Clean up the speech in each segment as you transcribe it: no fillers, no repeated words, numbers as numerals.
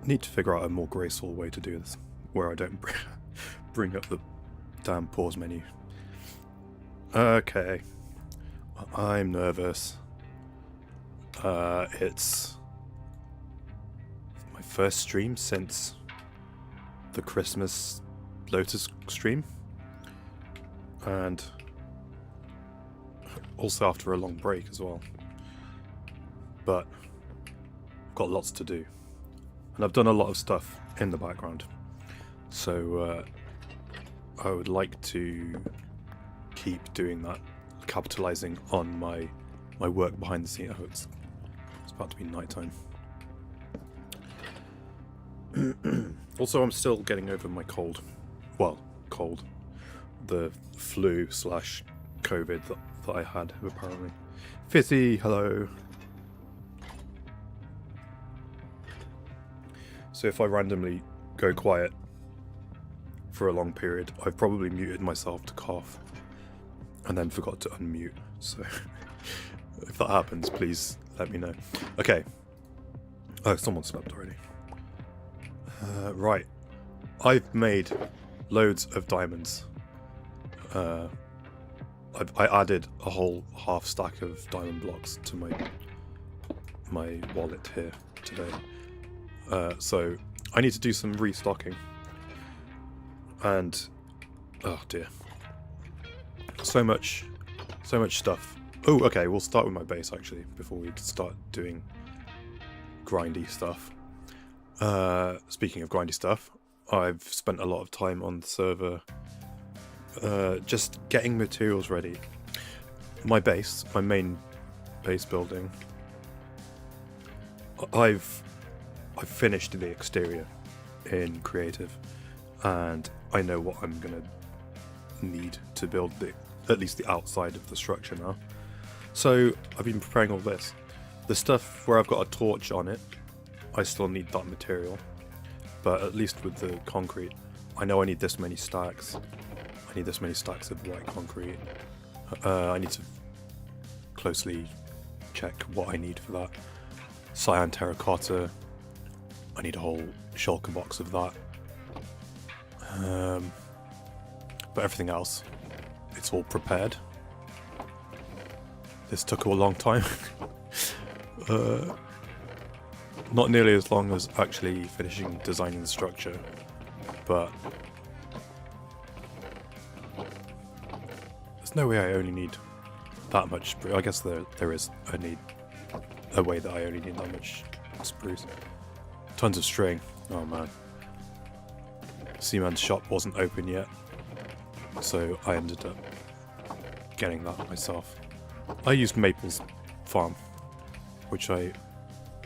need to figure out a more graceful way to do this, where I don't bring up the damn pause menu. Okay. I'm nervous. It's my first stream since the Christmas Lotus stream, and also after a long break as well. But I've got lots to do, and I've done a lot of stuff in the background, so I would like to keep doing that, capitalizing on my work behind the scenes. Oh, it's about to be nighttime. Also, I'm still getting over my cold. Well, cold. The flu slash COVID that I had, apparently. Fizzy, hello. So if I randomly go quiet for a long period, I've probably muted myself to cough and then forgot to unmute. So if that happens, please let me know. Okay. Oh, someone slept already. Right. I've made loads of diamonds. I added a whole half stack of diamond blocks to my wallet here today. So I need to do some restocking. And oh dear. So much stuff. Oh, okay, we'll start with my base actually before we start doing grindy stuff. Speaking of grindy stuff, I've spent a lot of time on the server just getting materials ready. My base, my main base building, I've finished the exterior in creative, and I know what I'm gonna need to build at least the outside of the structure now. So I've been preparing all this. The stuff where I've got a torch on it, I still need that material, but at least with the concrete, I know I need this many stacks. I need this many stacks of white concrete. I need to closely check what I need for that. Cyan terracotta. I need a whole shulker box of that. But everything else, it's all prepared. This took a long time. Not nearly as long as actually finishing designing the structure, but there's no way I only need that much spruce. I guess there is a way that I only need that much spruce. Tons of string. Oh man. Seaman's shop wasn't open yet, so I ended up getting that myself. I used Maple's farm, which I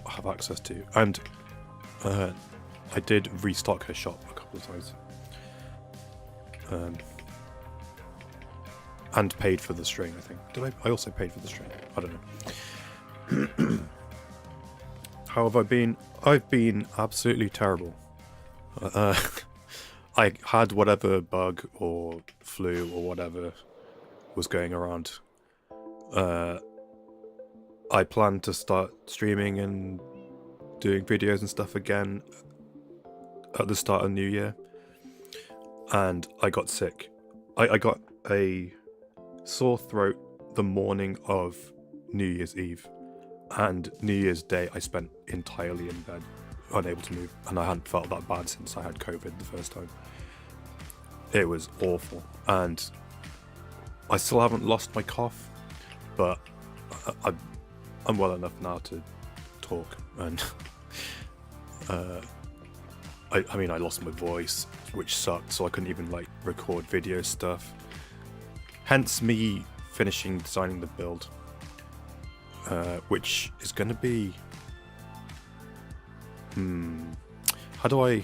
have access to, and I did restock her shop a couple of times, and paid for the string. I think I also paid for the string. I don't know. How have I been? I've been absolutely terrible. I had whatever bug or flu or whatever was going around. I plan to start streaming and doing videos and stuff again at the start of New Year, and I got sick. I got a sore throat the morning of New Year's Eve, and New Year's Day I spent entirely in bed, unable to move, and I hadn't felt that bad since I had COVID the first time. It was awful, and I still haven't lost my cough, but I'm well enough now to talk, and I mean I lost my voice, which sucked, so I couldn't even like record video stuff. Hence me finishing designing the build, which is going to be how do I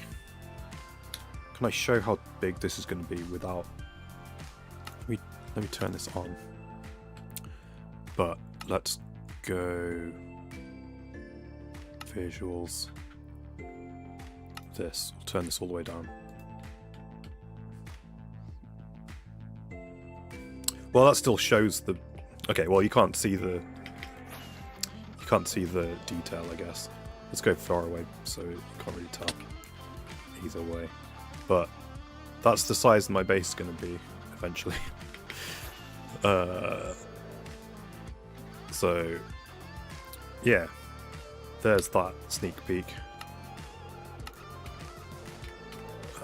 can I show how big this is going to be without let me turn this on, but let's go visuals, this, I'll turn this all the way down. Well, that still shows the, okay, well you can't see the detail, I guess. Let's go far away, so I can't really tell either way. But that's the size my base is going to be eventually. So yeah, there's that sneak peek.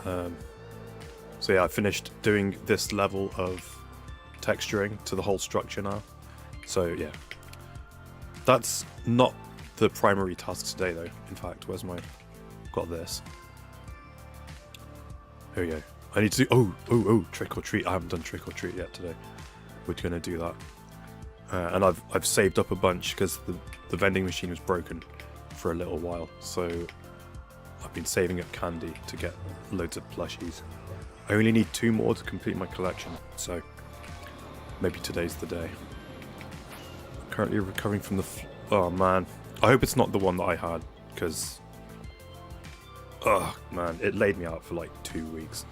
So yeah, I finished doing this level of texturing to the whole structure now. So yeah, that's not the primary task today though. In fact, where's my... got this. There we go. I need to do... oh, trick or treat. I haven't done trick or treat yet today. We're gonna do that. And I've saved up a bunch because the vending machine was broken for a little while. So I've been saving up candy to get loads of plushies. I only need 2 more to complete my collection, so maybe today's the day. I'm currently recovering from the... oh man. I hope it's not the one that I had, because... oh man, it laid me out for like 2 weeks.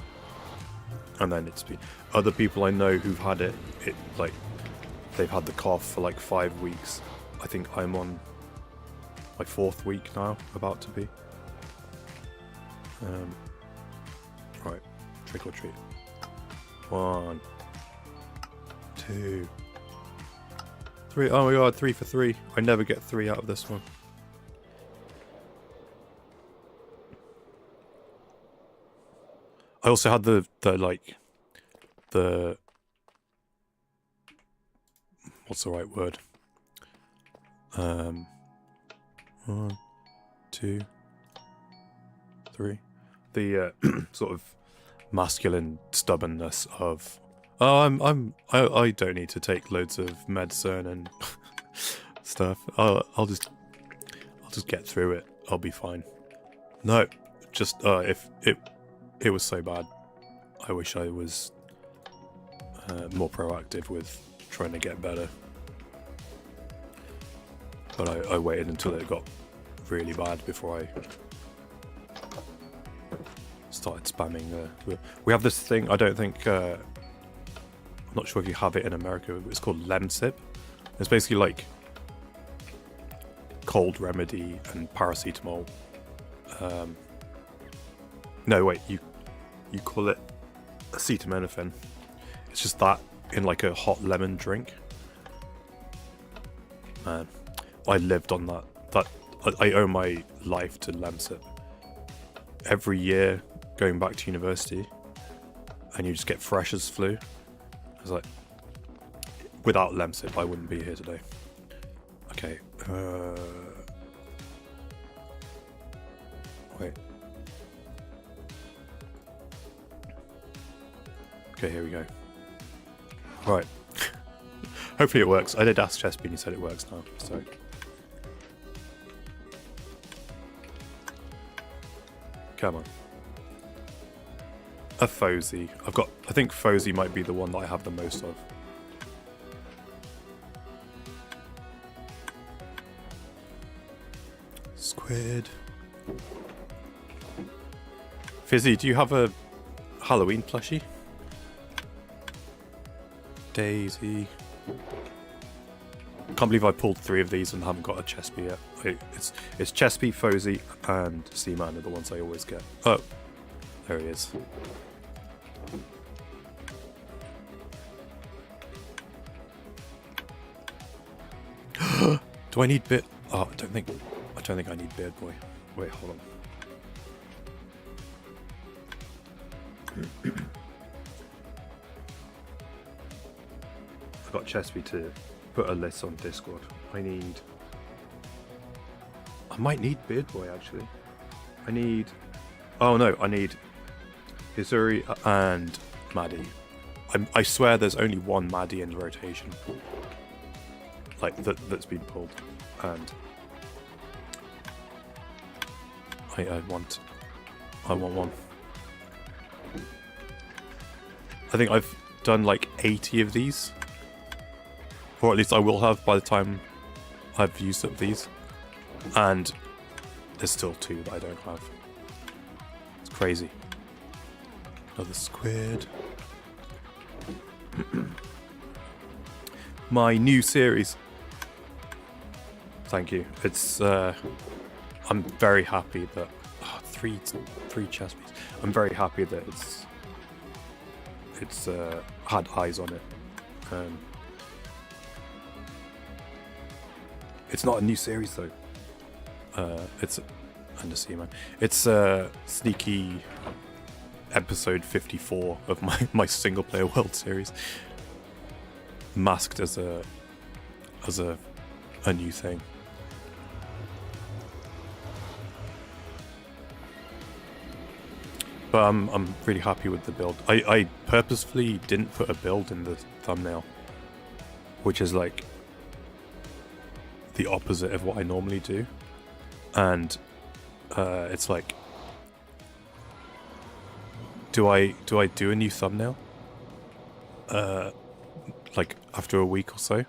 And then it's been... other people I know who've had it, like... they've had the cough for like 5 weeks. I think I'm on my 4th week now, about to be. Right, trick or treat. 1, 2, 3. Oh my god, 3 for 3. I never get 3 out of this one. I also had the what's the right word? 1, 2, 3. The sort of masculine stubbornness of, oh, I don't need to take loads of medicine and stuff. I'll just get through it. I'll be fine. No, just if it was so bad. I wish I was more proactive with trying to get better. But I waited until it got really bad before I started spamming. We have this thing, I don't think... I'm not sure if you have it in America, but it's called Lemsip. It's basically like cold remedy and paracetamol. No, wait, you call it acetaminophen. It's just that in like a hot lemon drink. Man, I lived on that. I owe my life to Lemsip. Every year, going back to university, and you just get fresh as flu. I was like, without Lemsip, I wouldn't be here today. Okay. Wait. Okay, here we go. Right. Hopefully it works. I did ask Chespy and he said it works now, so... Come on. A Fosey. I think Fosey might be the one that I have the most of. Squid. Fizzy, do you have a Halloween plushie? Daisy. Can't believe I pulled 3 of these and haven't got a Chespy yet. It's Chespy, Fosey, and Seaman are the ones I always get. Oh, there he is. Do I need Beard? Oh, I don't think I need Beard Boy. Wait, hold on. I got Chespy to put a list on Discord. I might need Beard Boy actually. Oh no, I need Hizuri and Maddie. I swear there's only one Maddie in the rotation. Like, that's been pulled. And I want one. I think I've done like 80 of these. Or at least I will have by the time I've used up these. And there's still 2 that I don't have. It's crazy. Another squid. My new series. Thank you. It's I'm very happy that three chess pieces. I'm very happy that it's had eyes on it. It's not a new series though. It's Undersea, it's sneaky episode 54 of my single player world series, masked as a new thing. But I'm really happy with the build. I purposefully didn't put a build in the thumbnail, which is like the opposite of what I normally do. And it's like, do I do a new thumbnail like after a week or so?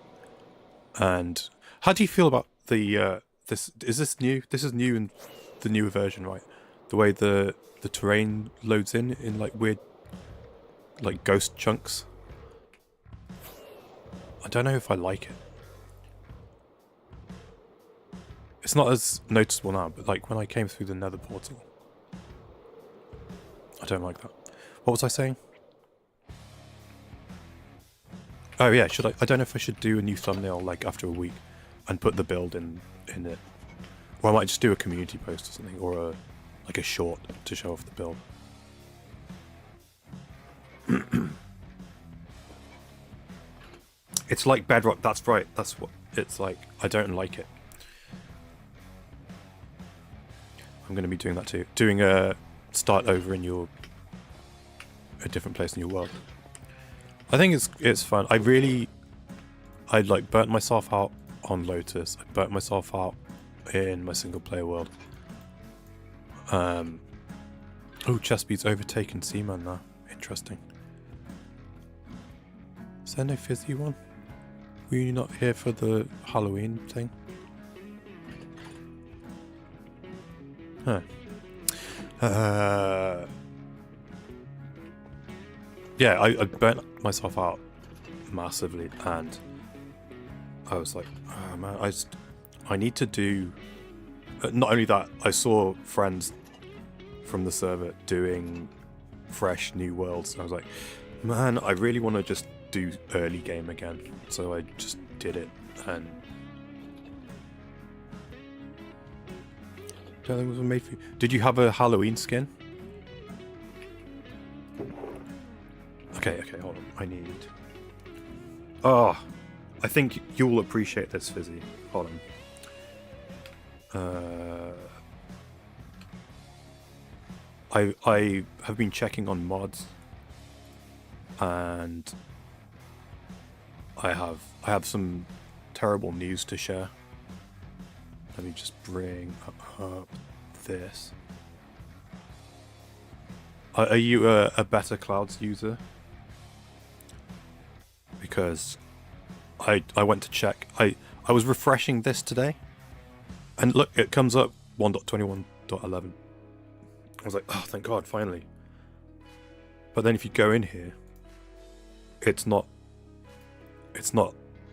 And how do you feel about the this is new in the newer version, right? The way the terrain loads in like weird like ghost chunks. I don't know if I like it. It's not as noticeable now, but like when I came through the nether portal, I don't like that. What was I saying? Oh yeah, I don't know if I should do a new thumbnail like after a week and put the build in it. Or I might just do a community post or something, or like a short to show off the build. It's like Bedrock, that's right, that's what it's like. I don't like it. I'm going to be doing that too. Doing a start over in a different place in your world. I think it's fun. I like burnt myself out on Lotus. I burnt myself out in my single player world. Oh, Chessbeat's overtaken Seaman now. Interesting. Is there no fizzy one? Were you not here for the Halloween thing? Huh. Yeah, I burnt myself out massively, and I was like, oh man, I need to do. Not only that, I saw friends from the server doing fresh new worlds, and I was like, man, I really want to just do early game again. So I just did it, and I don't think it was made for you. Did you have a Halloween skin? Okay, hold on. I need. Oh, I think you'll appreciate this, Fizzy. Hold on. I have been checking on mods, and I have some terrible news to share. Let me just bring up this. Are you a Better Clouds user? Because I went to check. I was refreshing this today, and look, it comes up 1.21.11. I was like, oh, thank God, finally. But then if you go in here, it's not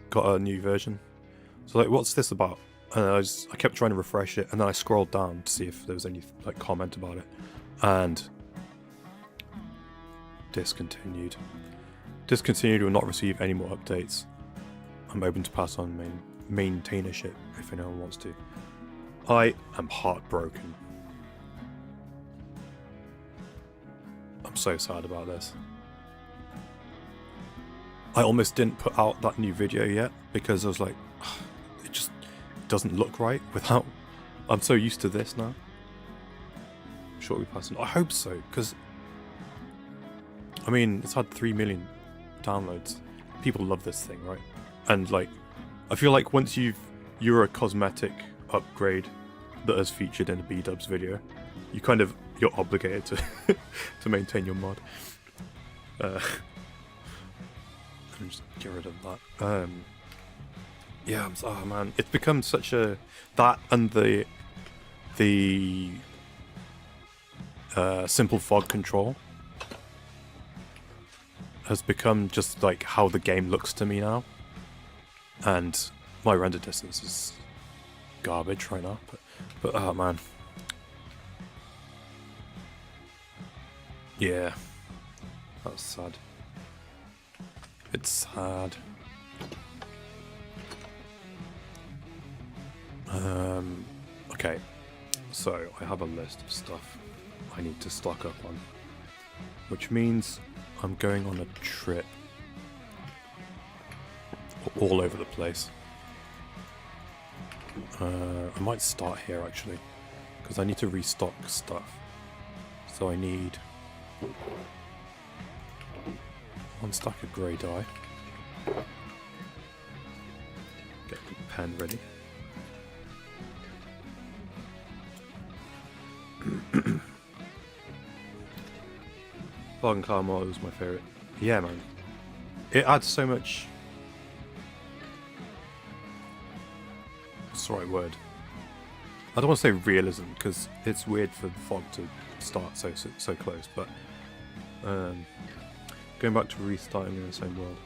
got a new version. So like, what's this about? And I kept trying to refresh it, and then I scrolled down to see if there was any like comment about it, and discontinued. Discontinued, will not receive any more updates. I'm open to pass on maintainership if anyone wants to. I am heartbroken. I'm so sad about this. I almost didn't put out that new video yet because I was like, it just doesn't look right without. I'm so used to this now. Sure, we pass on. I hope so, because I mean, it's had 3 million downloads. People love this thing, right? And like, I feel like once you're a cosmetic upgrade that is featured in a B-dubs video, you're obligated to maintain your mod. Let me just get rid of that. Yeah, oh man, it's become such a that and the simple fog control has become just like how the game looks to me now, and my render distance is garbage right now. But But oh man. Yeah. That's sad. It's sad. Okay. So I have a list of stuff I need to stock up on. Which means I'm going on a trip all over the place. I might start here actually, because I need to restock stuff. So I need 1 stack of grey dye. Get the pen ready. Bargain Caramel was my favourite. Yeah, man. It adds so much. What's the right word? I don't want to say realism because it's weird for the fog to start so close. But going back to restarting in the same world.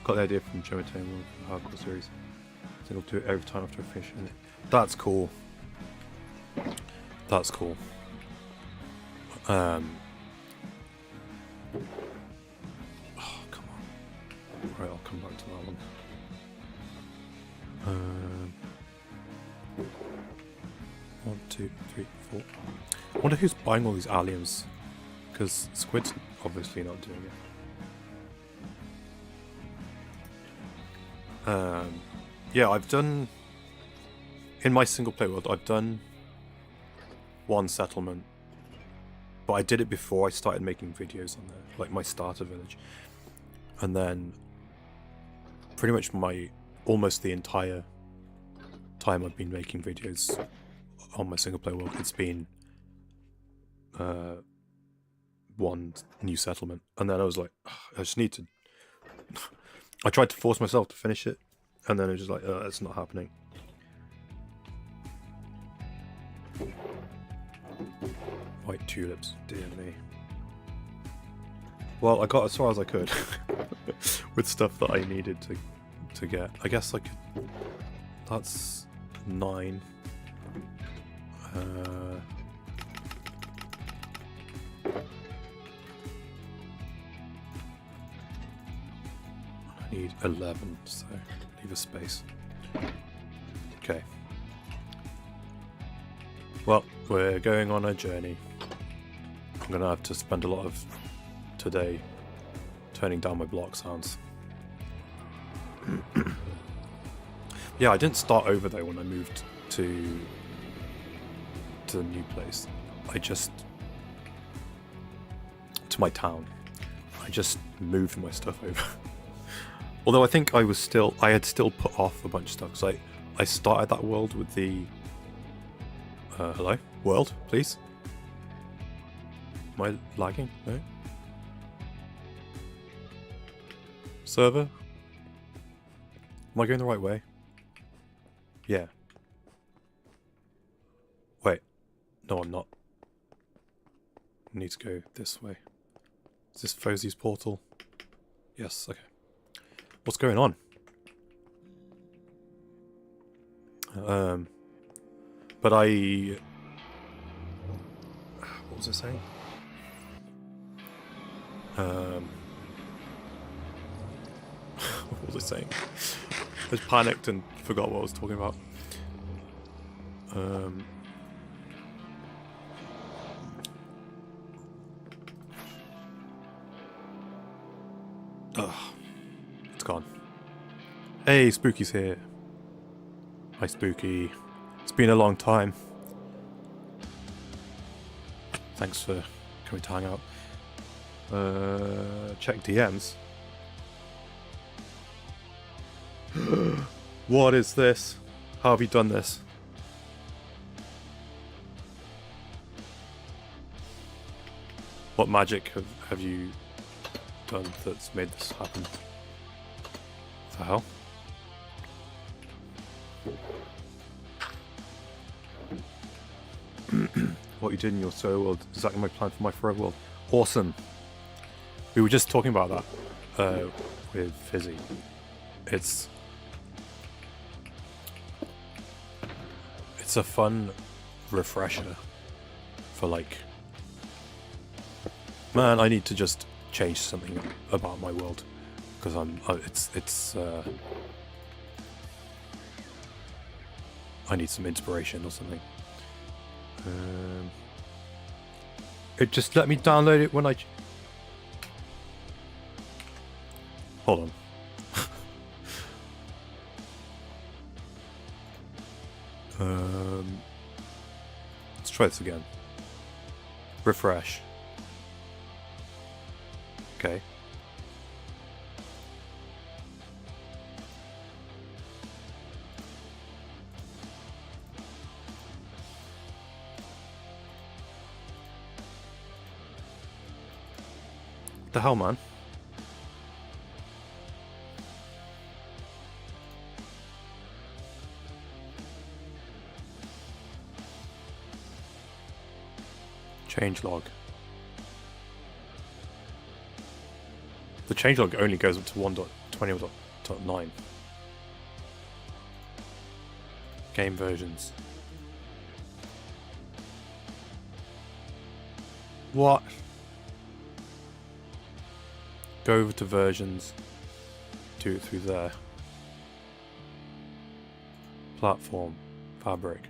Got the idea from Geometry World for the hardcore series. So I'll do it every time after I finish it. That's cool. That's cool. Oh, come on. Right, I'll come back to that one. 1, 2, 3, 4. I wonder who's buying all these alliums. Because Squid's obviously not doing it. Yeah, I've done... In my single player world, I've done 1 settlement. But I did it before I started making videos on there, like my starter village. And then pretty much almost the entire time I've been making videos on my single player world, it's been 1 new settlement. And then I was like, I just need to... I tried to force myself to finish it, and then it was just like, it's not happening. White tulips, dear me. Well, I got as far as I could with stuff that I needed to get. I guess I could... That's 9. I need 11, so leave a space. Okay. Well, we're going on a journey. I'm gonna have to spend a lot of today turning down my block sounds. Yeah, I didn't start over though when I moved to the new place. To my town. I just moved my stuff over. Although I think I had still put off a bunch of stuff, because I started that world with the... hello? World, please? Am I lagging? No? Server? Am I going the right way? Yeah. Wait. No, I'm not. I need to go this way. Is this Fozzy's portal? Yes, okay. What's going on? But I... What was I saying? What was I saying? I just panicked and forgot what I was talking about. It's gone. Hey, Spooky's here. Hi, Spooky. It's been a long time. Thanks for coming to hang out. Check DMs. What is this? How have you done this? What magic have you done that's made this happen? What the hell? What you did in your solo world is exactly my plan for my forever world. Awesome. We were just talking about that with Fizzy. It's it's a fun refresher for like, man, I need to just change something about my world because I need some inspiration or something. It just let me download it when I. Hold on. Let's try this again. Refresh. Okay. The hell, man? Changelog. The changelog only goes up to 1.20.9. Game versions. What? Go over to versions. Do it through there. Platform. Fabric.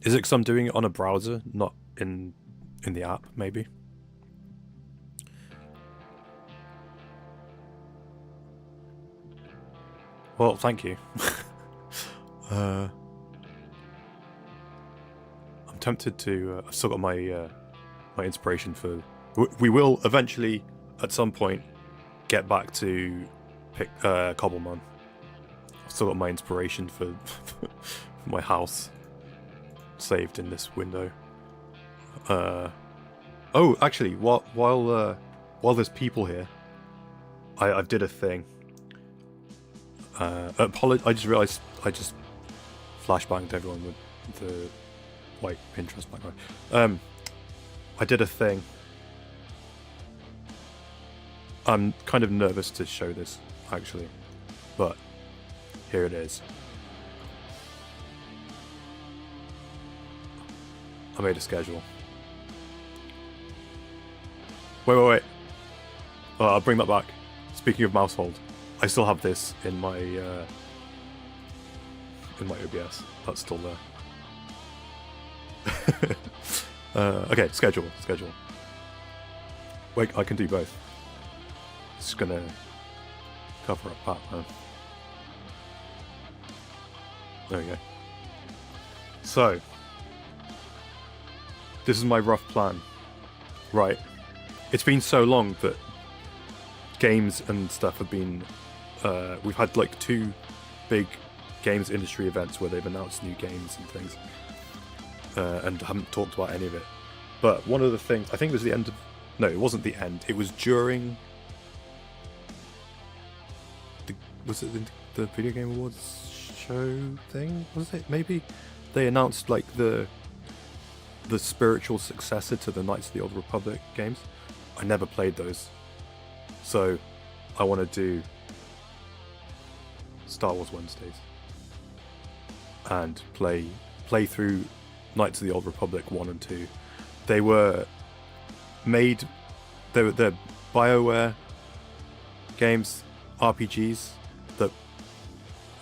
Is it because I'm doing it on a browser, not in the app, maybe? Well, thank you. I'm tempted to. I've still got my my inspiration for. We will eventually, at some point, get back to Cobblemon. I've still got my inspiration for my house saved in this window. Oh, actually, while there's people here, I did a thing. I just realised I just flashbanged everyone with the white Pinterest background. I did a thing. I'm kind of nervous to show this, actually, but here it is. I made a schedule. Wait. Oh, I'll bring that back. Speaking of Mousehold, I still have this in my OBS. That's still there. Okay, schedule. Wait, I can do both. Just gonna cover up Batman. There we go. So, this is my rough plan. Right. It's been so long that games and stuff have been... we've had like 2 big games industry events where they've announced new games and things. And haven't talked about any of it. But one of the things... I think it was the end of... No, it wasn't the end. It was during... Was it the Video Game Awards show thing? Was it? Maybe? They announced like the spiritual successor to the Knights of the Old Republic games. I never played those, so I want to do Star Wars Wednesdays and play through Knights of the Old Republic 1 and 2. They were made, they're BioWare games, RPGs that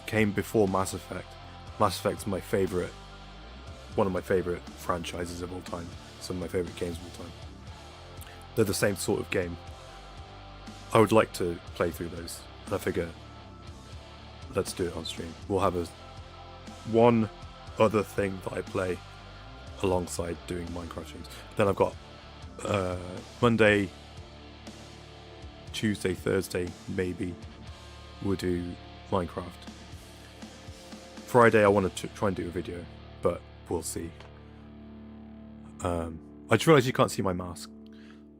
came before Mass Effect. Mass Effect's my favourite, one of my favourite franchises of all time. Some of my favourite games of all time. They're the same sort of game. I would like to play through those, and I figure let's do it on stream. We'll have one other thing that I play alongside doing Minecraft streams. Then I've got Monday, Tuesday, Thursday, maybe we'll do Minecraft. Friday I want to try and do a video, but we'll see. I just realised you can't see my mask,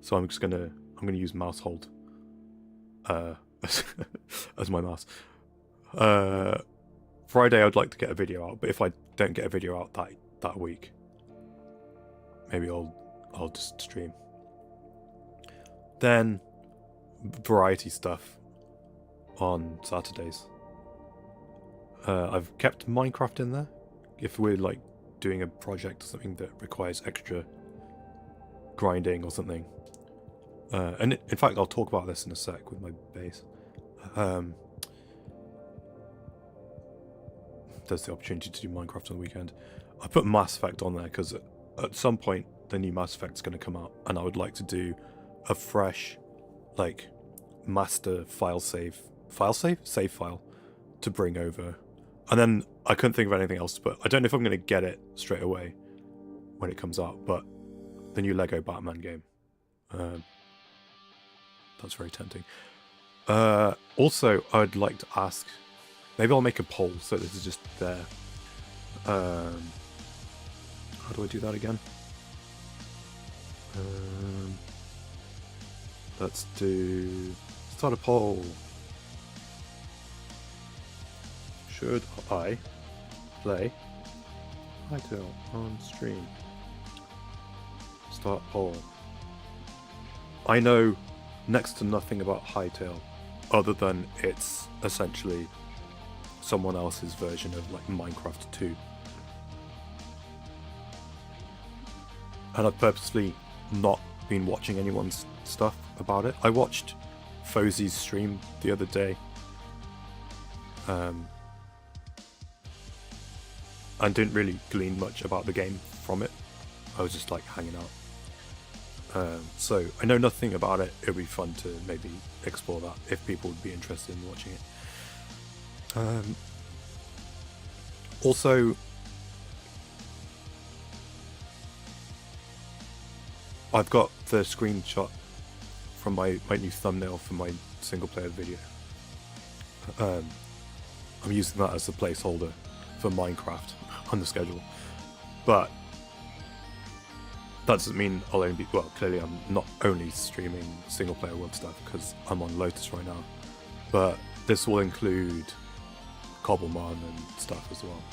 so I'm gonna use Mousehold as my mask. Friday I'd like to get a video out, but if I don't get a video out that week, maybe I'll just stream. Then variety stuff. on Saturdays. I've kept Minecraft in there. If we're like doing a project or something that requires extra grinding or something. And in fact, I'll talk about this in a sec with my base. There's the opportunity to do Minecraft on the weekend. I put Mass Effect on there because at some point the new Mass Effect's going to come out, and I would like to do a fresh, like, master save file to bring over. And then I couldn't think of anything else to put. I don't know if I'm going to get it straight away when it comes out, but the new Lego Batman game. That's very tempting. Also, I'd like to ask, maybe I'll make a poll so this is just there. How do I do that again? Let's start a poll. Should I play Hytale on stream? Start poll. I know next to nothing about Hytale, other than it's essentially someone else's version of like Minecraft 2. And I've purposely not been watching anyone's stuff about it. I watched Fozy's stream the other day. And didn't really glean much about the game from it. I was just like hanging out. So I know nothing about it. It would be fun to maybe explore that if people would be interested in watching it. Also, I've got the screenshot from my new thumbnail for my single player video. I'm using that as a placeholder for Minecraft on the schedule, but that doesn't mean I'll only be, well, clearly I'm not only streaming single player world stuff because I'm on Lotus right now, but this will include Cobblemon and stuff as well.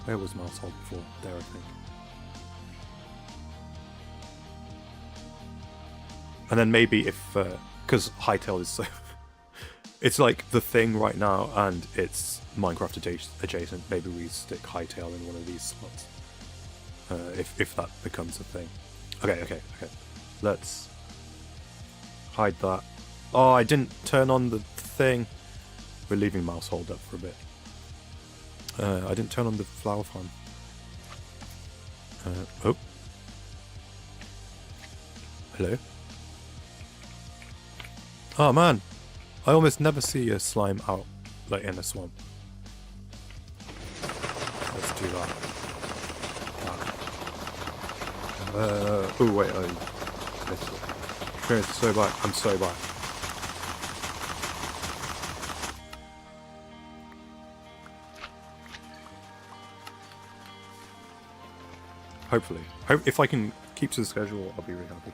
Where was Mousehold before? There, I think. And then maybe if, because Hytale is so it's like the thing right now, and it's Minecraft adjacent. Maybe we stick Hytale in one of these slots, if that becomes a thing. Okay. Let's hide that. Oh, I didn't turn on the thing. We're leaving Mousehold up for a bit. I didn't turn on the flower farm. Oh. Hello. Oh man. I almost never see a slime out, like, in a swamp. Let's do that. Oh wait, experience is so bad. I'm so bad. Hopefully. If I can keep to the schedule, I'll be really happy.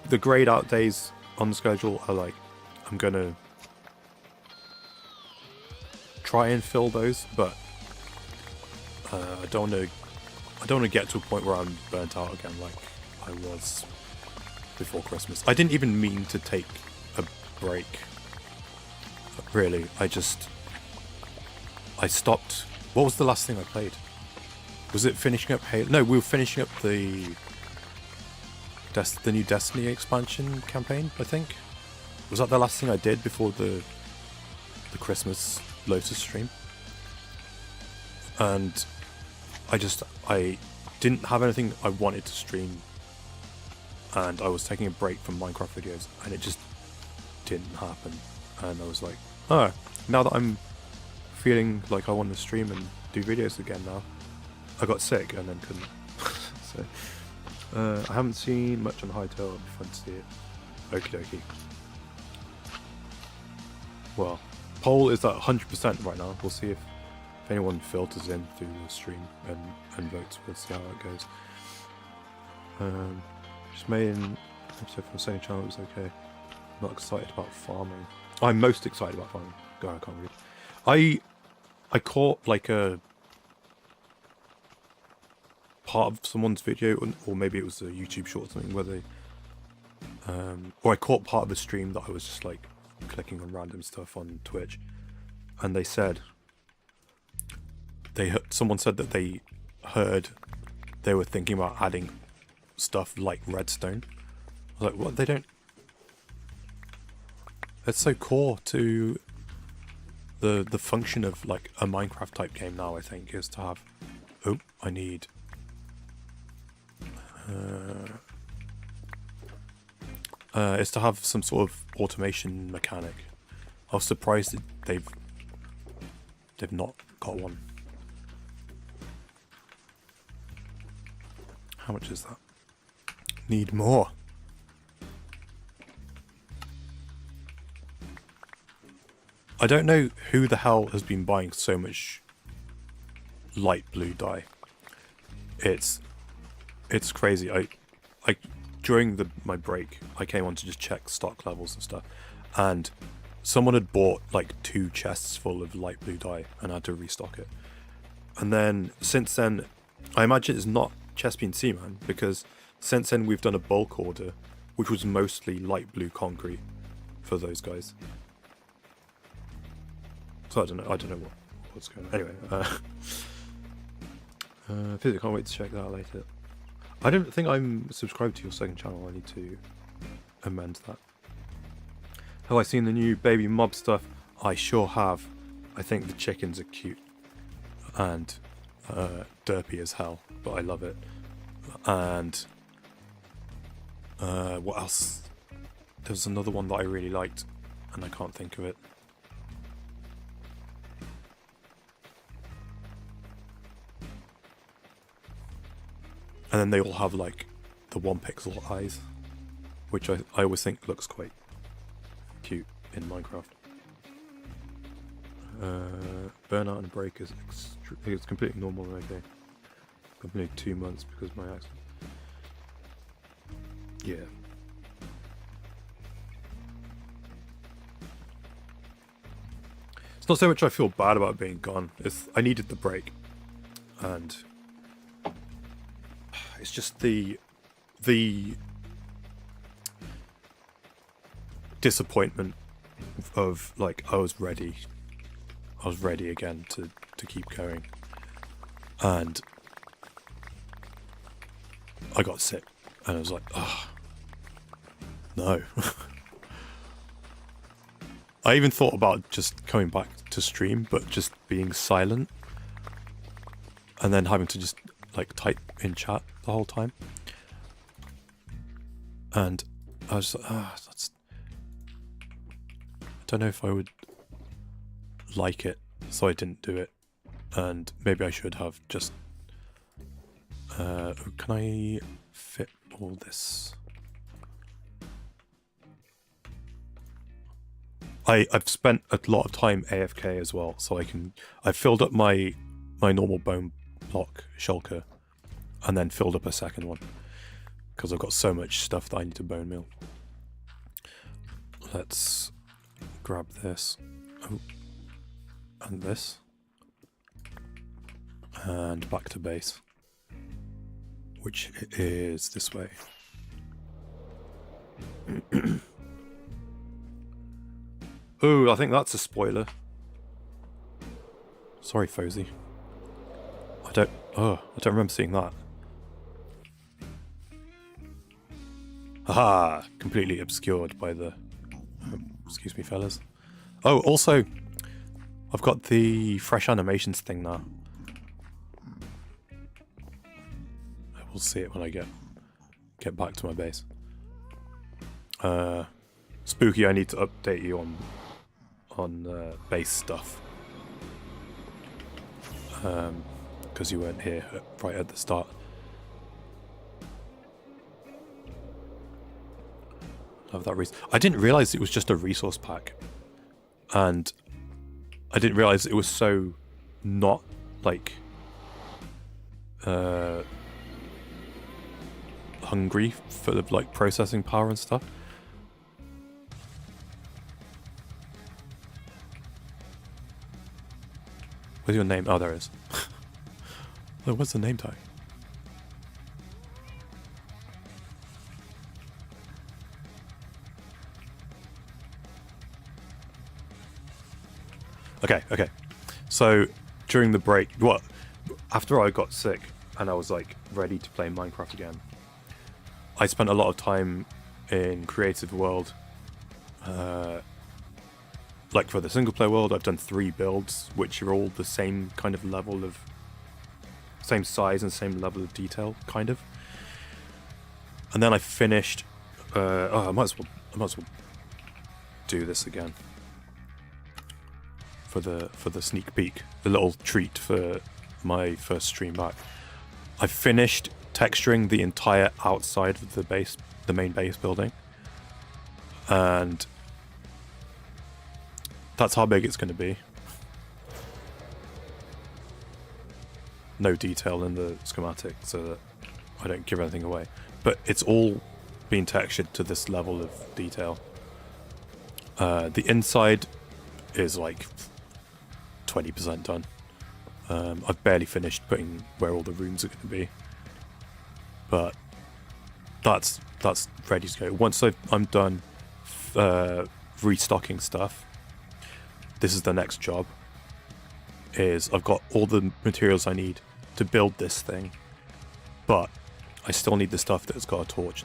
The grayed out days on the schedule are like, I'm gonna try and fill those, but I don't want to get to a point where I'm burnt out again like I was before Christmas. I didn't even mean to take a break, really. I stopped. What was the last thing I played? Was it finishing up Halo? No, we were finishing up the new Destiny expansion campaign, I think. Was that the last thing I did before the Christmas Lotus stream? And I didn't have anything I wanted to stream, and I was taking a break from Minecraft videos, and it just didn't happen. And I was like, oh, now that I'm feeling like I want to stream and do videos again now, I got sick and then couldn't. So I haven't seen much on Hytale. It'd be fun to see it. Okie dokie. Well, poll is at 100% right now. We'll see if anyone filters in through the stream and votes. We'll see how it goes. Just made an episode from the same channel. It was okay. Not excited about farming. I'm most excited about farming. God, I can't read. I caught like a part of someone's video, or maybe it was a YouTube short or something, where they or I caught part of a stream that I was just like clicking on random stuff on Twitch, and they said someone said that they heard they were thinking about adding stuff like redstone. I was like, what? They don't. It's so core to the function of like a Minecraft type game now, I think, is to have. Oh, I need. Is to have some sort of automation mechanic. I was surprised that they've not got one. How much is that? Need more. I don't know who the hell has been buying so much light blue dye. It's crazy. I during my break, I came on to just check stock levels and stuff, and someone had bought like 2 chests full of light blue dye and had to restock it. And then since then, I imagine it's not Chespin Seaman, because since then we've done a bulk order, which was mostly light blue concrete for those guys. So I don't know what's going on. Anyway, Physically can't wait to check that out later. I don't think I'm subscribed to your second channel. I need to amend that. Have I seen the new baby mob stuff? I sure have. I think the chickens are cute and derpy as hell, but I love it. And what else? There's another one that I really liked, and I can't think of it. And then they all have like the 1 pixel eyes, which I always think looks quite cute in Minecraft. Burnout and break is it's completely normal and okay. I've been 2 months because of my accident. Yeah. It's not so much I feel bad about being gone. I needed the break, and it's just the disappointment of like I was ready again to keep going, and I got sick and I was like, oh no. I even thought about just coming back to stream but just being silent and then having to just like type in chat the whole time, and I was like, I don't know if I would like it, so I didn't do it, and maybe I should have just can I fit all this? I've spent a lot of time AFK as well, so I've filled up my normal bone block shulker and then filled up a second one because I've got so much stuff that I need to bone meal. Let's grab this. Oh, and this, and back to base, which is this way. Oh, I think that's a spoiler. Sorry, Fozy. I don't remember seeing that. Haha, completely obscured by the... excuse me, fellas. Oh, also, I've got the fresh animations thing now. I will see it when I get back to my base. Spooky, I need to update you on base stuff. Because you weren't here right at the start. Love that reason. I didn't realise it was just a resource pack. And I didn't realise it was so not like hungry for the like processing power and stuff. Where's your name? Oh, there it is. Oh, what's the name tag? Okay. So during the break, after I got sick and I was like ready to play Minecraft again, I spent a lot of time in Creative World. Like for the single player world, I've done 3 builds, which are all the same kind of level of, same size and same level of detail, kind of. And then I finished. I might as well do this again for the sneak peek, the little treat for my first stream back. I finished texturing the entire outside of the base, the main base building, and that's how big it's going to be. No detail in the schematic so that I don't give anything away, but it's all been textured to this level of detail. The inside is like 20% done. I've barely finished putting where all the rooms are going to be, but that's ready to go. Once I'm done restocking stuff, this is the next job. Is I've got all the materials I need to build this thing, but I still need the stuff that's got a torch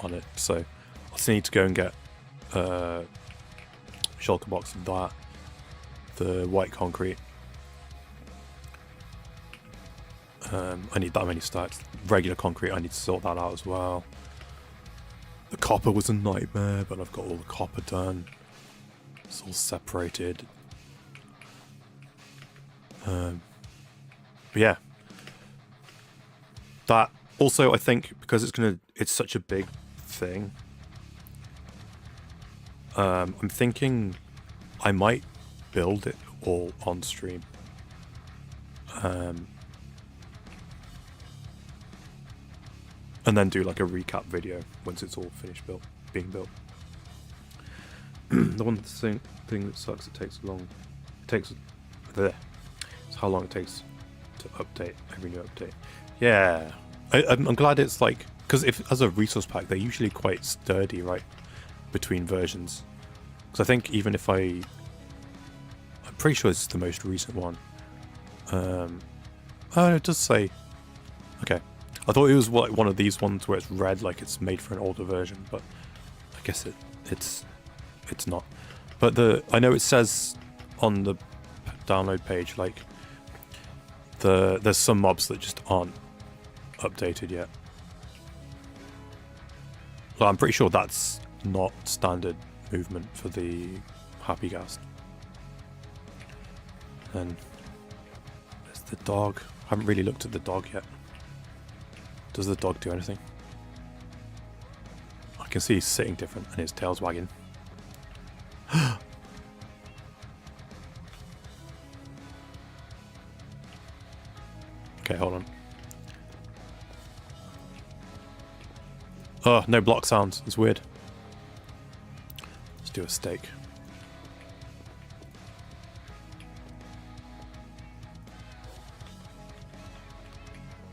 on it, so I still need to go and get a shulker box of that, the white concrete. I need that many stacks. Regular concrete, I need to sort that out as well. The copper was a nightmare, but I've got all the copper done. It's all separated. But yeah, that also, I think because it's such a big thing, I'm thinking I might build it all on stream. And then do like a recap video once it's all finished being built. The one thing that sucks, it takes it's how long it takes to update every new update. Yeah, I'm glad it's like, because if as a resource pack, they're usually quite sturdy, right, between versions. Because I think even if I'm pretty sure it's the most recent one. Oh, it does say. Okay, I thought it was like one of these ones where it's red, like it's made for an older version, but I guess it's not. But I know it says on the download page, like there's some mobs that just aren't updated yet. Well, I'm pretty sure that's not standard movement for the Happy Ghast. And there's the dog. I haven't really looked at the dog yet. Does the dog do anything? I can see he's sitting different and his tail's wagging. Okay, hold on. Oh, no block sounds. It's weird. Let's do a steak.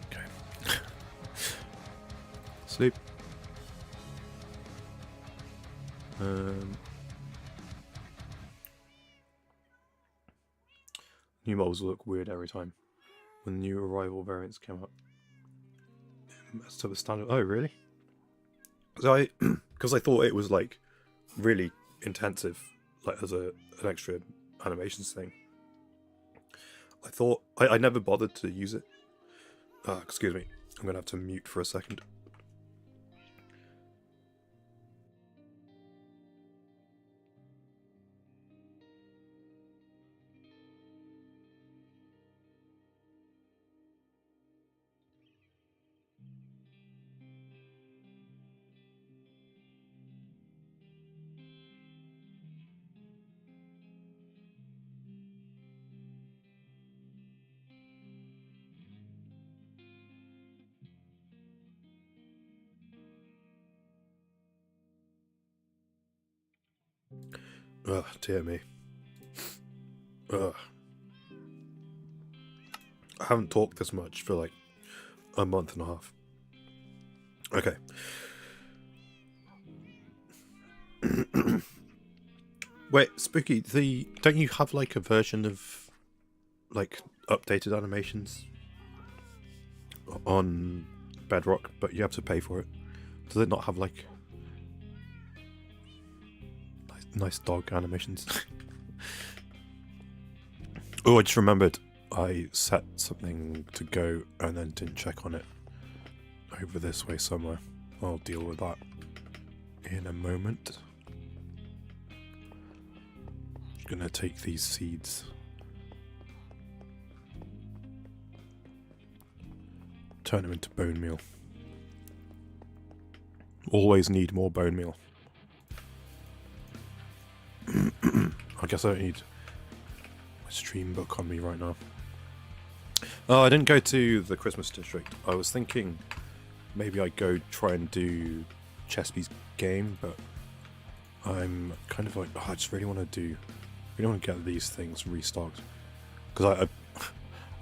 Okay. Sleep. New models look weird every time. When new arrival variants came up, it messed up the standard. Oh, really? So because I thought it was like really intensive, like as an extra animations thing. I thought I never bothered to use it. Excuse me, I'm gonna have to mute for a second. Ugh, dear me. Ugh. I haven't talked this much for like a month and a half. Okay. Wait, Spooky, don't you have like a version of like updated animations on Bedrock, but you have to pay for it? Does it not have like nice dog animations? Oh, I just remembered I set something to go and then didn't check on it over this way somewhere. I'll deal with that in a moment. Gonna take these seeds, turn them into bone meal. Always need more bone meal. I guess I don't need my stream book on me right now. Oh, I didn't go to the Christmas district. I was thinking maybe I'd go try and do Chespi's game, but I'm kind of like, oh, I just really want to get these things restocked. Because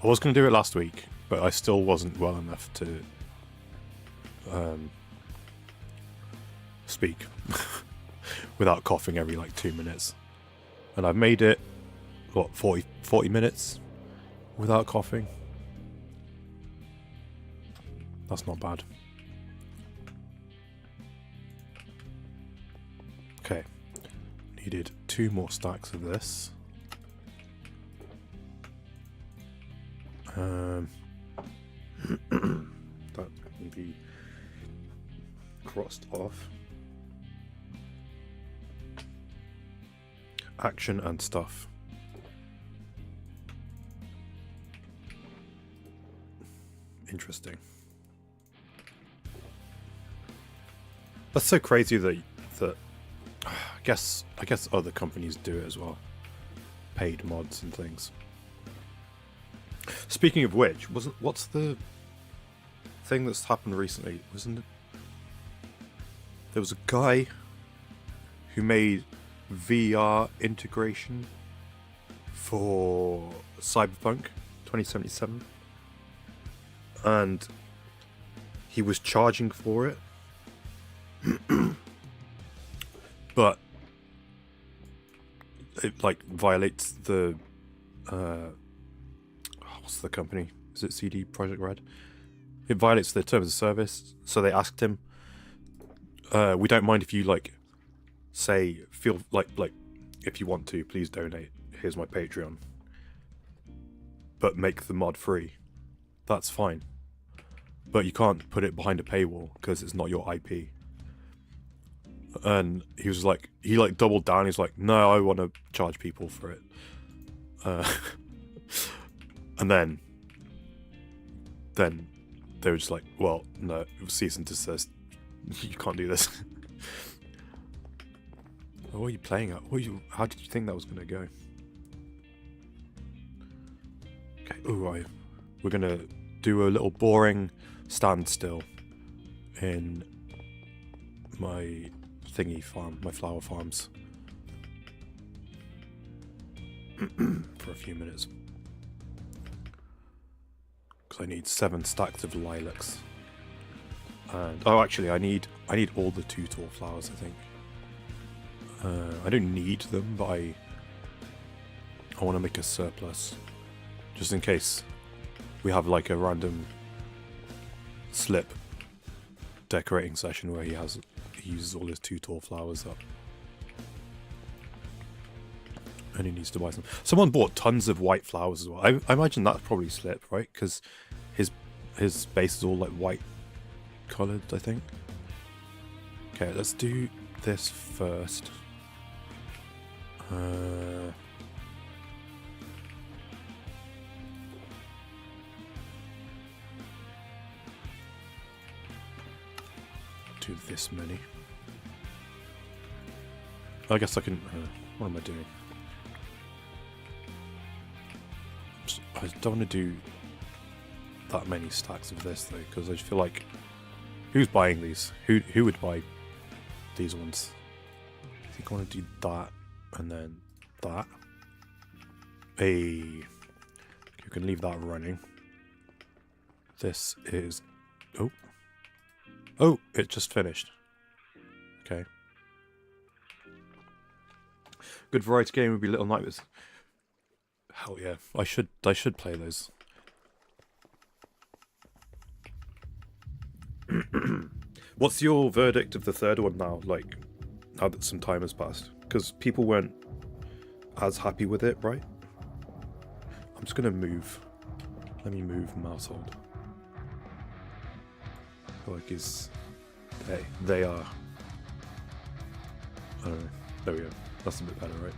I was going to do it last week, but I still wasn't well enough to speak without coughing every like 2 minutes. And I've made it, what, 40 minutes without coughing? That's not bad. Okay. Needed 2 more stacks of this. That can be crossed off. Action and stuff. Interesting. That's so crazy that I guess other companies do it as well. Paid mods and things. Speaking of which, what's the thing that's happened recently? Wasn't it? There was a guy who made VR integration for Cyberpunk 2077, and he was charging for it. But it like violates the what's the company? Is it CD Projekt Red? It violates the terms of service. So they asked him, we don't mind if you like feel like if you want to, please donate. Here's my Patreon. But make the mod free. That's fine. But you can't put it behind a paywall because it's not your IP. And he was like, he like doubled down. He's like, no, I want to charge people for it. And then they were just like, well, no, it was cease and desist. You can't do this. What are you playing at? How did you think that was going to go? Okay, we're going to do a little boring standstill in my thingy farm, my flower farms. For a few minutes. Because I need 7 stacks of lilacs. And actually I need all the 2 tall flowers, I think. I don't need them, but I want to make a surplus. Just in case we have like a random slip decorating session where he uses all his 2 tall flowers up. And he needs to buy some. Someone bought tons of white flowers as well. I imagine that's probably slip, right? Because his base is all like white coloured, I think. Okay, let's do this first. Do this many. I guess I can. What am I doing? I don't want to do that many stacks of this though, because I just feel like, who's buying these? Who would buy these ones? I think I want to do that and then that. You can leave that running. This is oh, it just finished. Okay. Good variety game would be Little Nightmares. Hell yeah, I should play those. What's your verdict of the third one now? Like, now that some time has passed, because people weren't as happy with it, right? I'm just gonna move. Let me move mouse hold. Like they are. I don't know. There we go. That's a bit better, right?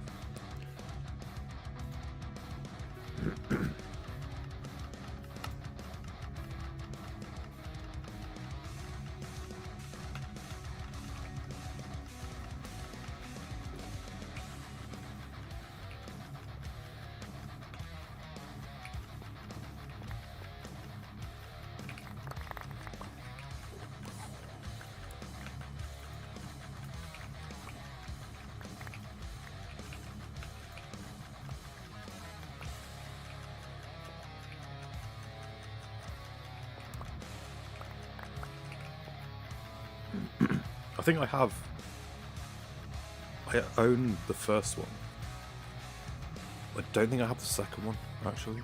I think I own the first one. I don't think I have the second one, actually.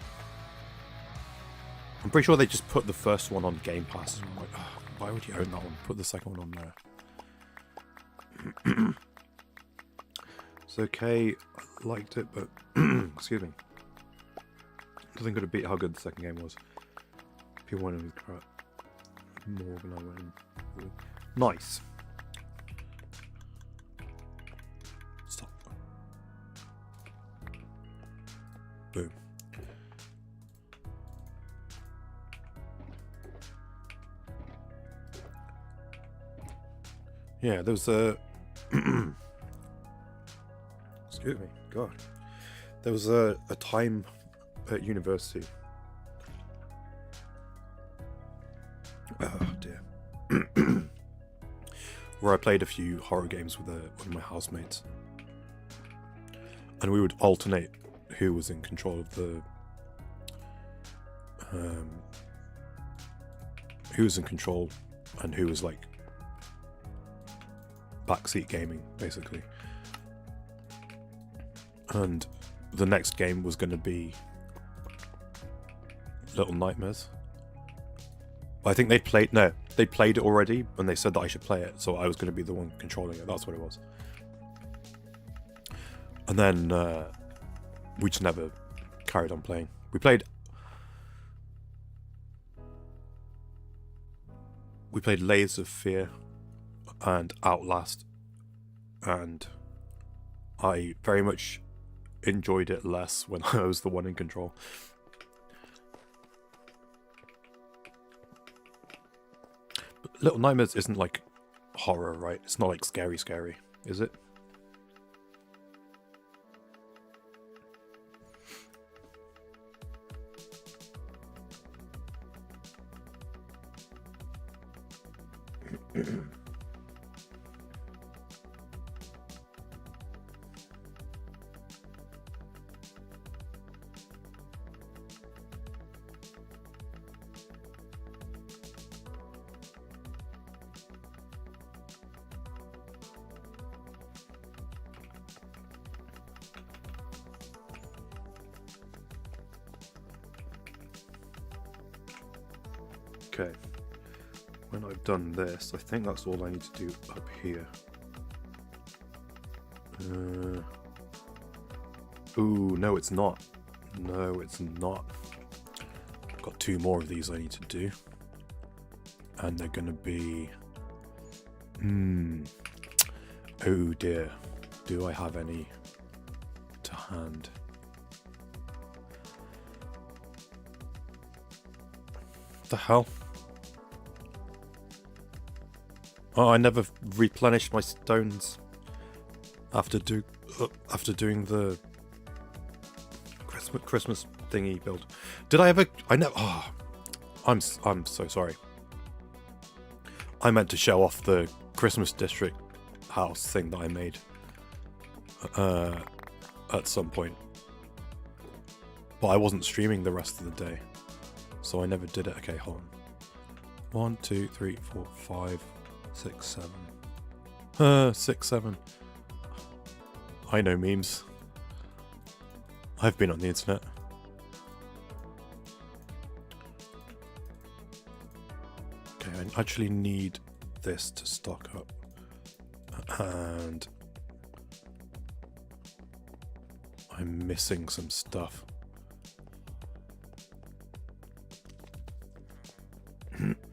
I'm pretty sure they just put the first one on Game Pass. I'm like, oh, why would you own that one? Put the second one on there. It's okay, I liked it, but excuse me. Nothing could have beat how good the second game was. People wanted with crap more than I went. Nice. Stop. Boom. Yeah, there was a excuse me, God. There was a time at university. Oh dear. Where I played a few horror games with one of my housemates. And we would alternate who was in control of the who was in control and who was like backseat gaming, basically. And the next game was going to be Little Nightmares. I think they played it already, and they said that I should play it, so I was going to be the one controlling it. That's what it was. And then we just never carried on playing. We played Layers of Fear and Outlast, and I very much enjoyed it less when I was the one in control. But Little Nightmares isn't like horror, right? It's not like scary, is it? Okay, when I've done this, I think that's all I need to do up here. Ooh, no it's not. No, it's not. I've got 2 more of these I need to do. And they're gonna be... Oh dear. Do I have any to hand? What the hell? Oh, I never replenished my stones after doing the Christmas thingy build. Did I ever? I know. Oh, I'm so sorry. I meant to show off the Christmas district house thing that I made at some point, but I wasn't streaming the rest of the day, so I never did it. Okay, hold on. 1, 2, 3, 4, 5, 6, 7. 6, 7. I know memes. I've been on the internet. Okay, I actually need this to stock up. And I'm missing some stuff.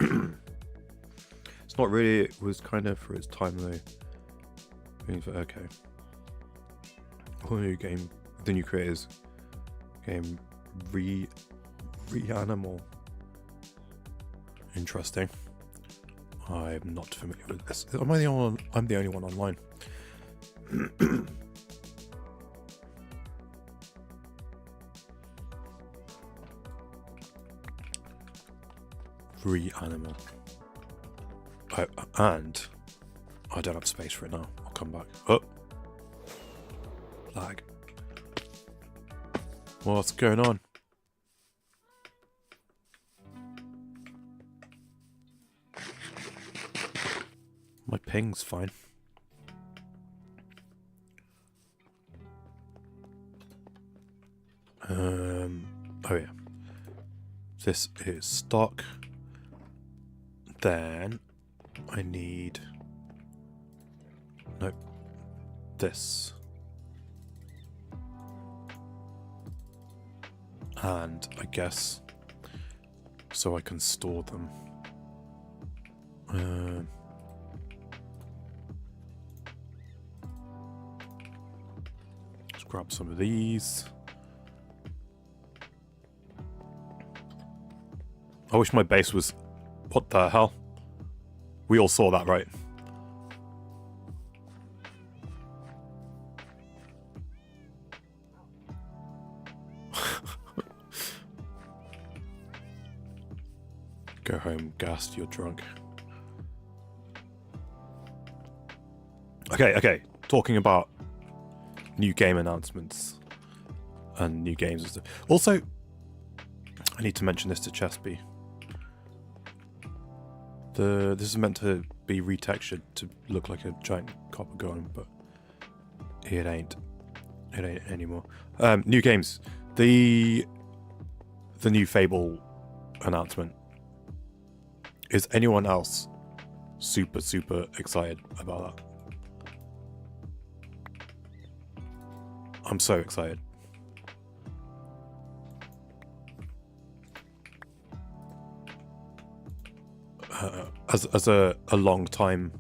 It's not really, it was kind of for its time though. Okay. Oh, new game, the new creators game, Reanimal. Interesting. I'm not familiar with this. Am I the only one? I'm the only one online. Reanimal. And I don't have space for it now. I'll come back. Oh, lag. What's going on? My ping's fine. Oh yeah. This is stock. Then I need, nope, this. And I guess so I can store them. Let's grab some of these. I wish my base was... What the hell? We all saw that, right? Go home, gassed, you're drunk. Okay. Talking about new game announcements and new games and stuff. Also, I need to mention this to Chesby. This is meant to be retextured to look like a giant copper golem, but it ain't. It ain't anymore. New games. The new Fable announcement. Is anyone else super excited about that? I'm so excited. As a long time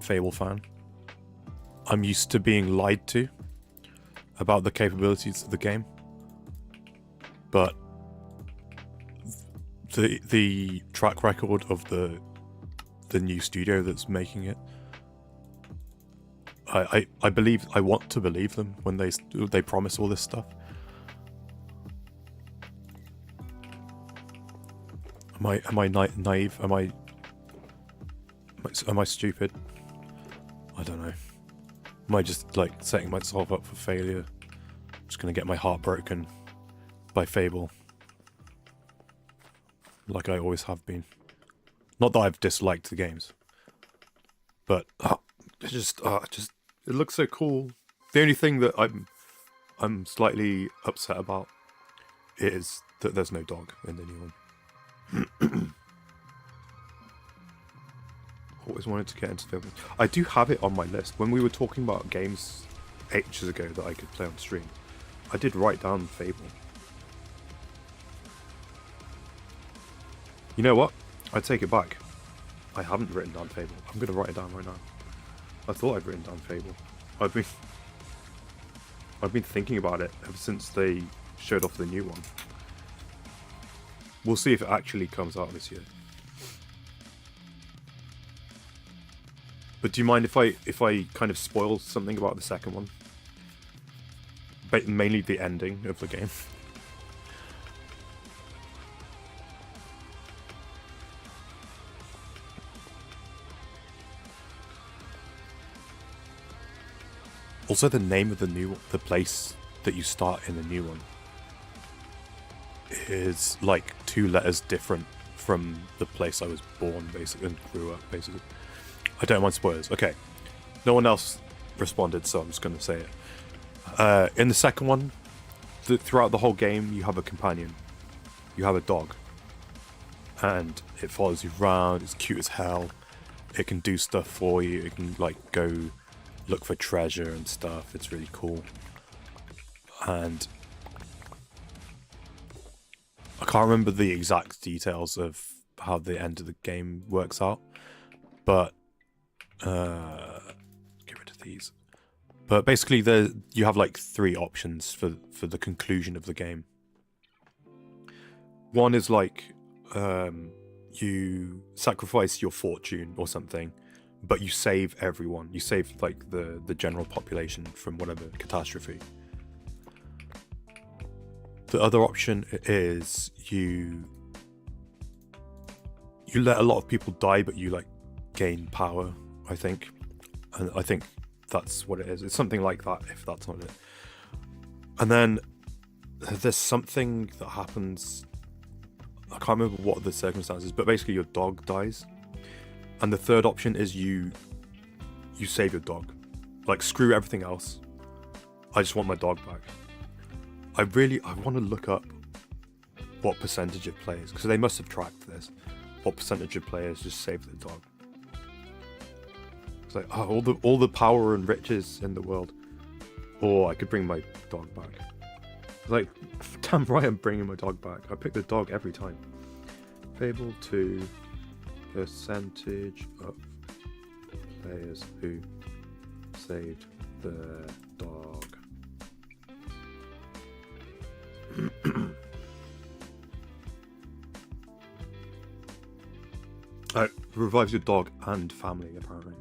Fable fan, I'm used to being lied to about the capabilities of the game, but the track record of the new studio that's making it, I want to believe them when they promise all this stuff. Am I naive? Am I stupid? I don't know. Am I just like setting myself up for failure? I'm just gonna get my heart broken by Fable, like I always have been. Not that I've disliked the games, but it looks so cool. The only thing that I'm slightly upset about is that there's no dog in the new one. Always wanted to get into Fable. I do have it on my list. When we were talking about games ages ago that I could play on stream, I did write down Fable. You know what? I take it back. I haven't written down Fable. I'm going to write it down right now. I thought I'd written down Fable. I've been thinking about it ever since they showed off the new one. We'll see if it actually comes out this year. But do you mind if I kind of spoil something about the second one? But mainly the ending of the game. Also, the name of the place that you start in the new one is like 2 letters different from the place I was born, basically, and grew up, basically. I don't mind spoilers. Okay, No one else responded, so I'm just going to say it. In the second one, throughout the whole game, you have a companion. You have a dog. And it follows you around. It's cute as hell. It can do stuff for you. It can, like, go look for treasure and stuff. It's really cool. And I can't remember the exact details of how the end of the game works out. But get rid of these. But basically, you have like 3 options for the conclusion of the game. One is like you sacrifice your fortune or something, but you save everyone. You save like the general population from whatever catastrophe. The other option is you let a lot of people die, but you like gain power, I think. And I think that's what it is. It's something like that, if that's not it. And then there's something that happens. I can't remember what the circumstances, but basically your dog dies. And the third option is you save your dog. Like, screw everything else. I just want my dog back. I want to look up what percentage of players, because they must have tracked this, what percentage of players just save their dog. It's like, oh, all the power and riches in the world. Or I could bring my dog back. It's like, damn right I'm bringing my dog back. I pick the dog every time. Fable 2, percentage of players who saved their dog. It revives your dog and family, apparently.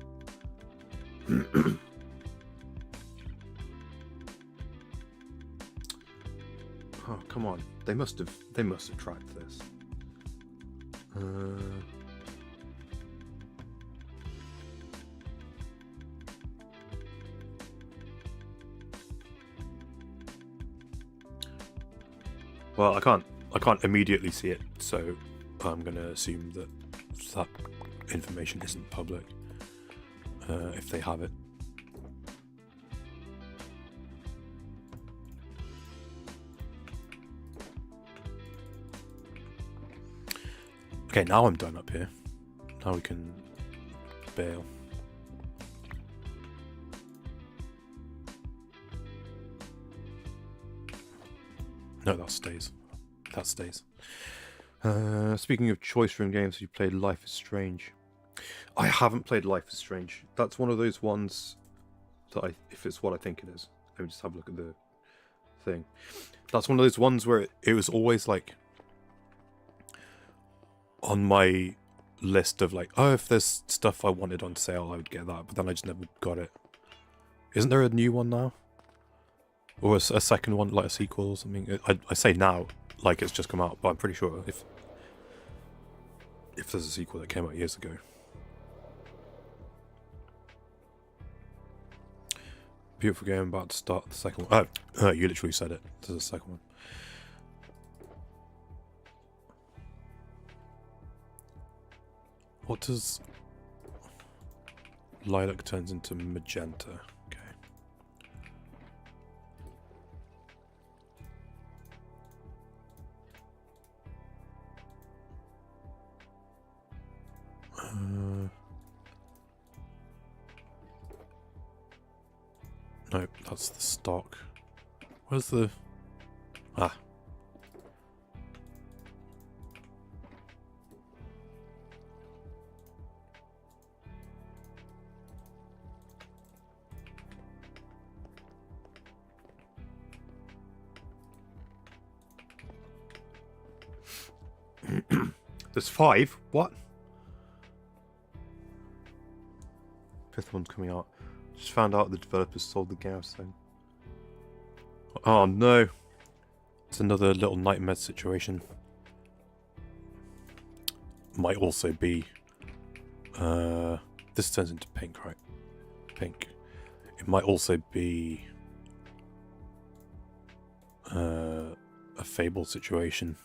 Oh, come on. They must have tracked this. Well, I can't immediately see it, so I'm going to assume that information isn't public, if they have it. Okay, now I'm done up here. Now we can bail. No, that stays. That stays. Speaking of choice room games, you played Life is Strange. I haven't played Life is Strange. That's one of those ones that if it's what I think it is. Let me just have a look at the thing. That's one of those ones where it was always like on my list of like, oh, if there's stuff I wanted on sale, I would get that. But then I just never got it. Isn't there a new one now? Or a second one, like a sequel or something? I say now, like it's just come out, but I'm pretty sure if there's a sequel that came out years ago. Beautiful game, about to start the second one. Oh, you literally said it. There's a second one. What does lilac turns into magenta? Okay. No, that's the stock. Where's the... Ah. There's 5? What? 5th one's coming out. Just found out the developers sold the Gareth thing. Oh no. It's another little nightmare situation. Might also be... this turns into pink, right? Pink. It might also be... a Fable situation.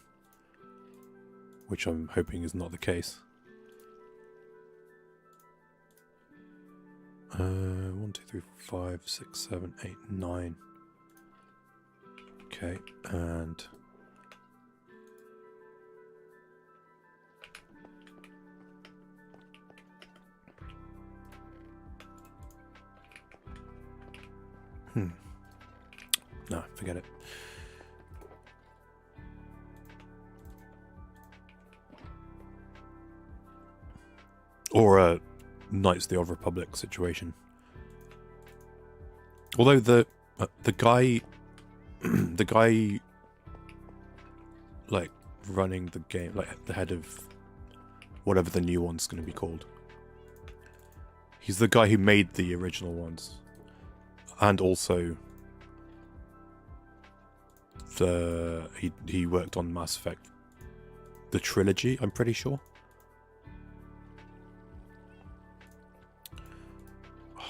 Which I'm hoping is not the case. 1, 2, 3, 4, 5, 6, 7, 8, 9. Okay, and no, forget it. Or a Knights of the Old Republic situation. Although the guy, the guy, like running the game, like the head of whatever the new one's going to be called. He's the guy who made the original ones, and also he worked on Mass Effect, the trilogy. I'm pretty sure.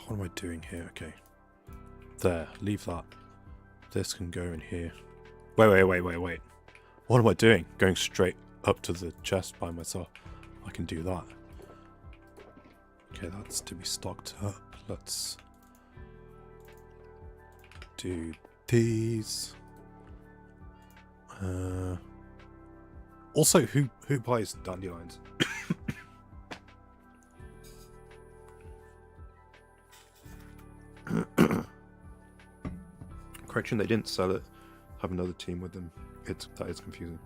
What am I doing here? Okay. There, leave that. This can go in here. Wait. What am I doing? Going straight up to the chest by myself. I can do that. Okay, that's to be stocked up. Let's do these. Also, who buys dandelions? Correction, they didn't sell it. Have another team with them. That is confusing.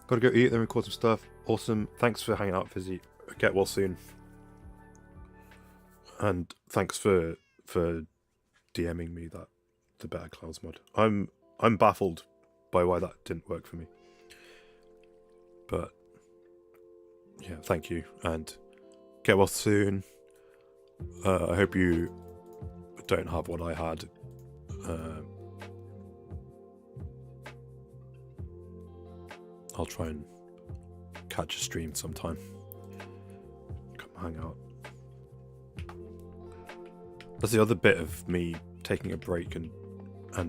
Gotta go eat, then record some stuff. Awesome. Thanks for hanging out, Fizzy. Get well soon. And thanks for DMing me the Better Clouds mod. I'm baffled by why that didn't work for me. But yeah, thank you and get well soon. I hope you don't have what I had. I'll try and catch a stream sometime. Come hang out. That's the other bit of me taking a break and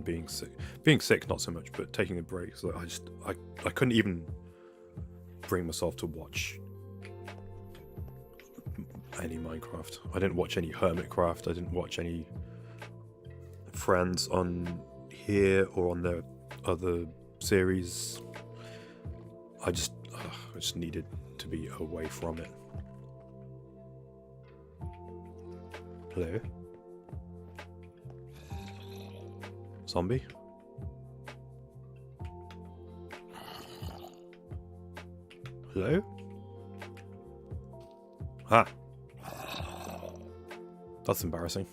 being sick. Being sick, not so much, but taking a break. So I couldn't even bring myself to watch any Minecraft. I didn't watch any Hermitcraft. I didn't watch any Friends on here or on the other series. I just needed to be away from it. Hello? Zombie? Hello? Ah. That's embarrassing.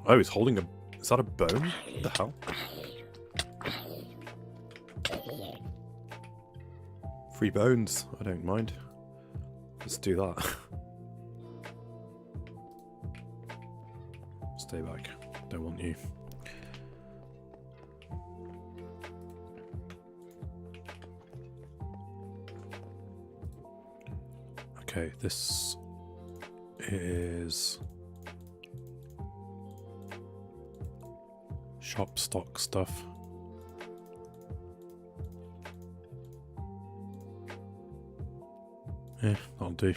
Oh, he's holding a... Is that a bone? What the hell? Free bones. I don't mind. Let's do that. Stay back. Don't want you. Okay, this is shop stock stuff. Yeah, that'll do.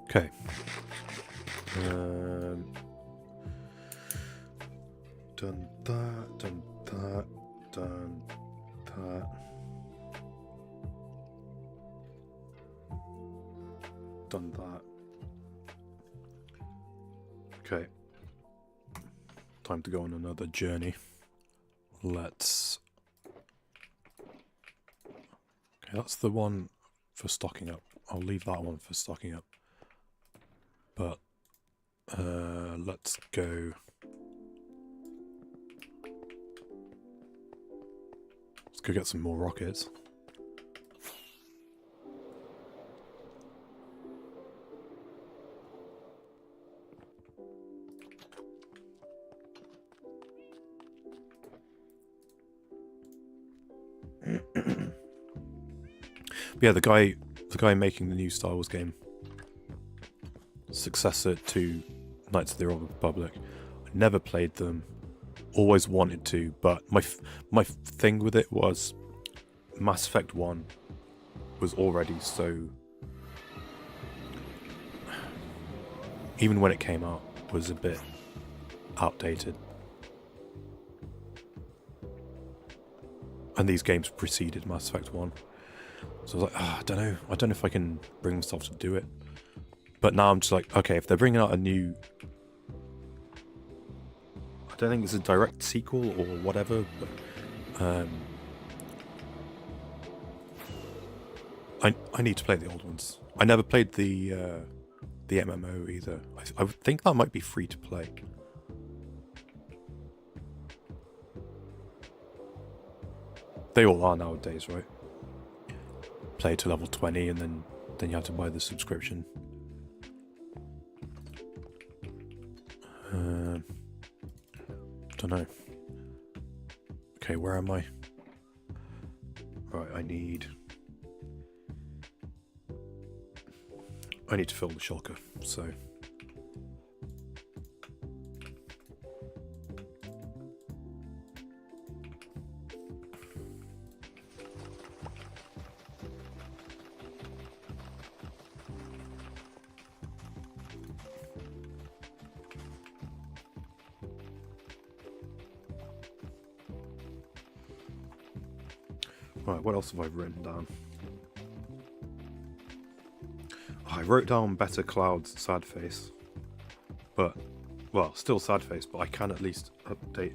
Okay. Done that, done that, done that. Done that. Okay. Time to go on another journey. Let's... Okay, that's the one for stocking up. I'll leave that one for stocking up. But let's go... Let's go get some more rockets. Yeah, the guy making the new Star Wars game successor to Knights of the Old Republic. I never played them, always wanted to, but my thing with it was Mass Effect 1 was already so, even when it came out, was a bit outdated. And these games preceded Mass Effect 1. So I was like, I don't know if I can bring myself to do it. But now I'm just like, okay, if they're bringing out a new, I don't think it's a direct sequel or whatever, but I need to play the old ones. I never played the MMO either. I would think that might be free to play. They all are nowadays, right? Play to level 20 and then you have to buy the subscription. Don't know. Okay, where am I? Right, I need to fill the shulker, so right, what else have I written down? I wrote down Better Cloud's sad face, but, well, still sad face, but I can at least update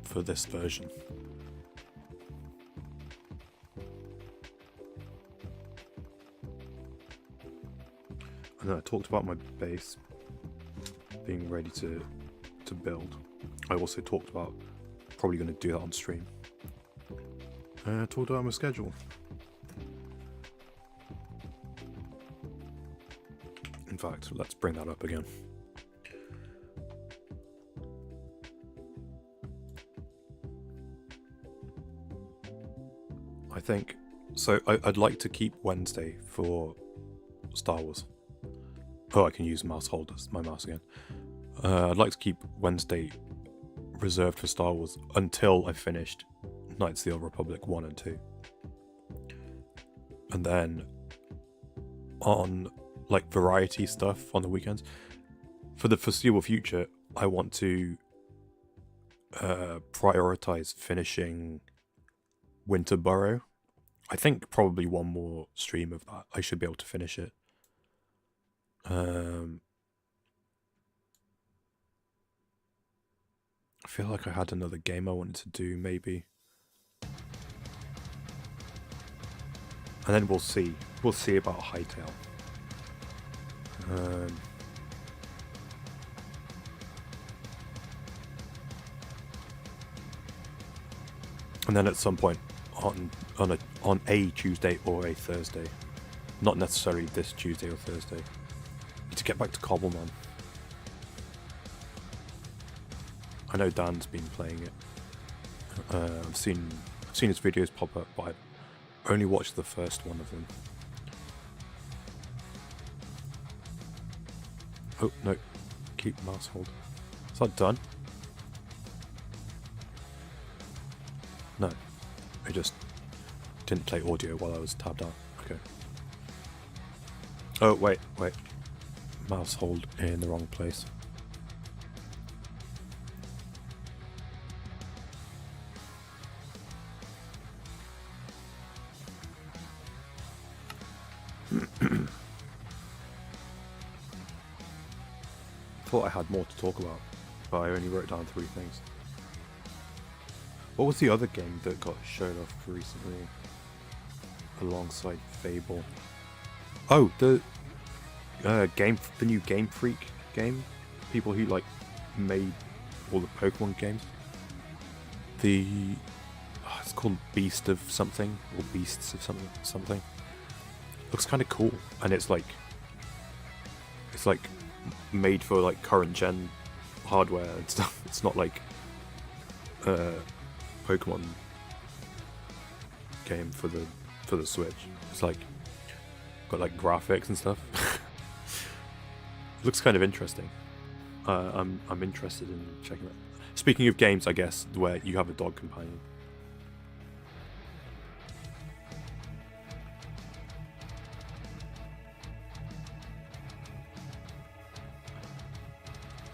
for this version. And then I talked about my base being ready to build. I also talked about probably going to do that on stream. Talked about my schedule. In fact, let's bring that up again. I think, so I'd like to keep Wednesday for Star Wars. Oh, I can use mouse holders, my mouse again. I'd like to keep Wednesday reserved for Star Wars until I finished Knights of the Old Republic 1 and 2. And then on like variety stuff on the weekends, for the foreseeable future, I want to prioritize finishing Winterborough. I think probably one more stream of that. I should be able to finish it. I feel like I had another game I wanted to do, maybe. And then we'll see. We'll see about Hightail. And then at some point on a Tuesday or a Thursday, not necessarily this Tuesday or Thursday, need to get back to Cobblemon. I know Dan's been playing it. I've seen his videos pop up, but I've only watched the first one of them. Oh no, keep mouse hold. Is that done? No, I just didn't play audio while I was tabbed out. Okay. Oh wait, mouse hold in the wrong place. Thought I had more to talk about, but I only wrote down 3 things. What was the other game that got showed off recently alongside Fable? Oh, the new Game Freak game. People who like made all the Pokemon games. It's called Beast of something, or Beasts of something. Looks kind of cool, and it's like made for like current gen hardware and stuff. It's not like Pokemon game for the Switch. It's like got like graphics and stuff. Looks kind of interesting. I'm interested in checking that. Speaking of games, I guess, where you have a dog companion.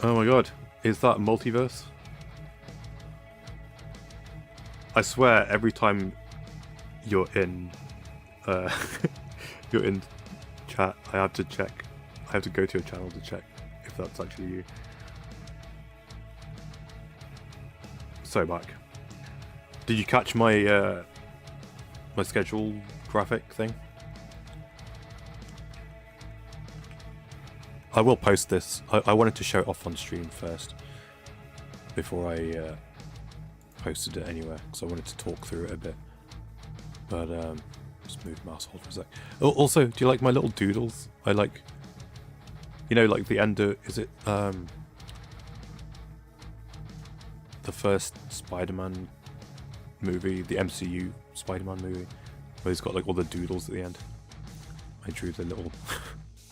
Oh my god, is that multiverse? I swear, every time you're in, you're in chat, I have to check. I have to go to your channel to check if that's actually you. So back. Did you catch my my schedule graphic thing? I will post this. I wanted to show it off on stream first before I posted it anywhere, because I wanted to talk through it a bit. But just move mouse hold for a sec. Oh, also, do you like my little doodles? I like, you know, like the end of, is it the first Spider-Man movie, the MCU Spider-Man movie, where he's got like all the doodles at the end. I drew the little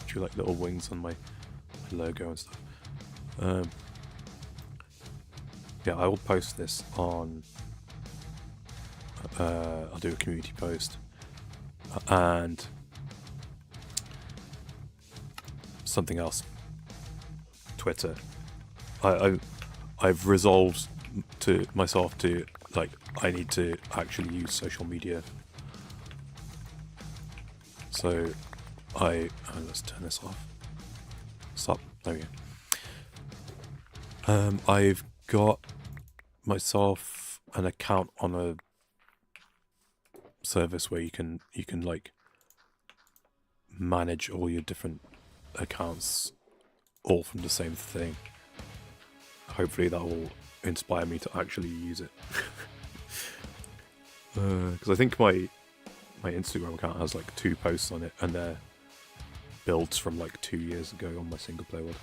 drew like little wings on my logo and stuff. Yeah, I will post this on I'll do a community post and something else. Twitter. I've resolved to myself to, like, I need to actually use social media. So let's turn this off. Stop. There we go. I've got myself an account on a service where you can like manage all your different accounts all from the same thing. Hopefully that will inspire me to actually use it. Because I think my Instagram account has like 2 posts on it, and they're builds from like 2 years ago on my single player world.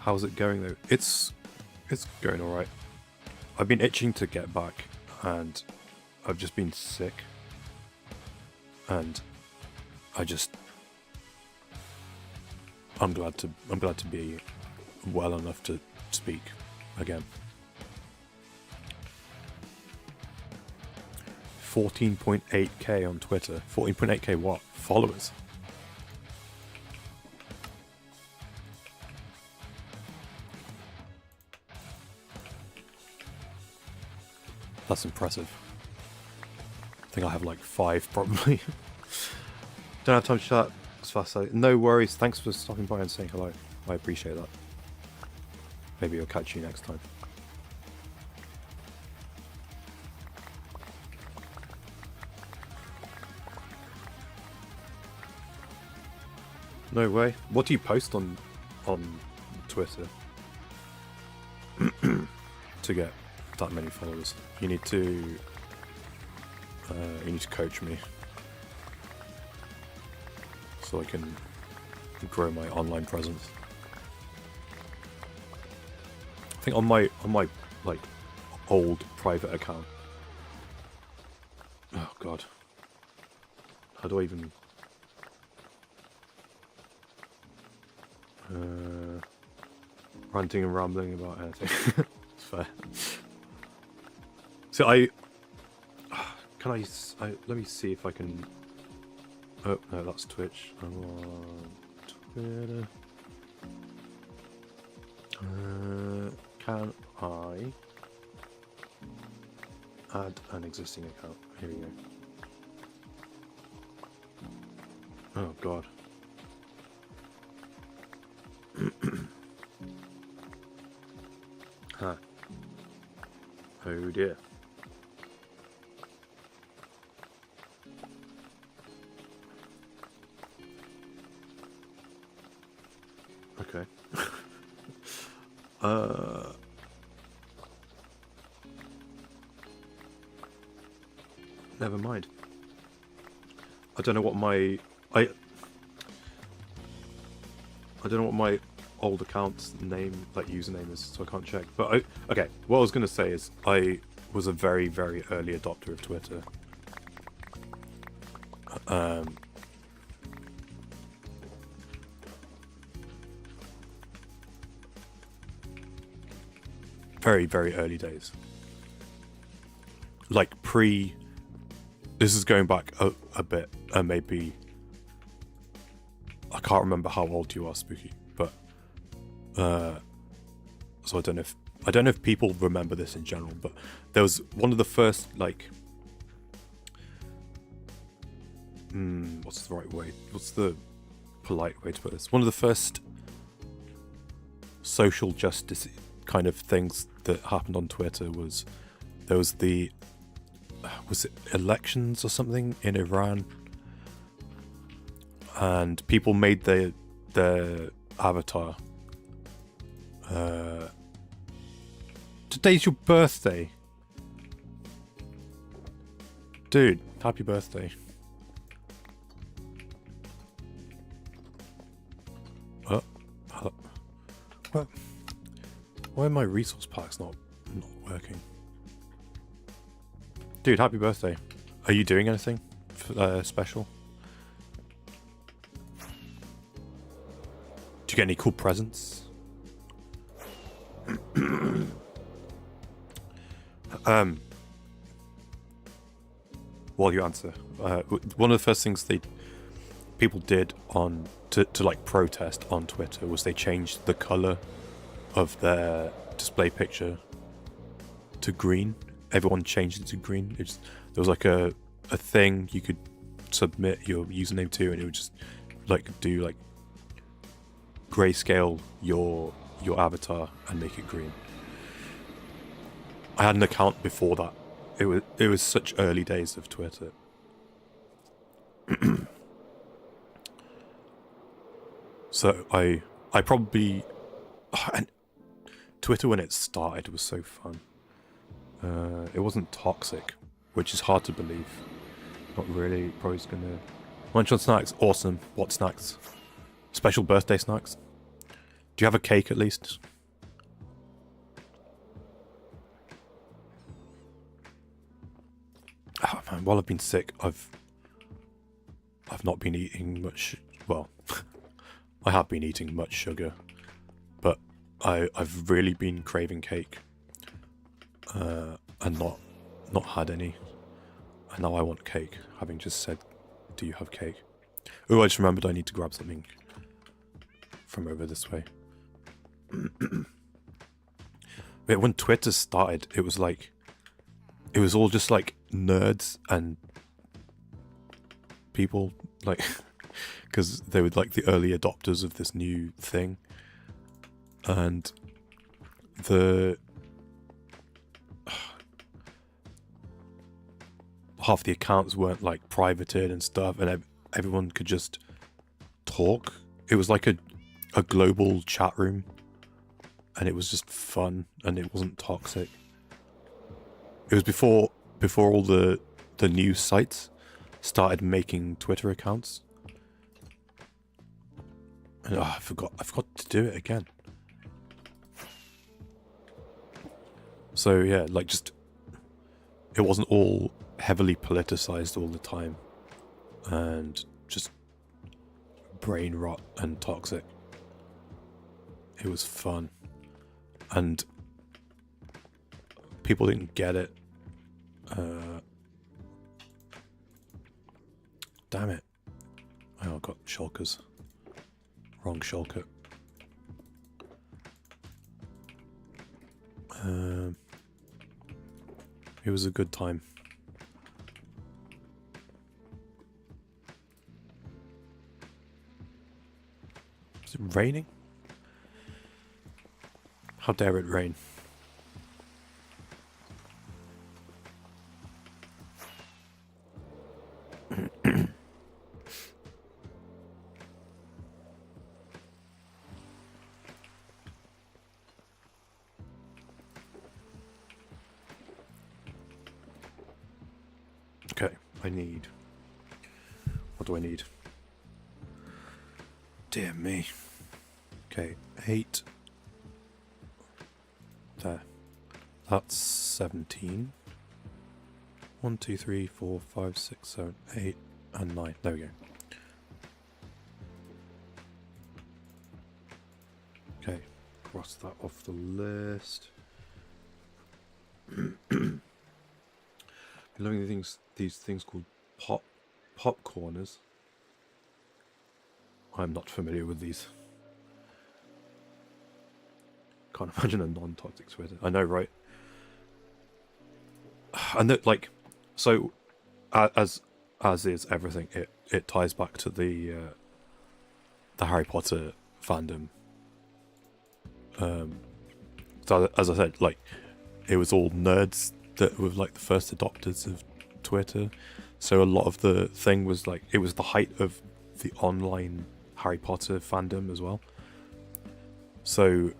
How's it going though? It's going alright. I've been itching to get back, and I've just been sick, and I'm glad to be well enough to speak again. 14.8k on Twitter. 14.8k what? Followers? That's impressive. I think I have like 5 probably. Don't have time to chat as fast as no worries. Thanks for stopping by and saying hello. I appreciate that. Maybe I'll catch you next time. No way. What do you post on Twitter to get that many followers? You need to coach me so I can grow my online presence. I think on my like old private account. Oh god. How do I even ranting and rambling about anything? It's fair. So let me see if I can. Oh no, that's Twitch. I'm on Twitter. Can I add an existing account? Here we go. Oh god. Huh. Oh dear. Okay. Never mind. I don't know what my I don't know what my old account's name, like username is, so I can't check. But okay, what I was gonna say is I was a very, very early adopter of Twitter. very, very early days. Like pre... This is going back a bit, maybe... I can't remember how old you are, Spooky, but... so I don't know if people remember this in general, but there was one of the first, like... what's the right way? What's the polite way to put this? One of the first social justice kind of things that happened on Twitter was there was the was it elections or something in Iran, and people made their avatar. Today's your birthday, dude. Happy birthday. What? Why are my resource packs not working? Dude, happy birthday. Are you doing anything special? Do you get any cool presents? While you answer, one of the first things people did to like protest on Twitter was they changed the color of their display picture to green. Everyone changed it to green. There was like a thing you could submit your username to, and it would just like do like grayscale your avatar and make it green. I had an account before that. It was such early days of Twitter. So I probably... And Twitter when it started was so fun. It wasn't toxic, which is hard to believe. Not really. Probably just gonna... Lunch on snacks. Awesome. What snacks? Special birthday snacks? Do you have a cake at least? Oh man, while I've been sick, I've not been eating much... Well... I have been eating much sugar, but I've really been craving cake, and not had any, and now I want cake, having just said, do you have cake? Oh, I just remembered I need to grab something from over this way. But when Twitter started, it was all just like nerds and people like... Because they were like the early adopters of this new thing, and half the accounts weren't like privated and stuff, and everyone could just talk. It was like a global chat room, and it was just fun, and it wasn't toxic. It was before all the news sites started making Twitter accounts. And I forgot to do it again. So yeah, like just it wasn't all heavily politicized all the time and just brain rot and toxic. It was fun. And people didn't get it. Damn it. Oh, I got shulkers. Wrong shulker. It was a good time. Is it raining? How dare it rain? Okay, I need... What do I need? Dear me. Okay, 8. There. That's 17. 1, 2, 3, 4, 5, 6, 7, 8, and 9. There we go. Okay, cross that off the list. Loving these things called popcorners. I'm not familiar with these. Can't imagine a non-toxic Twitter. I know, right? And that, like, so as is everything, it ties back to the Harry Potter fandom. So as I said, like, it was all nerds that were like the first adopters of Twitter. So a lot of the thing was like, it was the height of the online Harry Potter fandom as well. So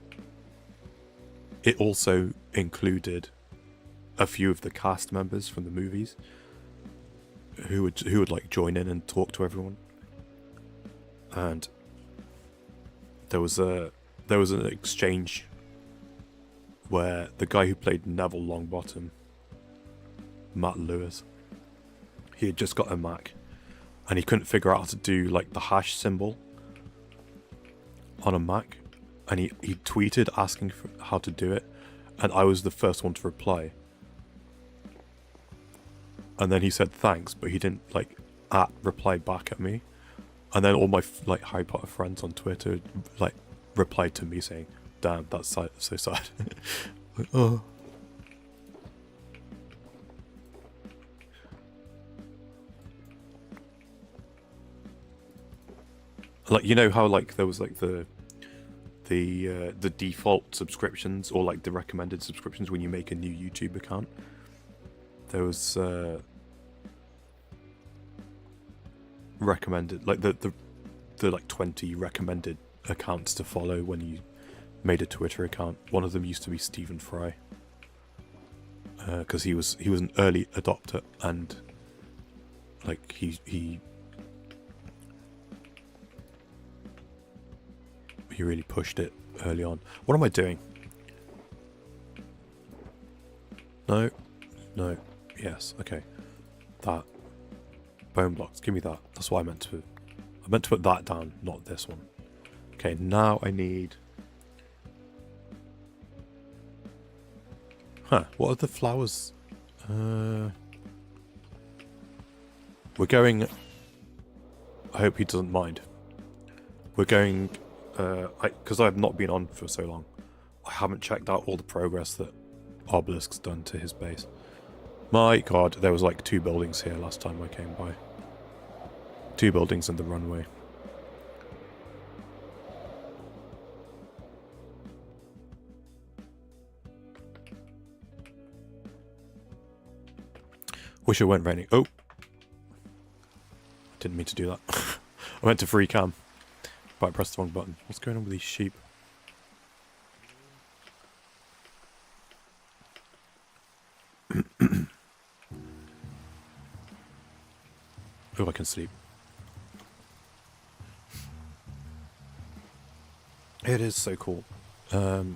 it also included a few of the cast members from the movies who would like join in and talk to everyone. And there was an exchange where the guy who played Neville Longbottom, Matt Lewis, he had just got a Mac and he couldn't figure out how to do like the hash symbol on a Mac, and he tweeted asking for how to do it, and I was the first one to reply. And then he said thanks, but he didn't like reply back at me. And then all my like Harry Potter friends on Twitter like replied to me saying, "Damn, that's so sad." Like, oh. Like, you know how like there was like the default subscriptions, or like the recommended subscriptions when you make a new YouTube account. There was recommended, like the like 20 recommended accounts to follow when you made a Twitter account. One of them used to be Stephen Fry, because he was an early adopter, and like he really pushed it early on. What am I doing? No, yes, okay. That bone blocks, give me that. That's what I meant to. I meant to put that down, not this one. Okay, now I need. What are the flowers? We're going. I hope he doesn't mind. We're going. Because I've not been on for so long, I haven't checked out all the progress that Obelisk's done to his base. My god, there was like 2 buildings here last time I came by. 2 buildings and the runway. Wish it went raining. Oh! Didn't mean to do that. I went to free cam. But I pressed the wrong button. What's going on with these sheep? Oh, I can sleep. It is so cool. You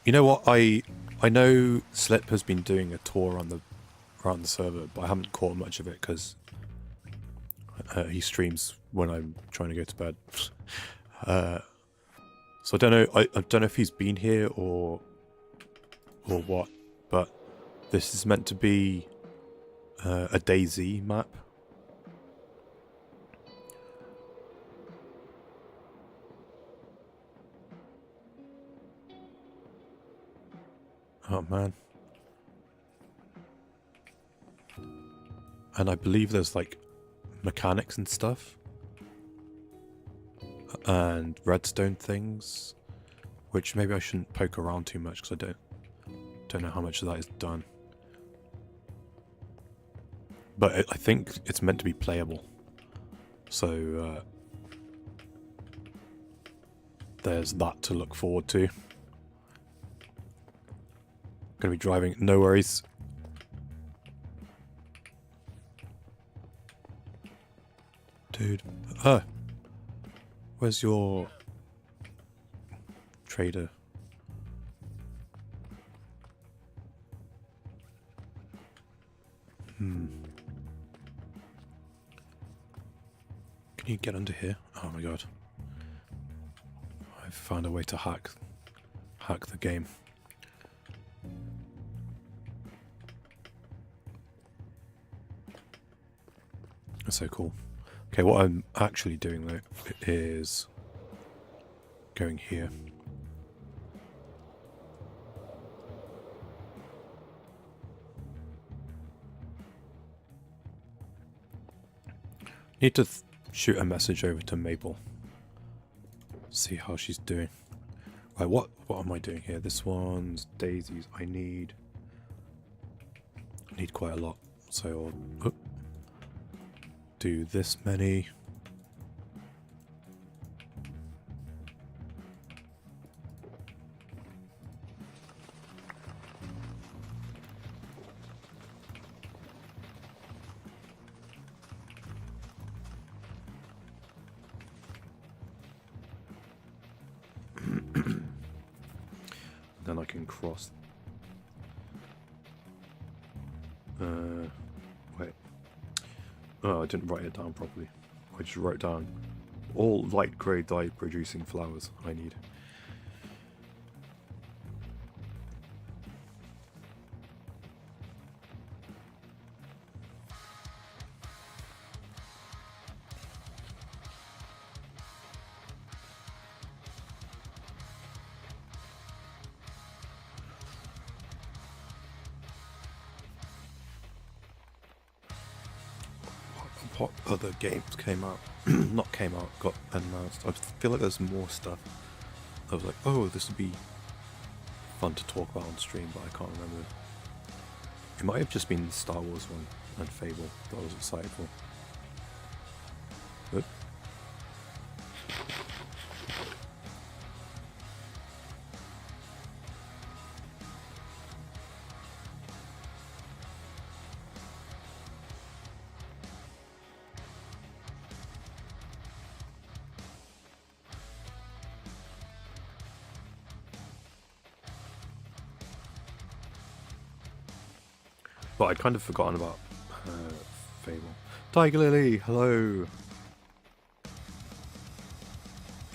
know what? I know Slip has been doing a tour around the server, but I haven't caught much of it because he streams when I'm trying to go to bed. So I don't know. I don't know if he's been here or what, but this is meant to be a DayZ map. Oh man. And I believe there's like mechanics and stuff. And redstone things, which maybe I shouldn't poke around too much because I don't know how much of that is done. But I think it's meant to be playable. So there's that to look forward to. Gonna be driving, no worries. Dude, where's your trader? Can you get under here? Oh my god. I've found a way to hack the game. That's so cool. Okay, what I'm actually doing though is going here. Need to shoot a message over to Maple. See how she's doing. Right, what am I doing here? This one's daisies. I need quite a lot. So I'll do this many. Then I can cross. Wait. Oh, I didn't write it down properly. I just wrote down all light grey dye producing flowers I need. What other games came out? Not came out, got announced. I feel like there's more stuff. I was like, oh, this would be fun to talk about on stream, but I can't remember. It might have just been the Star Wars one and Fable that I was excited for. Good. But I'd kind of forgotten about Fable. Tiger Lily, hello!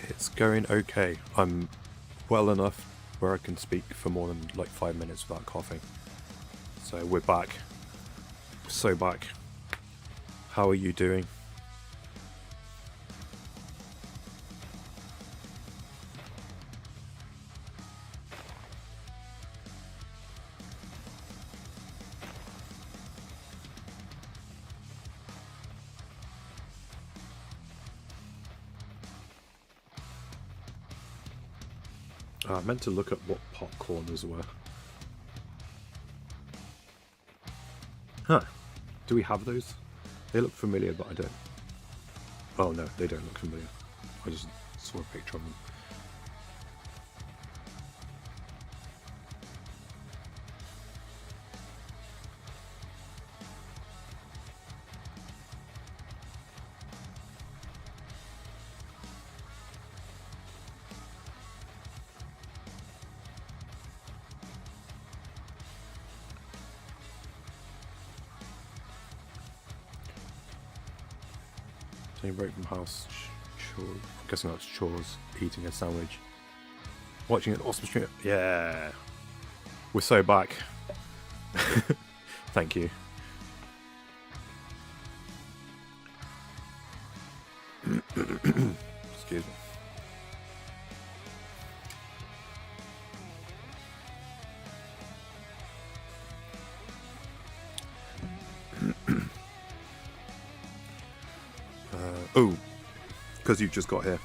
It's going okay. I'm well enough where I can speak for more than like 5 minutes without coughing. So we're back. So back. How are you doing? I meant to look at what popcorners were. Huh. Do we have those? They look familiar, but I don't. Oh no, they don't look familiar. I just saw a picture of them. Break from house chores. I'm guessing that's chores. Eating a sandwich. Watching an awesome stream. Yeah. We're so back. Thank you. Excuse me. Oh, because you've just got here.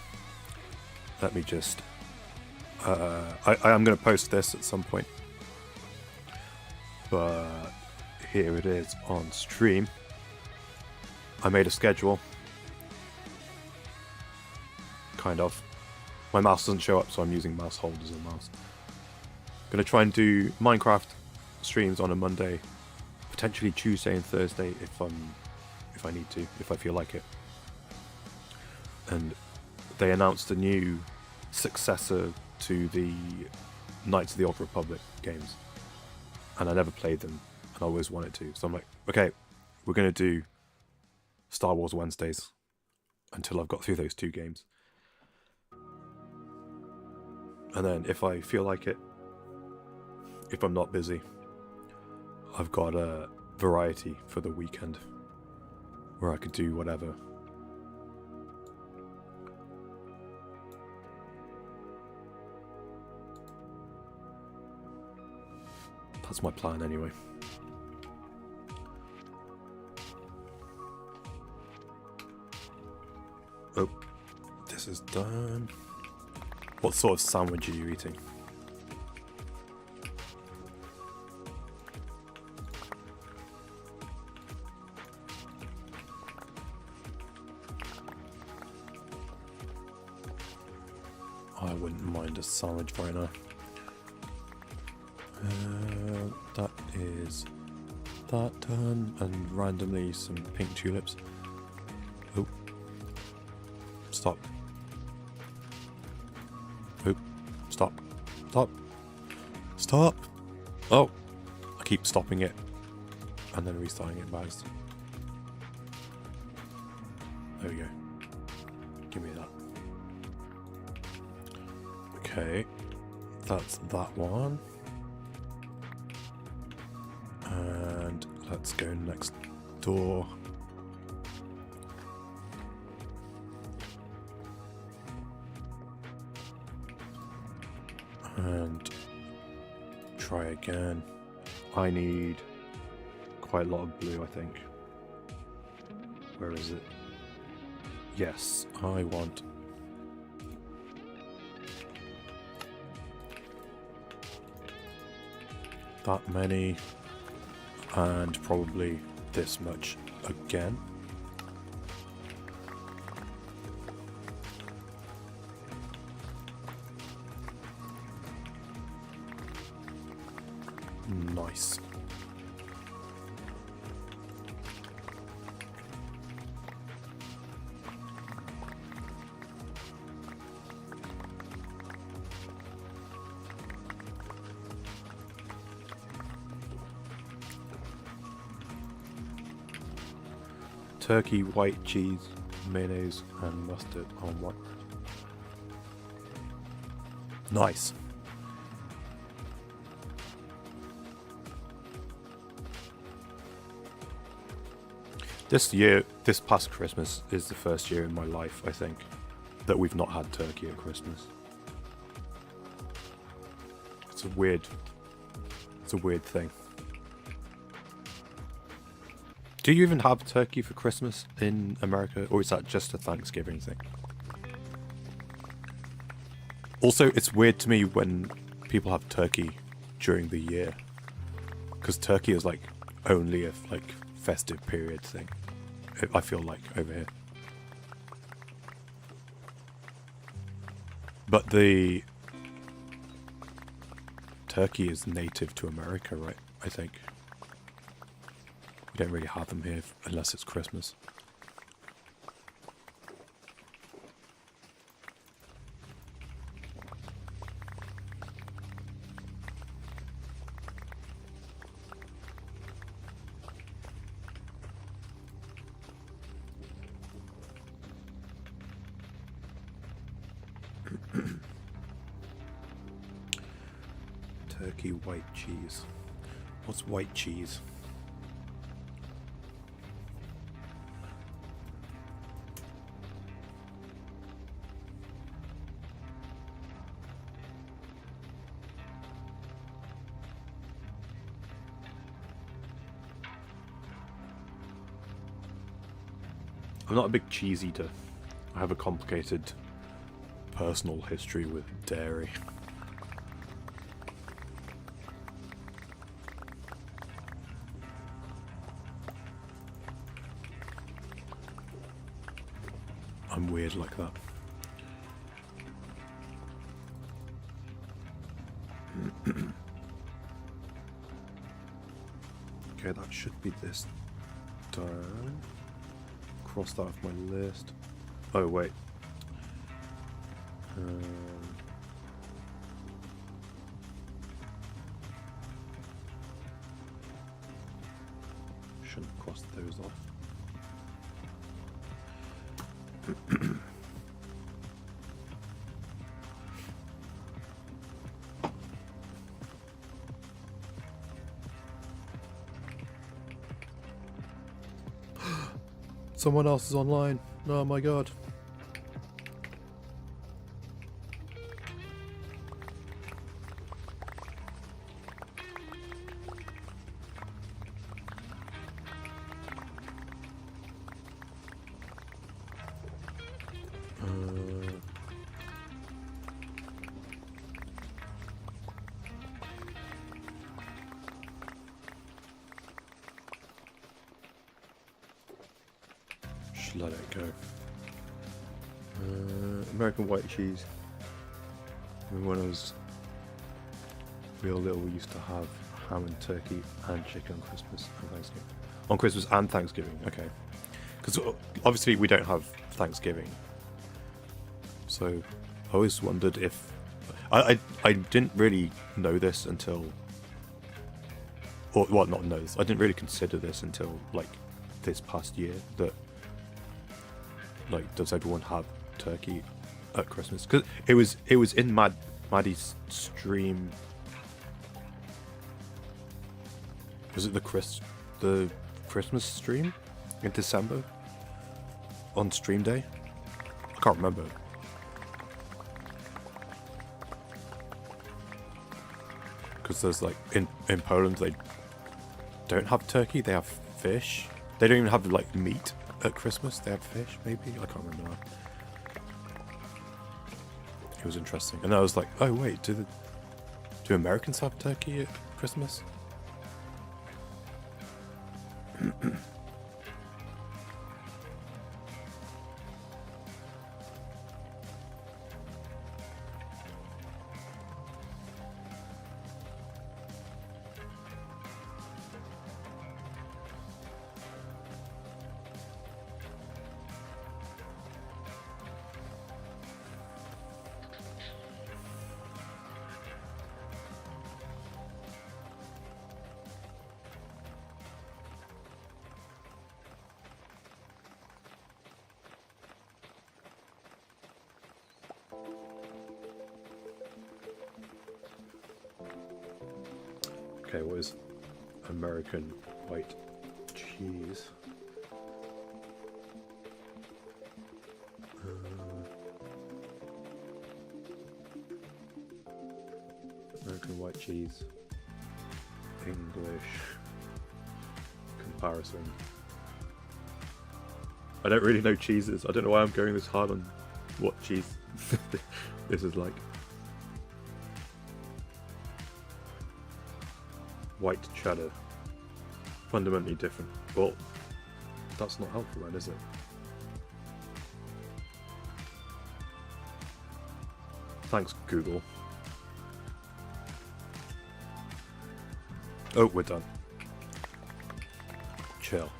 Let me just... I am going to post this at some point. But here it is on stream. I made a schedule. Kind of. My mouse doesn't show up, so I'm using mouse hold as a mouse. I'm going to try and do Minecraft streams on a Monday. Potentially Tuesday and Thursday if I need to, if I feel like it. And they announced a new successor to the Knights of the Old Republic games. And I never played them, and I always wanted to. So I'm like, okay, we're going to do Star Wars Wednesdays until I've got through those 2 games. And then if I feel like it, if I'm not busy, I've got a variety for the weekend where I could do whatever. That's my plan anyway. Oh, this is done. What sort of sandwich are you eating? I wouldn't mind a sandwich right now. That is that done, and randomly some pink tulips. Oh, stop. Oh, stop. Stop. Stop. Oh, I keep stopping it and then restarting it by accident. There we go. Give me that. Okay, that's that one. And let's go next door. And try again. I need quite a lot of blue, I think. Where is it? Yes, I want that many, and probably this much again. Nice. Turkey, white cheese, mayonnaise, and mustard on one. Nice. This past Christmas is the first year in my life, I think, that we've not had turkey at Christmas. It's a weird thing. Do you even have turkey for Christmas in America, or is that just a Thanksgiving thing? Also, it's weird to me when people have turkey during the year, because turkey is like only a festive period thing, I feel like, over here. But the turkey is native to America, right? I think. We don't really have them here unless it's Christmas. Turkey white cheese. What's white cheese? I'm not a big cheese eater. I have a complicated personal history with dairy. I'm weird like that. Okay, that should be this done. Cross that off my list. Oh, wait. Shouldn't have crossed those off. Someone else is online. Oh my god. Just let it go. American white cheese. I mean, when I was real little, we used to have ham and turkey and chicken on Christmas and Thanksgiving. On Christmas and Thanksgiving, okay. Because obviously we don't have Thanksgiving. So I always wondered if... I didn't really know this until... Or, well, not know this. I didn't really consider this until, like, this past year. That, like, does everyone have turkey at Christmas? Because it was in Maddie's stream. Was it the Christmas stream in December on stream day? I can't remember. Because there's like in Poland they don't have turkey, they have fish. They don't even have like meat at Christmas. They have fish, maybe. I can't remember now. It was interesting, and I was like, oh wait, do Americans have turkey at Christmas? Okay, what is American white cheese? American white cheese. English comparison. I don't really know cheeses. I don't know why I'm going this hard on what cheese this is like. White cheddar. Fundamentally different. Well, that's not helpful then, is it? Thanks, Google. Oh, we're done. Chill.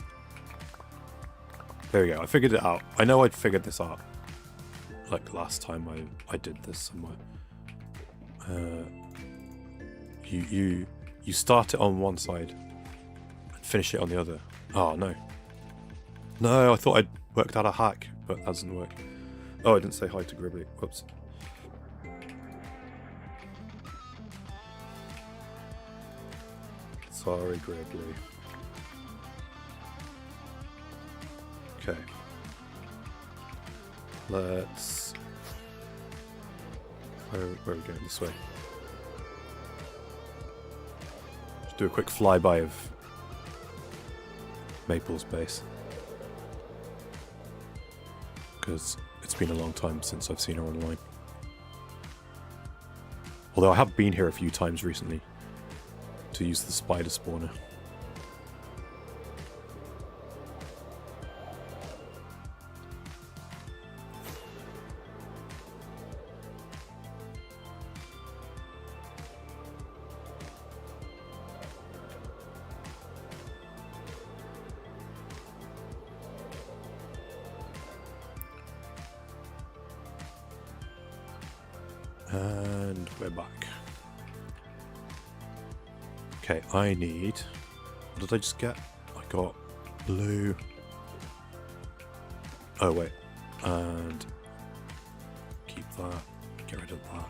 There we go, I figured it out. I know I'd figured this out. Like last time I did this somewhere. You start it on one side and finish it on the other. Oh no. No, I thought I'd worked out a hack, but that doesn't work. Oh, I didn't say hi to Gribbly. Whoops. Sorry, Gribbly. Okay. Let's... Where are we going? This way. Just do a quick flyby of Maple's base. Because it's been a long time since I've seen her online. Although I have been here a few times recently to use the spider spawner. And we're back. Okay, I need... What did I just get? I got blue. Oh, wait. And... keep that. Get rid of that.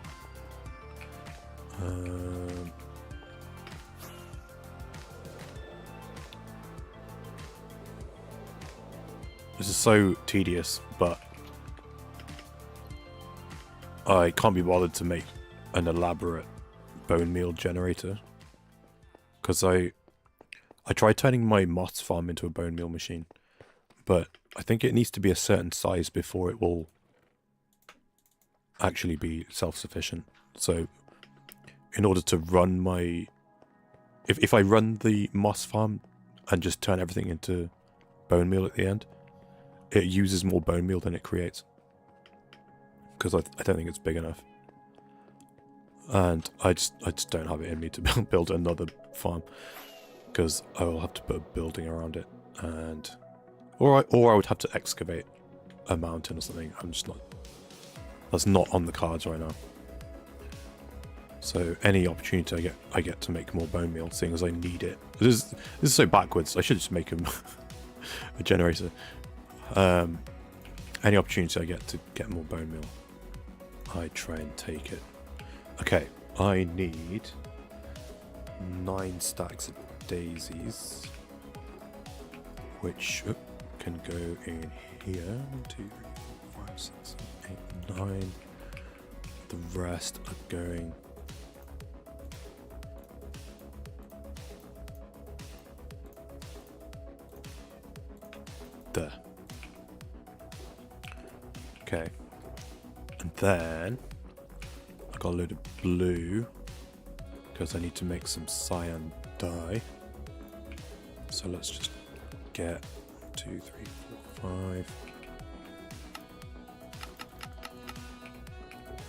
This is so tedious, but I can't be bothered to make an elaborate bone meal generator. Because I tried turning my moss farm into a bone meal machine, but I think it needs to be a certain size before it will actually be self-sufficient. So in order to run my... If I run the moss farm and just turn everything into bone meal at the end, it uses more bone meal than it creates. Because I don't think it's big enough. And I just don't have it in me to build another farm. Because I will have to put a building around it. And or I would have to excavate a mountain or something. I'm just not... That's not on the cards right now. So any opportunity I get to make more bone meal, seeing as I need it. This is so backwards. I should just make a generator. Any opportunity I get to get more bone meal, I try and take it. Okay, I need 9 stacks of daisies, which can go in here. 1, 2, 3, 4, 5, 6, 7, 8, 9. The rest are going there. Okay, and then I got a load of blue because I need to make some cyan dye. So let's just get 2, 3, 4, 5,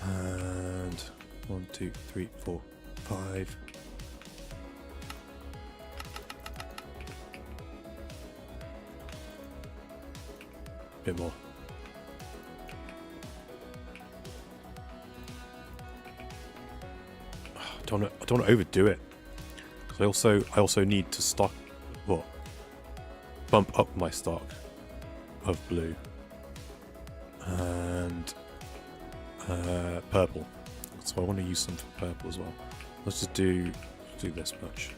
and 1, 2, 3, 4, 5. Bit more. I don't want to overdo it. Because I also need to stock, bump up my stock of blue and purple. So I want to use some for purple as well. Let's just do this much.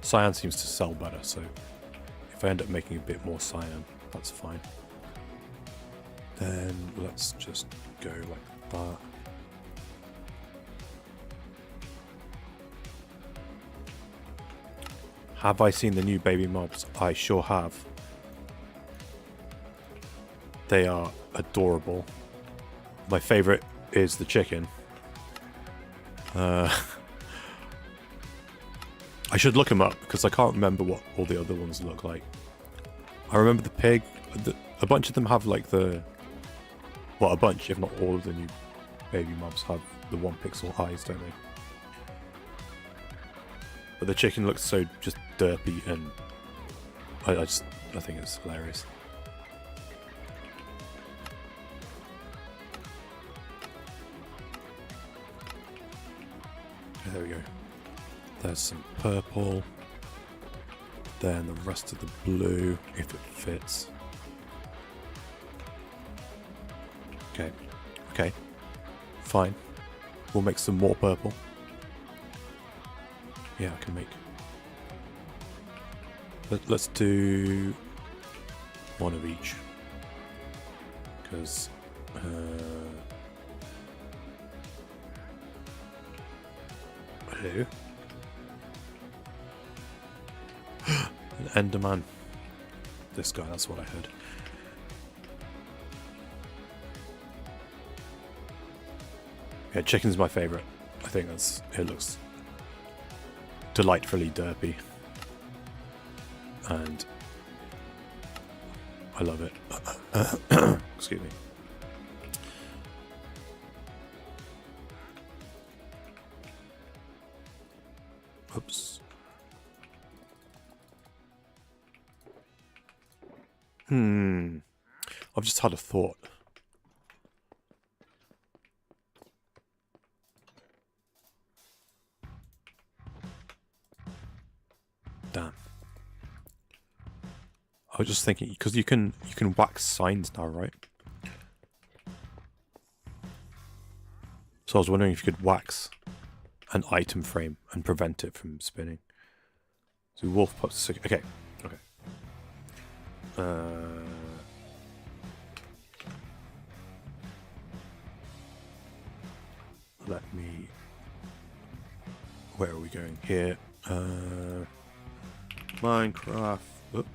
Cyan seems to sell better, so if I end up making a bit more cyan, that's fine. Then let's just go like that. Have I seen the new baby mobs? I sure have. They are adorable. My favorite is the chicken. I should look them up because I can't remember what all the other ones look like. I remember the pig. A bunch of them have like the... Well, a bunch, if not all of the new baby mobs have the 1 pixel eyes, don't they? But the chicken looks so just derpy, and I think it's hilarious. Okay, there we go. There's some purple. Then the rest of the blue, if it fits. Okay. Okay. Fine. We'll make some more purple. Yeah, I can make... Let's do 1 of each. Because... Hello? An Enderman. This guy, that's what I heard. Yeah, chicken's my favourite. I think it looks delightfully derpy. And I love it. Excuse me. Oops. I've just had a thought. Damn. I was just thinking, because you can wax signs now, right? So I was wondering if you could wax an item frame and prevent it from spinning. So wolf pups. Okay. Okay. Let me. Where are we going here? Minecraft. Oop.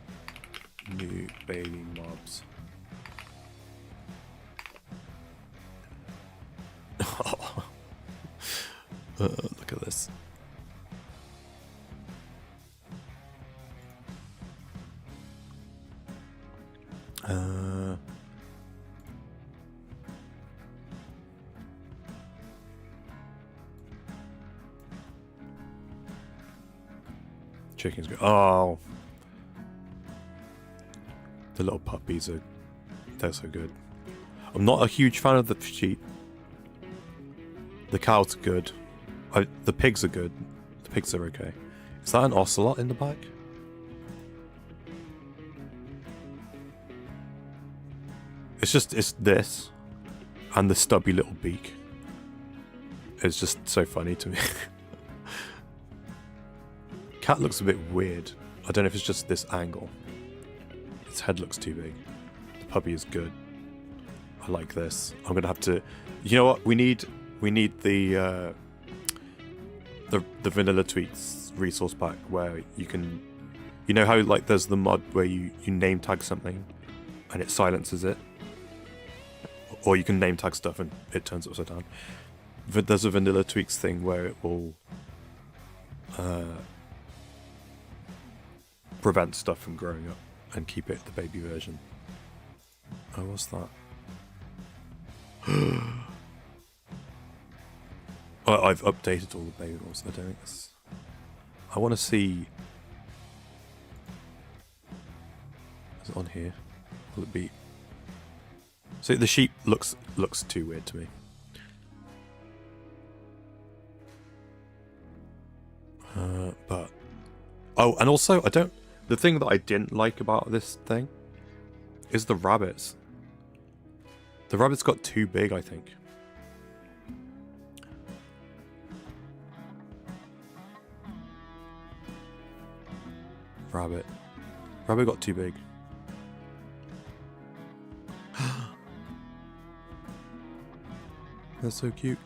New baby mobs. Look at this. Chickens go. Oh, the little puppies are. They're so good. I'm not a huge fan of the sheep. The cows are good. The pigs are good. The pigs are okay. Is that an ocelot in the back? It's this. And the stubby little beak. It's just so funny to me. Cat looks a bit weird. I don't know if it's just this angle. Its head looks too big. The puppy is good. I like this. I'm gonna have to. You know what? We need the vanilla tweaks resource pack where you can. You know how like there's the mod where you name tag something, and it silences it. Or you can name tag stuff and it turns it upside down. There's a vanilla tweaks thing where it will prevent stuff from growing up and keep it the baby version. Oh, what's that? I've updated all the baby ones. I don't think it's... I want to see... Is it on here? Will it be... So the sheep looks too weird to me. But... Oh, and also, I don't... The thing that I didn't like about this thing is the rabbits. The rabbits got too big, I think. Rabbit got too big. They're so cute.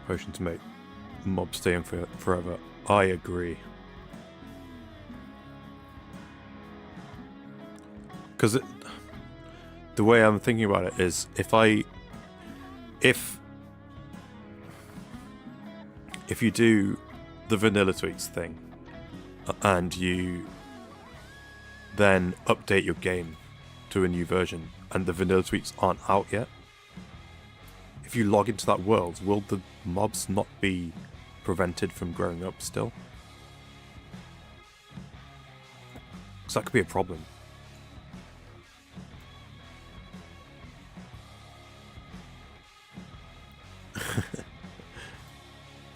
Potion to make mobs stay in forever. I agree. Because the way I'm thinking about it is, if you do the vanilla tweaks thing and you then update your game to a new version and the vanilla tweaks aren't out yet, if you log into that world, will the mobs not be prevented from growing up still? Because that could be a problem.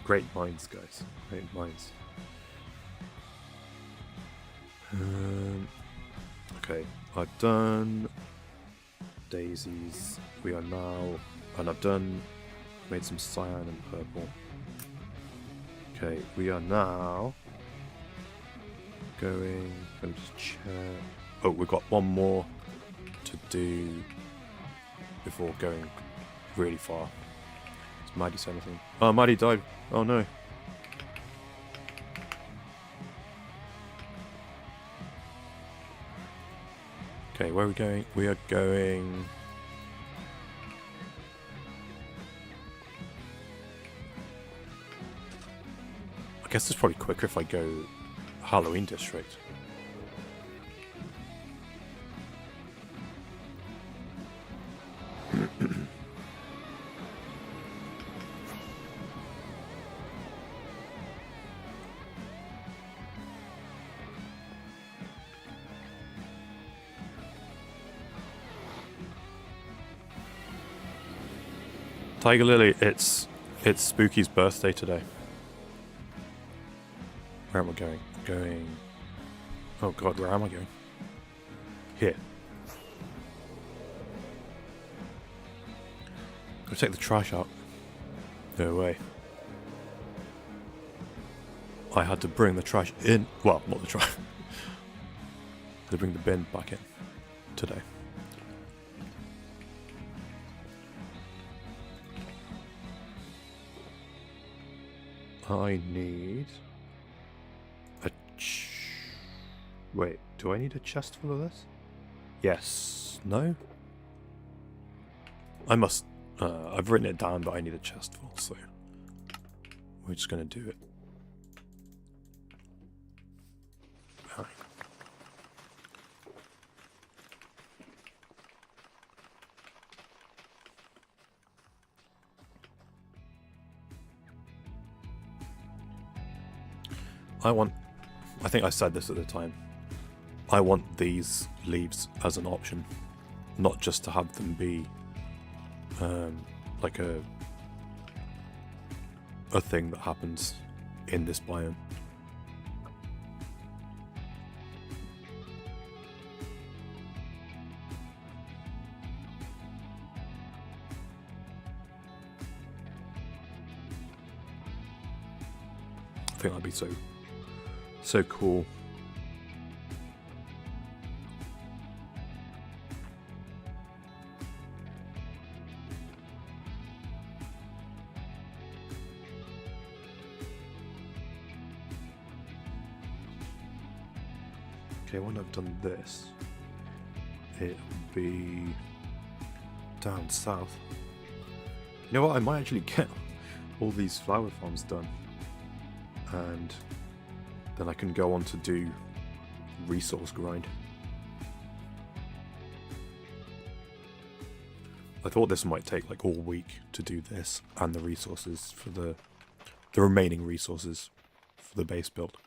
Great minds, guys. Great minds. Okay, I've done daisies. We are now... And I've made some cyan and purple. Okay, we are now going... Let me just check... Oh, we've got one more to do before going really far. Is Maddie say anything? Oh, Maddie died. Oh no. Okay, where are we going? We are going... I guess it's probably quicker if I go Halloween District. Tiger Lily, it's Spooky's birthday today. Where am I going? Oh god, where am I going? Here. Go take the trash out. No way. I had to bring the trash in. Well, not the trash. Had to bring the bin back in today. I need a wait, do I need a chest full of this? Yes. No? I must... I've written it down, but I need a chest full, so... we're just going to do it. Right. I think I said this at the time. I want these leaves as an option, not just to have them be like a thing that happens in this biome. I think that'd be so cool. Okay, when I've done this, it'll be down south. You know what, I might actually get all these flower farms done, and then I can go on to do resource grind. I thought this might take like all week to do this and the resources for the remaining resources for the base build.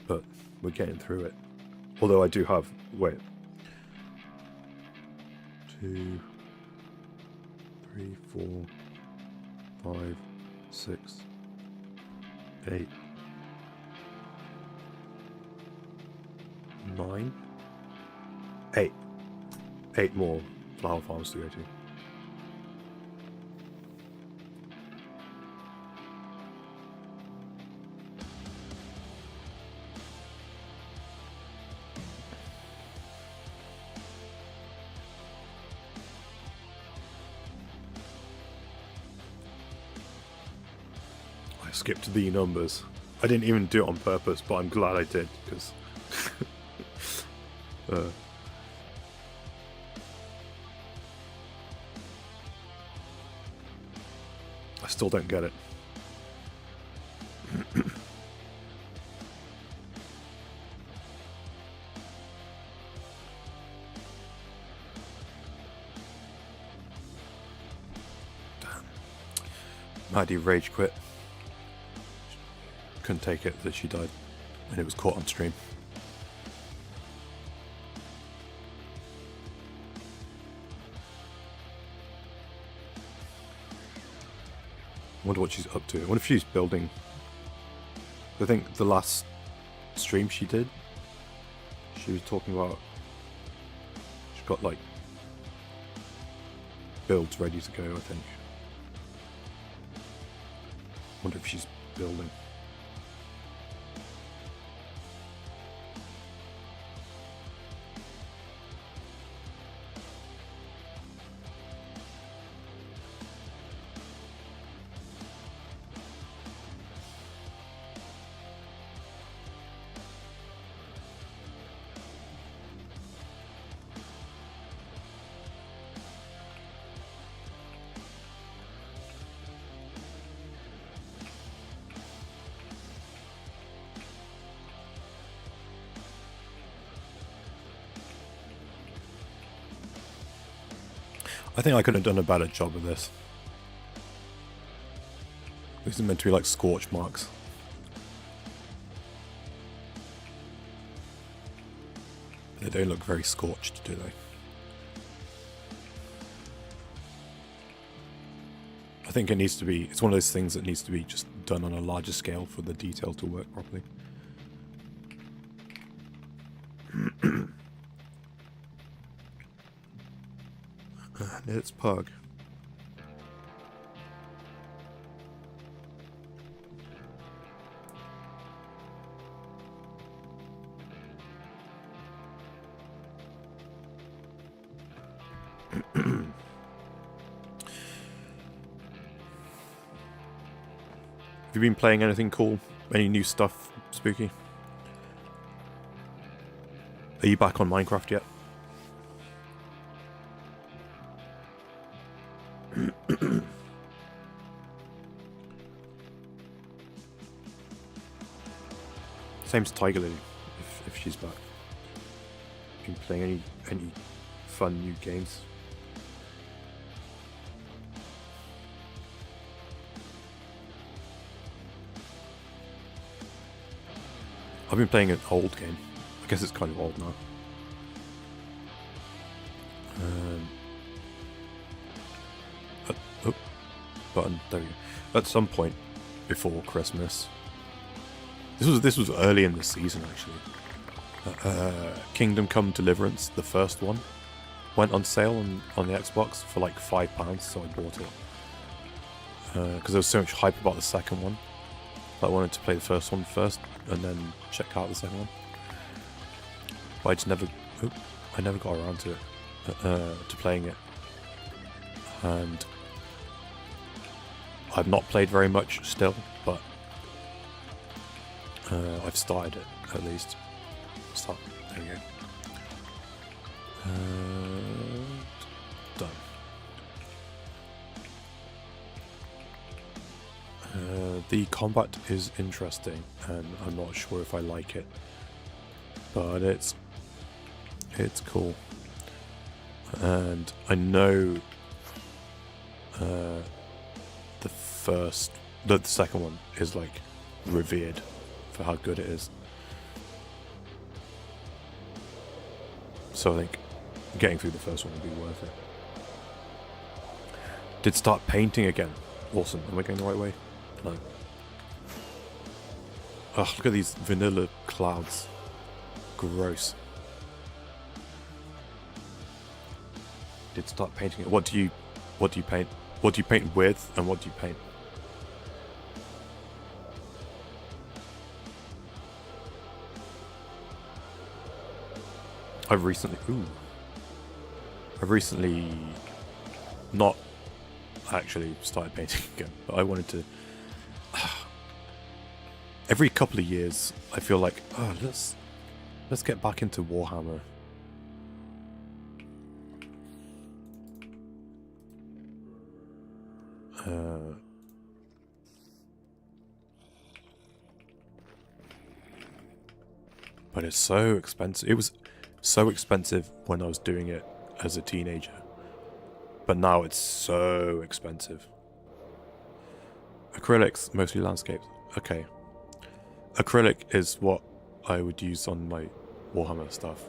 But we're getting through it. Although I do have, wait, 2, 3, 4, 5, 6, 8, 9, 8 more flower farms to go to. I skipped the numbers. I didn't even do it on purpose, but I'm glad I did, because I still don't get it. Damn. Maddie rage quit. Couldn't take it that she died, and it was caught on stream. I wonder what she's up to. I wonder if she's building. I think the last stream she did, she was talking about she's got like builds ready to go, I think. Wonder if she's building. I think I could have done a better job of this. These are meant to be like scorch marks. They don't look very scorched, do they? I think it needs to be, it's one of those things that needs to be just done on a larger scale for the detail to work properly. And it's Pug. Have you been playing anything cool? Any new stuff, Spooky? Are you back on Minecraft yet? Same as Tiger Lily, if she's back. Been playing any fun new games? I've been playing an old game. I guess it's kind of old now. Oh, button. There we go. At some point before Christmas. This was early in the season actually. Kingdom Come Deliverance, the first one, went on sale on the Xbox for like £5, so I bought it. Because there was so much hype about the second one. I wanted to play the first one first and then check out the second one. But I just never got around to it, to playing it. And I've not played very much still, but I've started it at least. There we go. Done. The combat is interesting, and I'm not sure if I like it, but it's cool. And I know the second one is like revered for how good it is. So I think getting through the first one would be worth it. Did start painting again. Awesome. Am I going the right way? No. Ugh, look at these vanilla clouds. Gross. Did start painting it. What do you paint? What do you paint with, and what do you paint? I've recently not actually started painting again, but I wanted to. Every couple of years, I feel like, oh, let's get back into Warhammer. But it's so expensive. It was so expensive when I was doing it as a teenager. But now it's so expensive. Acrylics, mostly landscapes. Okay. Acrylic is what I would use on my Warhammer stuff,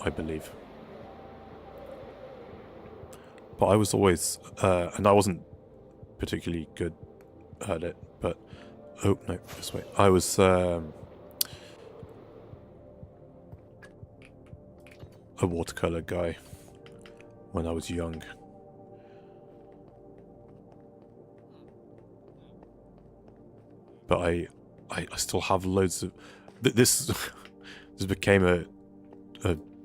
I believe. But I was always, and I wasn't particularly good at it, but, oh no, this way. I was a watercolor guy when I was young. But I still have loads of... This became a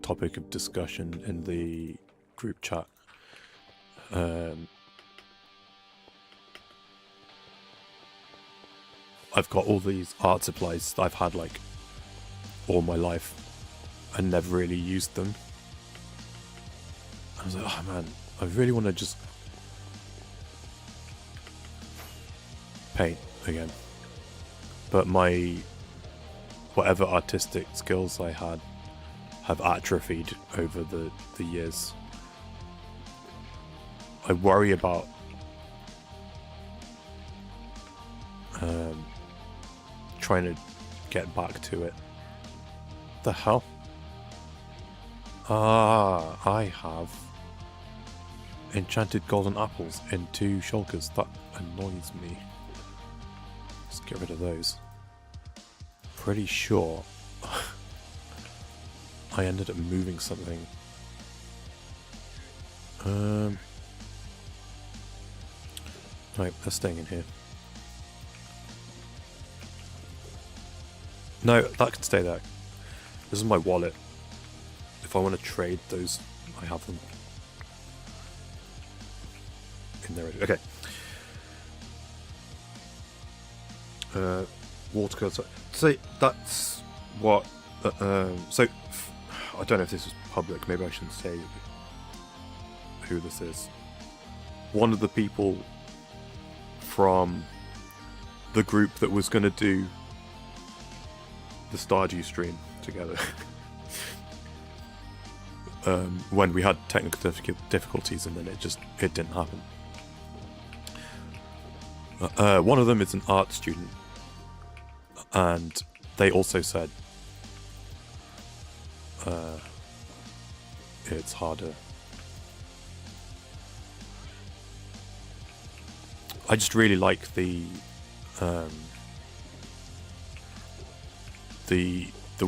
topic of discussion in the group chat. I've got all these art supplies that I've had like all my life and never really used them. I was like, oh man, I really want to just paint again. But my whatever artistic skills I had have atrophied over the years. I worry about trying to get back to it. The hell? Ah, I have enchanted golden apples in 2 shulkers. That annoys me. Let's get rid of those. Pretty sure I ended up moving something. Right, they're staying in here. No, that can stay there. This is my wallet. If I want to trade those, I have them. In there. Okay. Watercolor. So that's what. So I don't know if this is public. Maybe I shouldn't say who this is. One of the people from the group that was going to do the Stardew stream together. When we had technical difficulties, and then it didn't happen. One of them is an art student, and they also said it's harder. I just really like the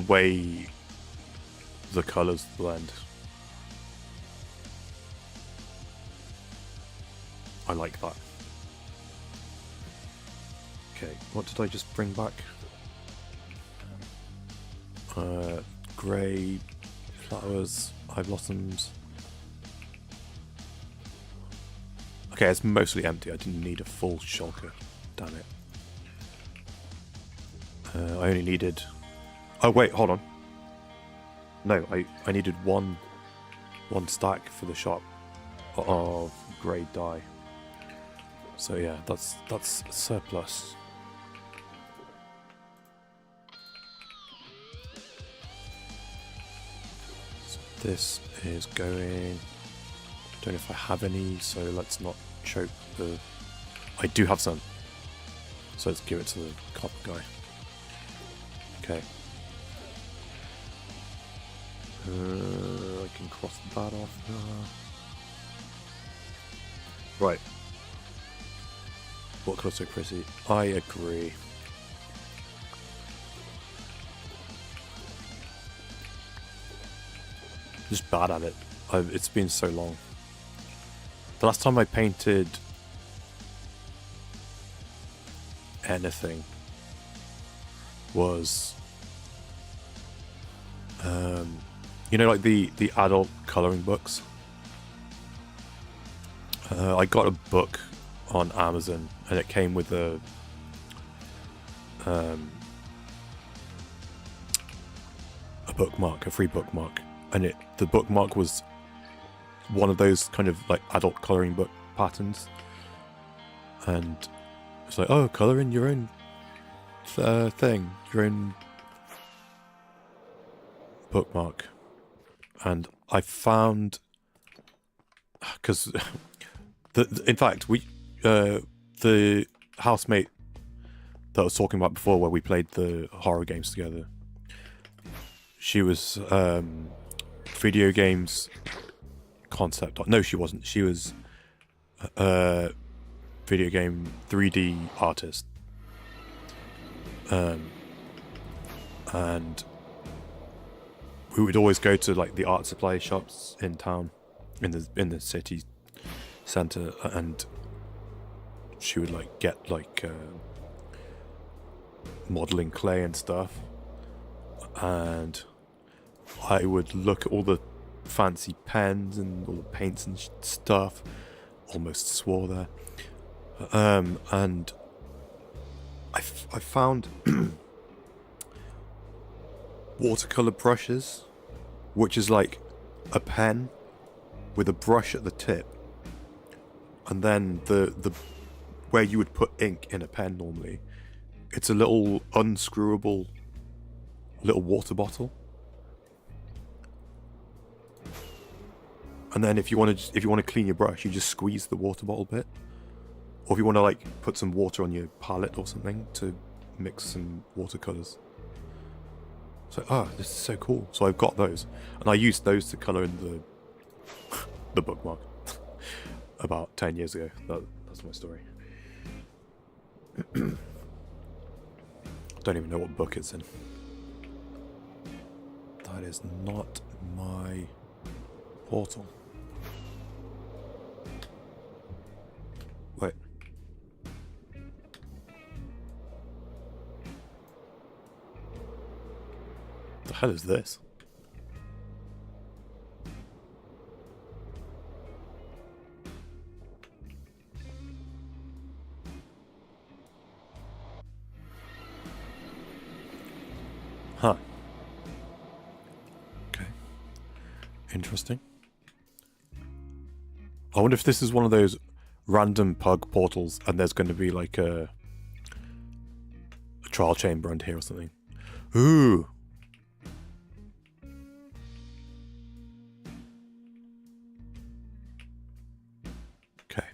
way the colours blend. I like that. Okay, what did I just bring back? Grey flowers, eye blossoms. Okay, it's mostly empty. I didn't need a full shulker. Damn it. I only needed... Oh wait, hold on. No, I needed one stack for the shop of grey dye. So yeah, that's surplus. So this is going... Don't know if I have any, so let's not choke the... I do have some. So let's give it to the copper guy. Okay. I can cross that off now. Right. What colour's so pretty? I agree. Just bad at it. It's been so long. The last time I painted anything was, you know, like the adult colouring books. I got a book on Amazon, and it came with a bookmark, a free bookmark, and the bookmark was one of those kind of like adult colouring book patterns, and it's like, oh, colour in your own thing, your own bookmark. And I found, because in fact the housemate that I was talking about before, where we played the horror games together, she was video games concept. No, she wasn't. She was video game 3D artist, and we would always go to like the art supply shops in town, in the city centre, and she would like get like modelling clay and stuff, and I would look at all the fancy pens and all the paints and stuff. Almost swore there. And I found watercolor brushes, which is like a pen with a brush at the tip, and then the where you would put ink in a pen normally, it's a little unscrewable little water bottle. And then if you want to clean your brush, you just squeeze the water bottle bit. Or if you want to like put some water on your palette or something to mix some watercolors. So, this is so cool. So I've got those, and I used those to color in the bookmark. about 10 years ago. That's my story. Don't even know what book it's in. That is not my portal. Wait. The hell is this? Huh. Okay. Interesting. I wonder if this is one of those random pug portals and there's going to be like a trial chamber under here or something. Ooh. Okay.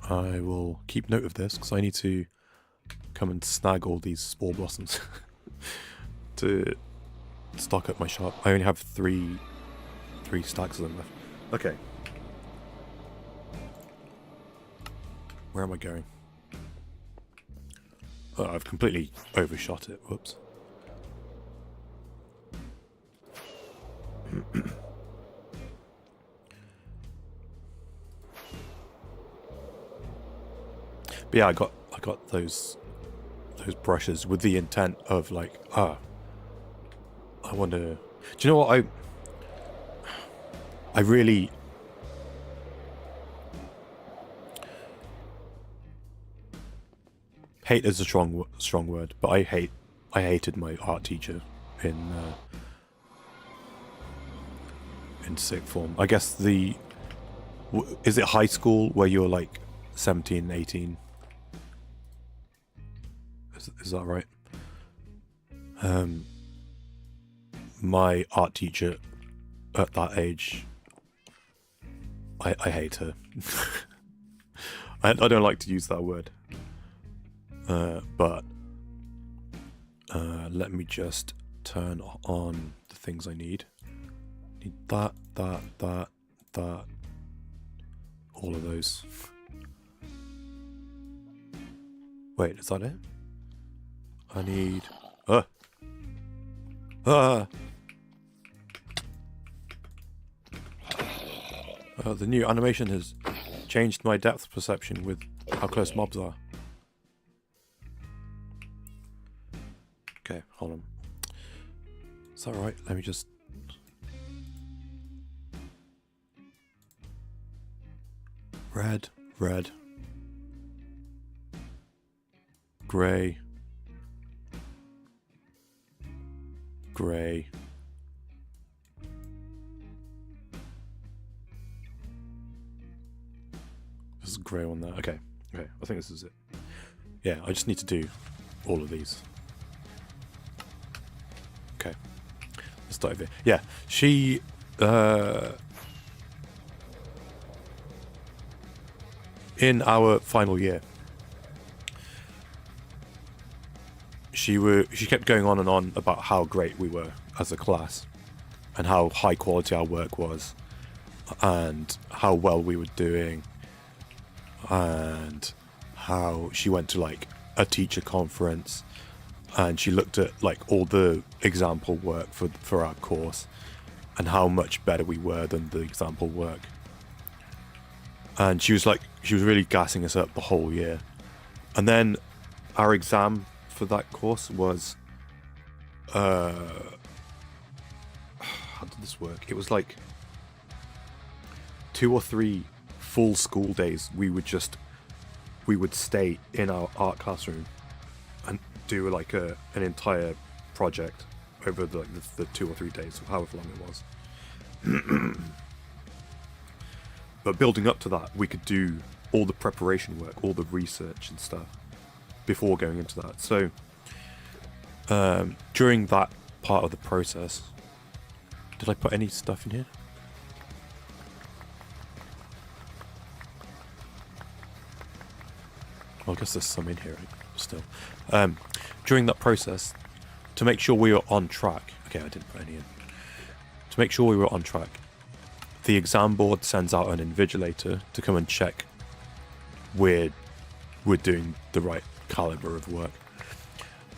I will keep note of this because I need to come and snag all these spore blossoms to stock up my shop. I only have three stacks of them left. Okay. Where am I going? Oh, I've completely overshot it. Whoops. But yeah, I got those brushes with the intent of like, I want to. Do you know what I really. Hate is a strong word, but I hated my art teacher in sixth form. I guess is it high school where you're like 17, 18? Is that right? My art teacher at that age, I hate her. I don't like to use that word. But let me just turn on the things I need. Need that, all of those. Wait, is that it? I need... the new animation has changed my depth perception with how close mobs are. Okay, hold on. Is that right? Let me just... Red. Grey. This is grey on there. Okay, I think this is it. Yeah, I just need to do all of these. Okay, let's start over here. Yeah, she in our final year, she kept going on and on about how great we were as a class and how high quality our work was and how well we were doing and how she went to like a teacher conference and she looked at like all the example work for our course and how much better we were than the example work. And she was really gassing us up the whole year. And then our exam for that course was how did this work? It was like 2 or 3 full school days we would stay in our art classroom and do like an entire project over the 2 or 3 days, however long it was. But building up to that, we could do all the preparation work, all the research and stuff before going into that. So during that part of the process, did I put any stuff in here? Well, I guess there's some in here still. During that process, to make sure we were on track. Okay, I didn't put any in. To make sure we were on track, the exam board sends out an invigilator to come and check we're doing the right caliber of work.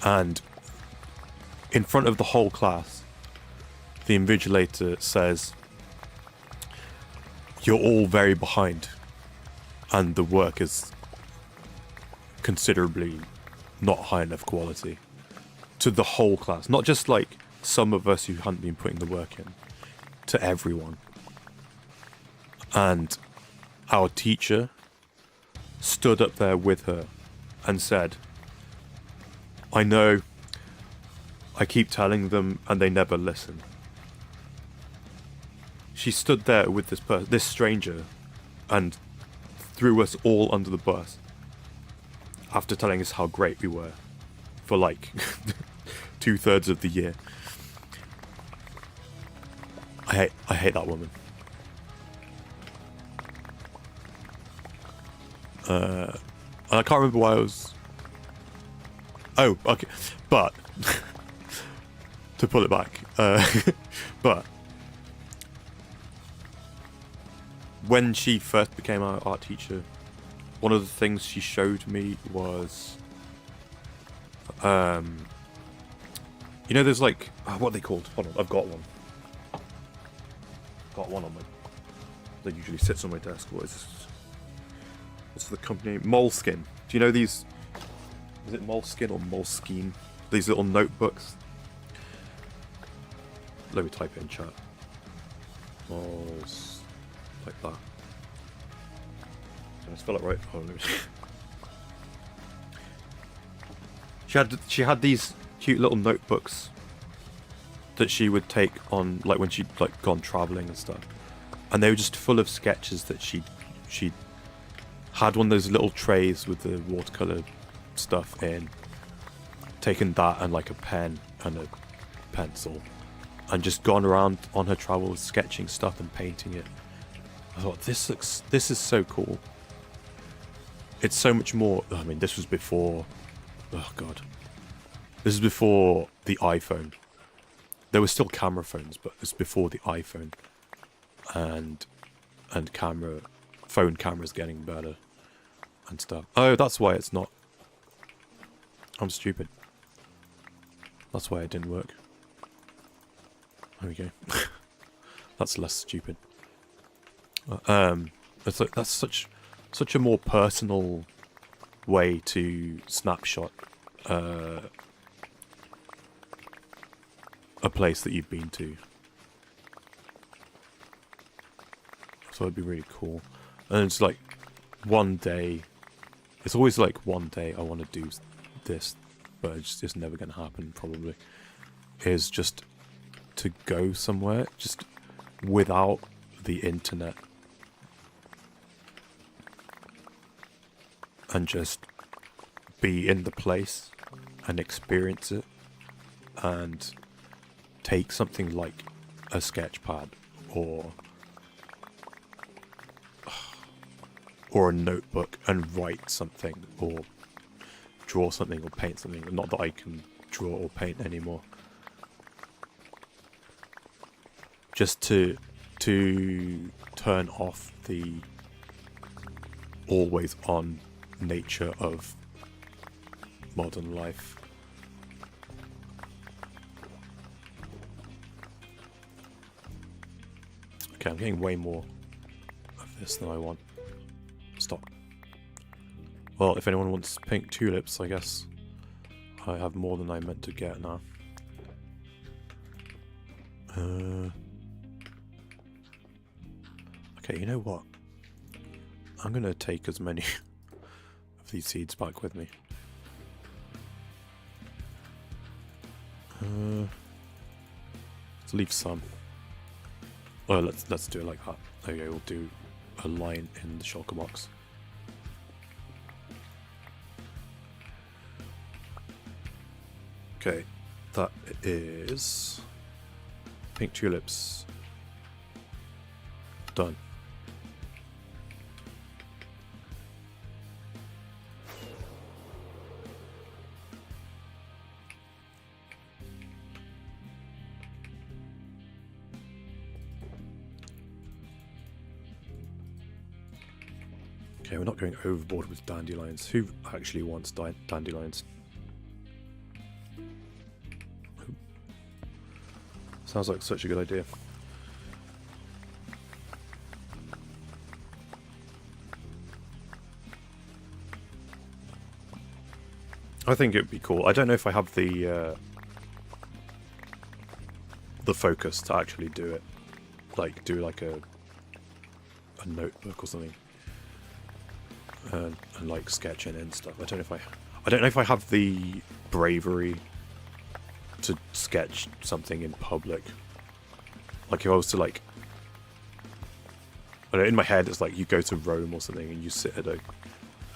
And in front of the whole class, the invigilator says, "You're all very behind, and the work is considerably not high enough quality." To the whole class, not just like some of us who hadn't been putting the work in, to everyone. And our teacher stood up there with her and said, "I know, I keep telling them and they never listen." She stood there with this stranger and threw us all under the bus after telling us how great we were for like 2/3 of the year. I hate that woman. I can't remember why I was... Oh, okay. But, to pull it back, but, when she first became our art teacher, one of the things she showed me was, you know, there's like, what are they called? Hold on, I've got one. Got one on my, that usually sits on my desk. What is this? What's the company? Moleskine. Do you know these? Is it Moleskine or Moleskine? These little notebooks. Let me type it in chat. Like that. Did I spell it right? Oh, let me... She had these cute little notebooks that she would take on, like when she'd like gone traveling and stuff, and they were just full of sketches that she had one of those little trays with the watercolor stuff in, taken that and like a pen and a pencil, and just gone around on her travels sketching stuff and painting it. I thought, this is so cool. It's so much more. I mean, this was before, oh god, this is before the iPhone. There were still camera phones, but it's before the iPhone, and phone cameras getting better and stuff. Oh, that's why it's not. I'm stupid. That's why it didn't work. There we go. That's less stupid. It's like, that's such a more personal way to snapshot a place that you've been to. So it'd be really cool. And it's like one day, it's always like one day I want to do this, but it's never going to happen probably, is just to go somewhere just without the internet and just be in the place and experience it and take something like a sketch pad or a notebook and write something or draw something or paint something. Not that I can draw or paint anymore. Just to turn off the always on nature of modern life. Okay, I'm getting way more of this than I want. Stop. Well, if anyone wants pink tulips, I guess I have more than I meant to get now. Okay, you know what? I'm gonna take as many of these seeds back with me. Let's leave some. Oh, let's do it like that. Okay, we'll do a line in the shulker box. Okay, that is pink tulips. Done. Okay, we're not going overboard with dandelions. Who actually wants dandelions? Sounds like such a good idea. I think it'd be cool. I don't know if I have the focus to actually do it. Like, do like a notebook or something. And like sketching and stuff. I don't know if I have the bravery to sketch something in public. Like if I was to like, I don't know, in my head it's like you go to Rome or something and you sit at a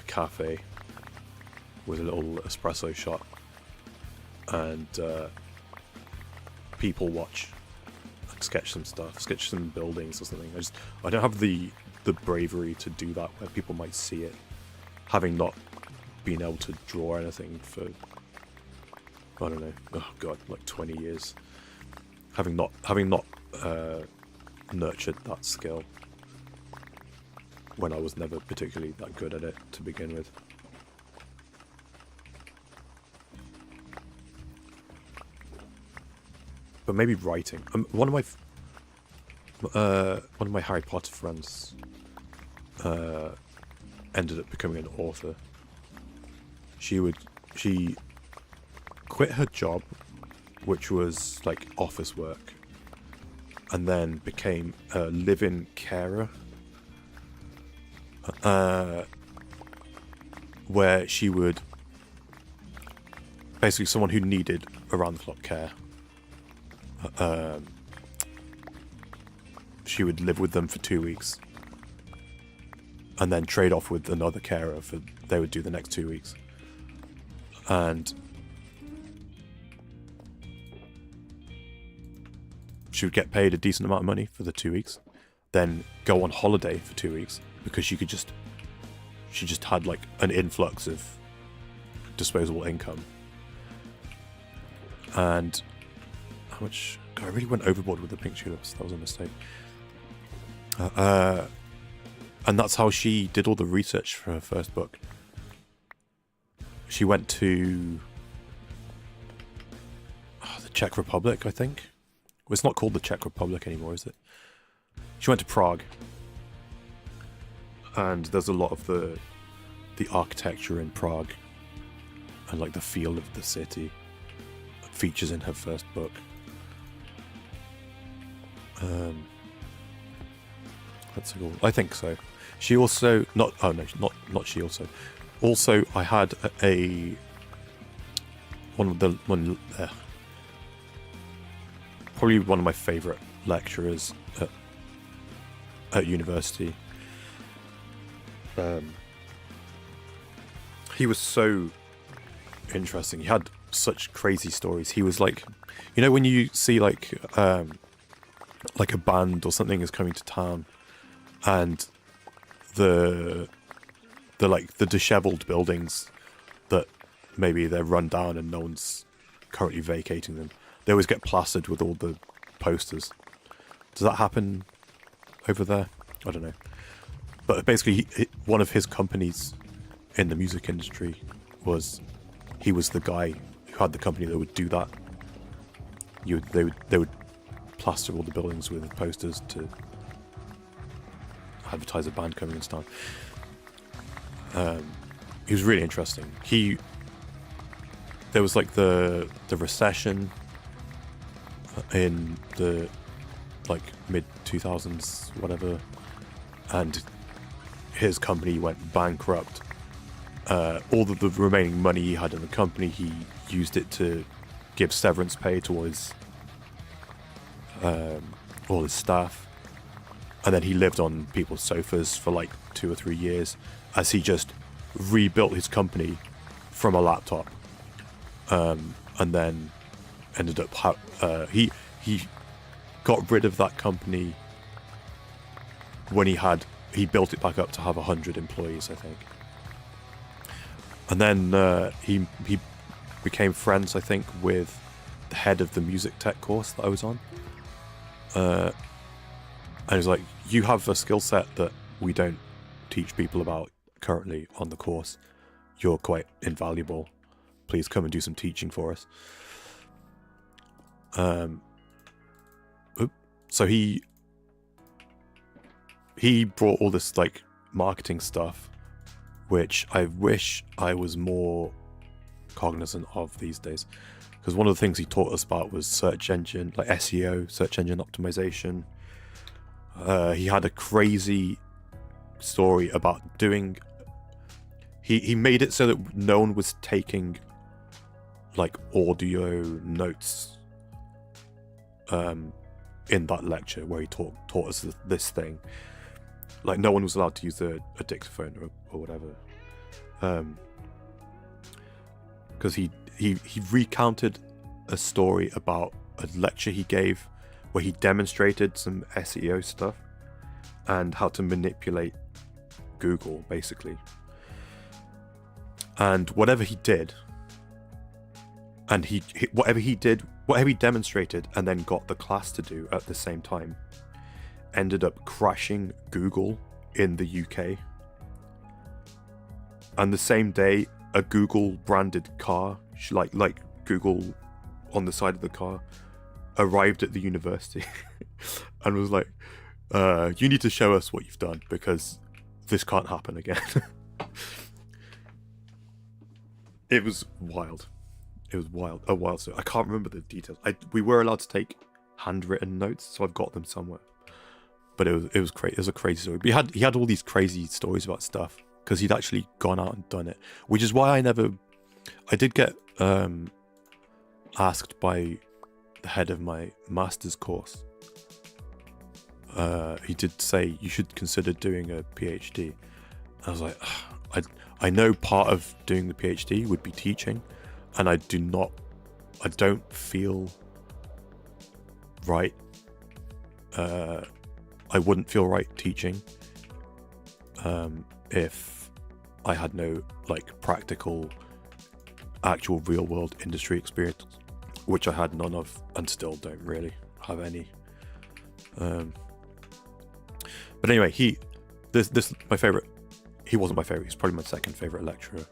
cafe with a little espresso shot and people watch and sketch some stuff, sketch some buildings or something. I don't have the bravery to do that where people might see it, having not been able to draw anything for, I don't know, oh god, like 20 years, having not nurtured that skill when I was never particularly that good at it to begin with. But maybe writing. One of my Harry Potter friends ended up becoming an author. She quit her job, which was like office work, and then became a live-in carer, where she would basically someone who needed around-the-clock care. She would live with them for 2 weeks and then trade off with another carer for they would do the next 2 weeks. And she would get paid a decent amount of money for the 2 weeks, then go on holiday for 2 weeks because she just had like an influx of disposable income. And how much? God, I really went overboard with the pink tulips. That was a mistake. And that's how she did all the research for her first book. She went to the Czech Republic, I think. Well, it's not called the Czech Republic anymore, is it? She went to Prague. And there's a lot of the architecture in Prague and like the feel of the city features in her first book. That's cool. I think so. She also not she also. Also, I had probably one of my favourite lecturers at university. He was so interesting. He had such crazy stories. He was like, you know, when you see like a band or something is coming to town, and the disheveled buildings that maybe they're run down and no one's currently vacating them, they always get plastered with all the posters. Does that happen over there? I don't know. But basically, one of his companies in the music industry he was the guy who had the company that would do that. They would plaster all the buildings with posters to advertise a band coming into town. He was really interesting. There was like the recession in the like mid 2000s, whatever, and his company went bankrupt. All of the remaining money he had in the company, he used it to give severance pay to all his staff, and then he lived on people's sofas for like 2 or 3 years as he just rebuilt his company from a laptop, and then ended up he got rid of that company when he built it back up to have 100 employees, I think. And then he became friends, I think, with the head of the music tech course that I was on. And he was like, you have a skill set that we don't teach people about. currently on the course. You're quite invaluable. Please come and do some teaching for us. So he brought all this like marketing stuff, which I wish I was more cognizant of these days. Because one of the things he taught us about was search engine, like SEO, search engine optimization. He had a crazy story about doing... He made it so that no one was taking like audio notes in that lecture where he taught us this thing. Like no one was allowed to use a dictaphone or whatever. Because he recounted a story about a lecture he gave where he demonstrated some SEO stuff and how to manipulate Google, basically. And whatever he did, and whatever he demonstrated and then got the class to do at the same time, ended up crashing Google in the UK. And the same day, a Google branded car, like Google on the side of the car, arrived at the university and was like, you need to show us what you've done because this can't happen again. It was wild. It was wild. A wild story. I can't remember the details. We were allowed to take handwritten notes, so I've got them somewhere. But it was crazy. It was a crazy story. But he had all these crazy stories about stuff because he'd actually gone out and done it, which is why I did get asked by the head of my master's course. He did say you should consider doing a PhD. I was like, I know part of doing the PhD would be teaching, and I don't feel right. I wouldn't feel right teaching if I had no like practical, actual real world industry experience, which I had none of and still don't really have any. But anyway, this my favorite. He wasn't my favorite. He's probably my second favorite lecturer.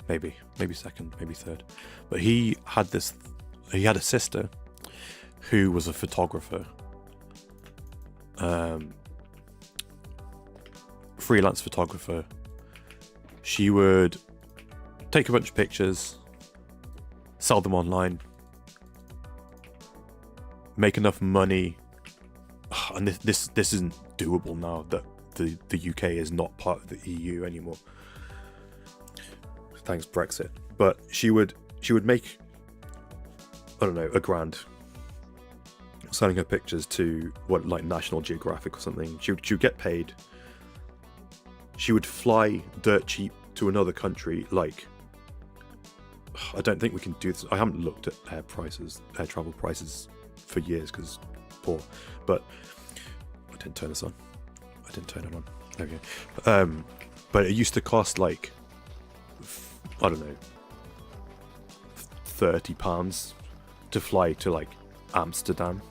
Maybe second, maybe third. But he had a sister who was a photographer. Freelance photographer. She would take a bunch of pictures, sell them online, make enough money, and this isn't doable now that the UK is not part of the EU anymore, thanks Brexit. But she would make, I don't know, $1,000 selling her pictures to like National Geographic or something. She would get paid. She would fly dirt cheap to another country. Like, I don't think we can do this. I haven't looked at air travel prices for years because poor. But I didn't turn this on. I didn't turn it on. There we go. But it used to cost like, I don't know, £30 to fly to like Amsterdam.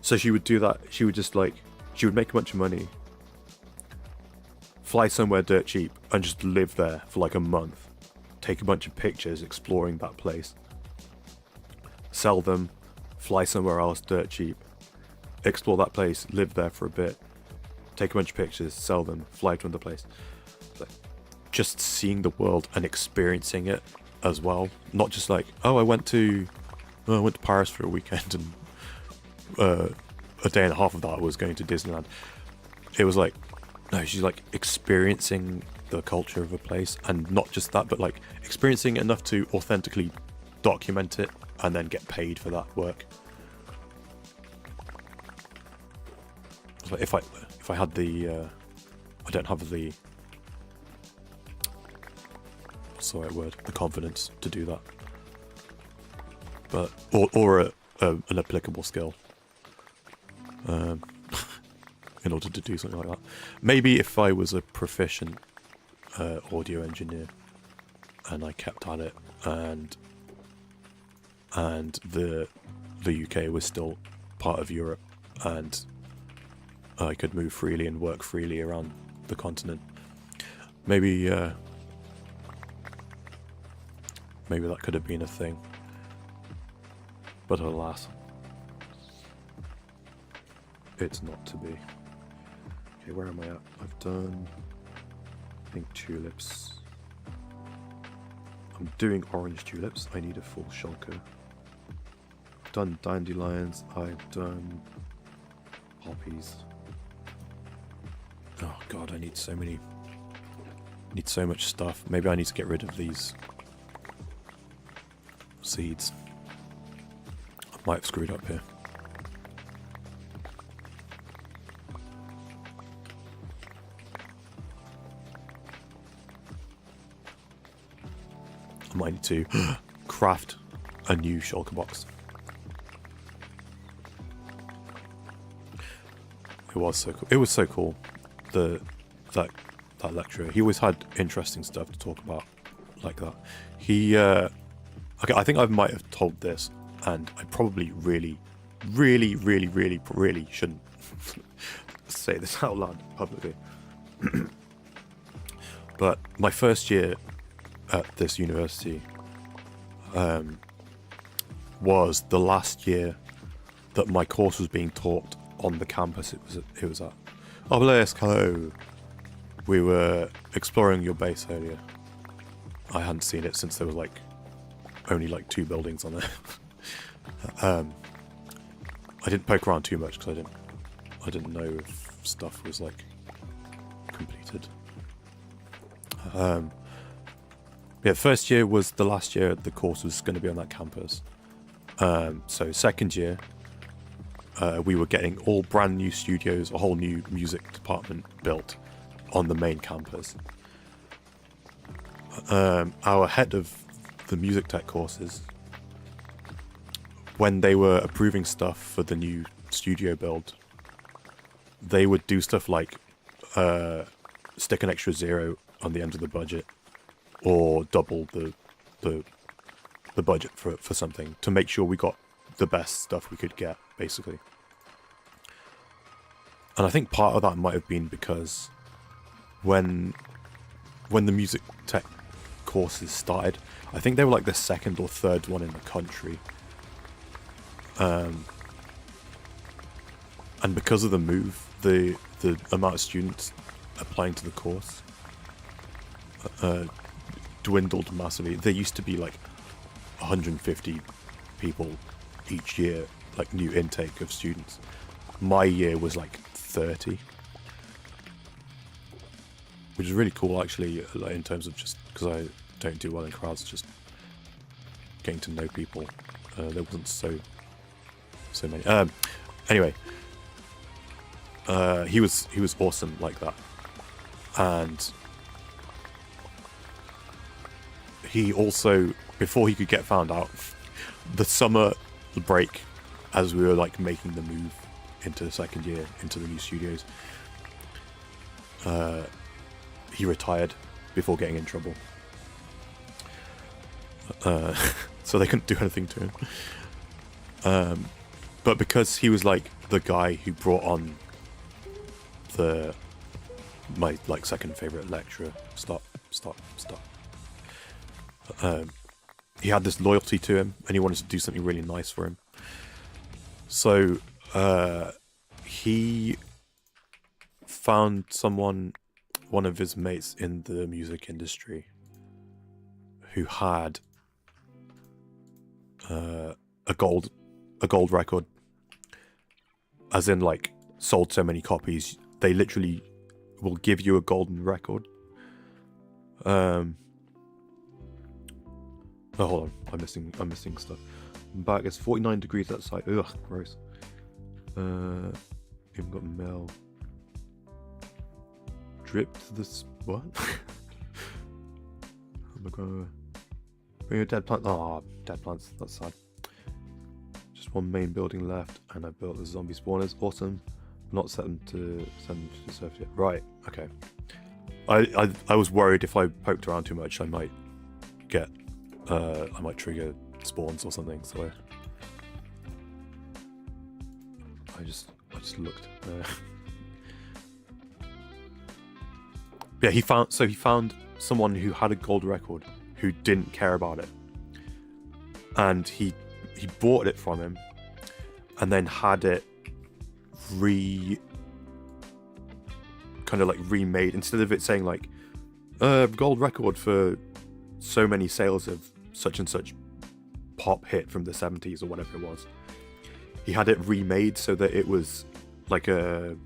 So she would do that. She would make a bunch of money, fly somewhere dirt cheap, and just live there for like a month, take a bunch of pictures exploring that place, sell them, fly somewhere else dirt cheap, explore that place, live there for a bit, take a bunch of pictures, sell them, fly to another place. Like, just seeing the world and experiencing it as well. Not just like, I went to Paris for a weekend and a day and a half of that was going to Disneyland. It was like, no, she's like experiencing the culture of a place, and not just that, but like experiencing enough to authentically document it and then get paid for that work. Like if I had the I don't have the the confidence to do that, but or an applicable skill in order to do something like that. Maybe if I was a proficient audio engineer and I kept at it, and the UK was still part of Europe, and I could move freely and work freely around the continent. Maybe maybe that could have been a thing, but alas, it's not to be. Okay, where am I at? I've done, I think, tulips. I'm doing orange tulips. I need a full shulker. I've done dandelions. I've done poppies. Oh god, I need so many. Need so much stuff. Maybe I need to get rid of these seeds. I might have screwed up here. I might need to craft a new shulker box. It was so cool. It was so cool. That lecturer. He always had interesting stuff to talk about, like that. He, okay, I think I might have told this, and I probably really shouldn't say this out loud publicly. But my first year at this university was the last year that my course was being taught on the campus it was at. Obelisk, hello. We were exploring your base earlier. I hadn't seen it since there was only 2 buildings on there. I didn't poke around too much because I didn't know if stuff was completed. Yeah, first year was the last year the course was going to be on that campus. So second year, we were getting all brand new studios, a whole new music department built on the main campus. Our head of the music tech courses, when they were approving stuff for the new studio build, they would do stuff like stick an extra 0 on the end of the budget, or double the budget for something to make sure we got the best stuff we could get, basically. And I think part of that might have been because when the music tech courses started, I think they were the second or third one in the country. And because of the move, the amount of students applying to the course dwindled massively. There used to be 150 people each year, new intake of students. My year was 30, which is really cool actually, in terms of just because I don't do well in crowds, just getting to know people. There wasn't so many. Anyway, he was awesome like that, and he also, before he could get found out, the summer break, as we were making the move into the second year into the new studios, he retired before getting in trouble. So they couldn't do anything to him. But because he was the guy who brought on my second favorite lecturer, stop. He had this loyalty to him, and he wanted to do something really nice for him. So he found one of his mates in the music industry, who had a gold record, as in sold so many copies, they literally will give you a golden record. Oh, hold on, I'm missing stuff. I'm back. It's 49 degrees outside. Ugh, gross. Even got mail. Drip to this. What? I'm gonna bring a dead plant. Oh, dead plants. That's sad. Just one main building left, and I built the zombie spawners. Awesome. Not set them to the surface yet. Right. Okay. I was worried if I poked around too much, I might trigger spawns or something. So I just looked. Yeah, he found someone who had a gold record who didn't care about it, and he bought it from him, and then had it remade. Instead of it saying like gold record for so many sales of such and such pop hit from the 70s or whatever it was, he had it remade so that it was like a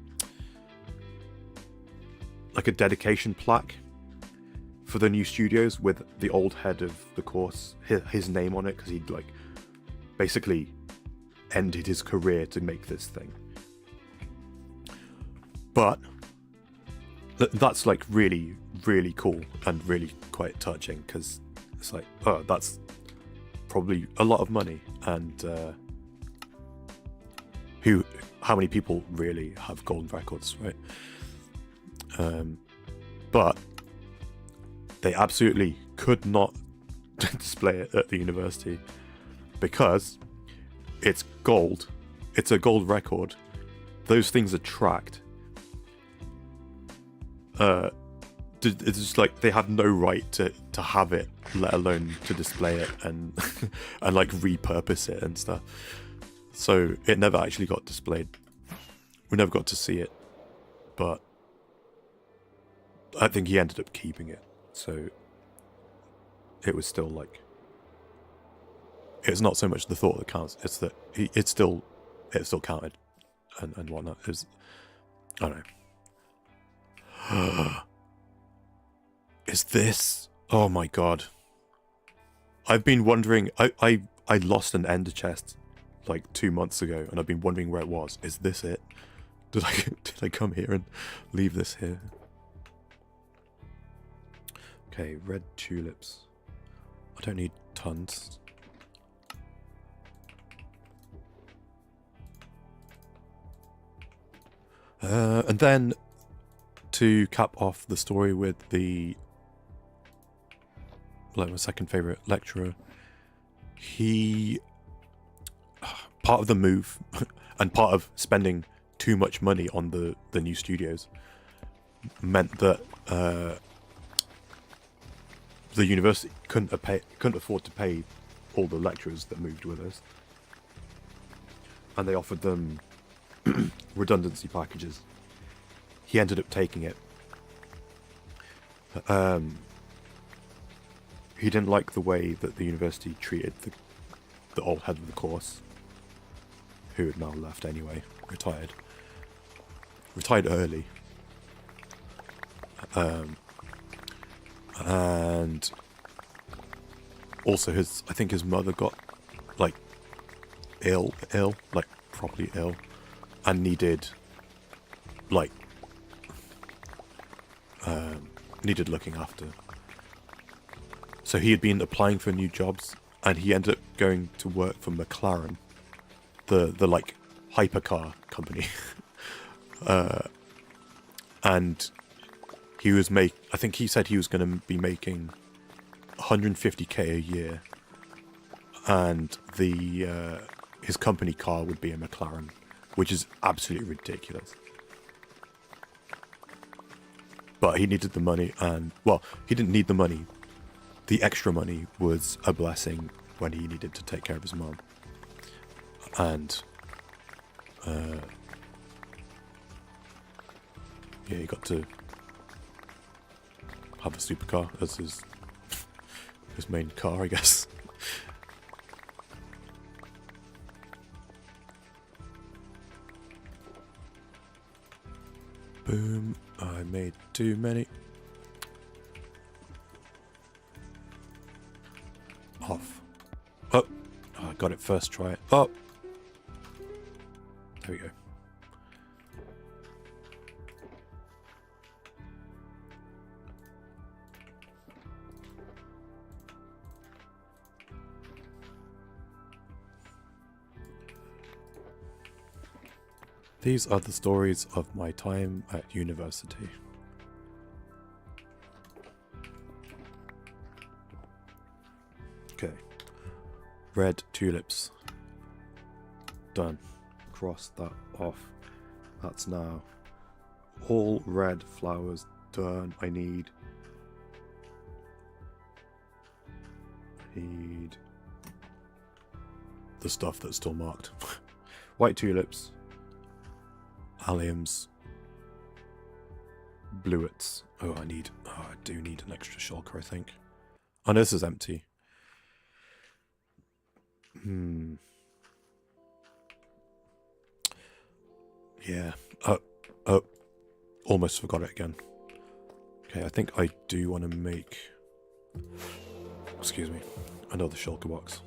dedication plaque for the new studios with the old head of the course, his name on it, because he'd like basically ended his career to make this thing. But that's like really, really cool and really quite touching, because it's like, oh, that's probably a lot of money, and how many people really have gold records, right? But they absolutely could not display it at the university because it's gold. It's a gold record. Those things are tracked. It's just like they have no right to have it, let alone to display it and and like repurpose it and stuff. So it never actually got displayed. We never got to see it, but I think he ended up keeping it. So it was still like, it's not so much the thought that counts, it's that it still counted and whatnot. It was, I don't know. Is this? Oh my god! I've been wondering. I lost an ender chest like 2 months ago, and I've been wondering where it was. Is this it? Did I come here and leave this here? Okay, red tulips. I don't need tons. And then to cap off the story with my second favorite lecturer, he, part of the move and part of spending too much money on the new studios meant that the university couldn't afford to pay all the lecturers that moved with us, and they offered them redundancy packages. He ended up taking it. He didn't like the way that the university treated the old head of the course, who had now left anyway, retired early. And also I think his mother got like ill, like properly ill, and needed looking after. So he had been applying for new jobs, and he ended up going to work for McLaren, the like hypercar company. And he was I think he said he was going to be making 150k a year, and his company car would be a McLaren, which is absolutely ridiculous. But he needed the money, and well, he didn't need the money. The extra money was a blessing when he needed to take care of his mom. And yeah, he got to have a supercar as his main car, I guess. Boom, I made too many. Off. Oh, I got it first try. Oh, there we go. These are the stories of my time at university. Okay. Red tulips. Done. Cross that off. That's now all red flowers done. I need the stuff that's still marked. White tulips, alliums, bluets. Oh, I do need an extra shulker, I think. Oh, no, this is empty. Yeah. Oh, almost forgot it again. Okay, I think I do want to make, excuse me, another shulker box.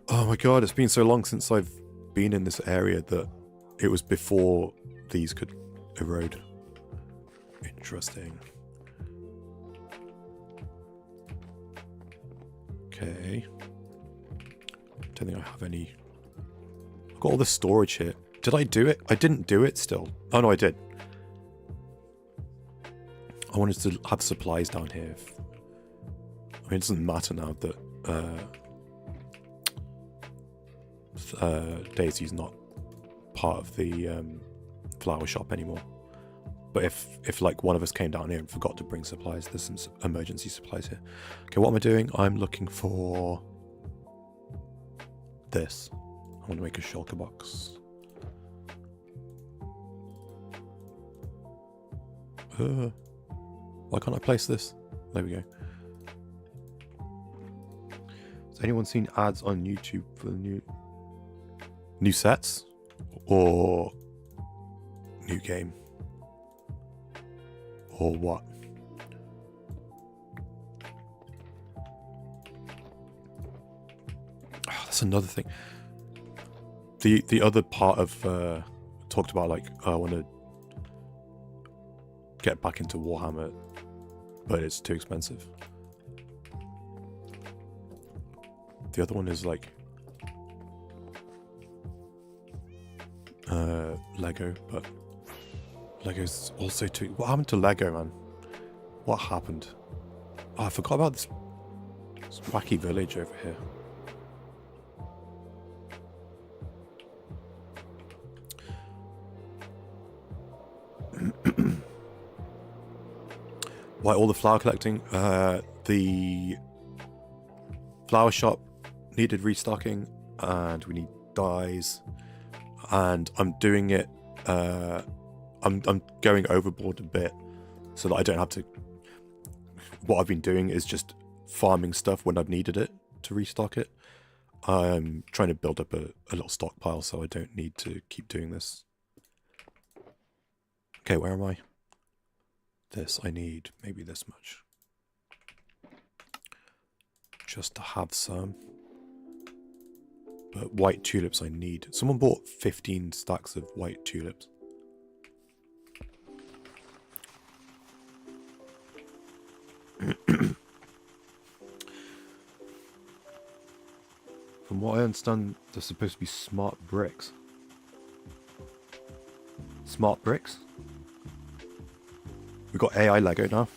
Oh my god, it's been so long since I've been in this area that it was before these could erode. Interesting. Okay. Don't think I have any. I've got all this storage here. Did I do it? I didn't do it still. Oh no, I did. I wanted to have supplies down here. I mean, it doesn't matter now that Daisy's not part of the flower shop anymore. But if like one of us came down here and forgot to bring supplies, there's some emergency supplies here. Okay, what am I doing? I'm looking for this. I want to make a shulker box. Why can't I place this? There we go. Has anyone seen ads on YouTube for the new sets or new game or what? Oh, that's another thing. The other part of talked about, like, I want to get back into Warhammer, but it's too expensive. The other one is like Lego, but Lego's also too. What happened to Lego, man? What happened? Oh, I forgot about this wacky village over here. Why all the flower collecting? The flower shop needed restocking, and we need dyes. And I'm doing it. I'm going overboard a bit, so that I don't have to. What I've been doing is just farming stuff when I've needed it to restock it. I'm trying to build up a little stockpile, so I don't need to keep doing this. Okay, where am I? This, I need maybe this much. Just to have some. But white tulips I need. Someone bought 15 stacks of white tulips. From what I understand, they're supposed to be smart bricks. Smart bricks? We've got AI Lego now.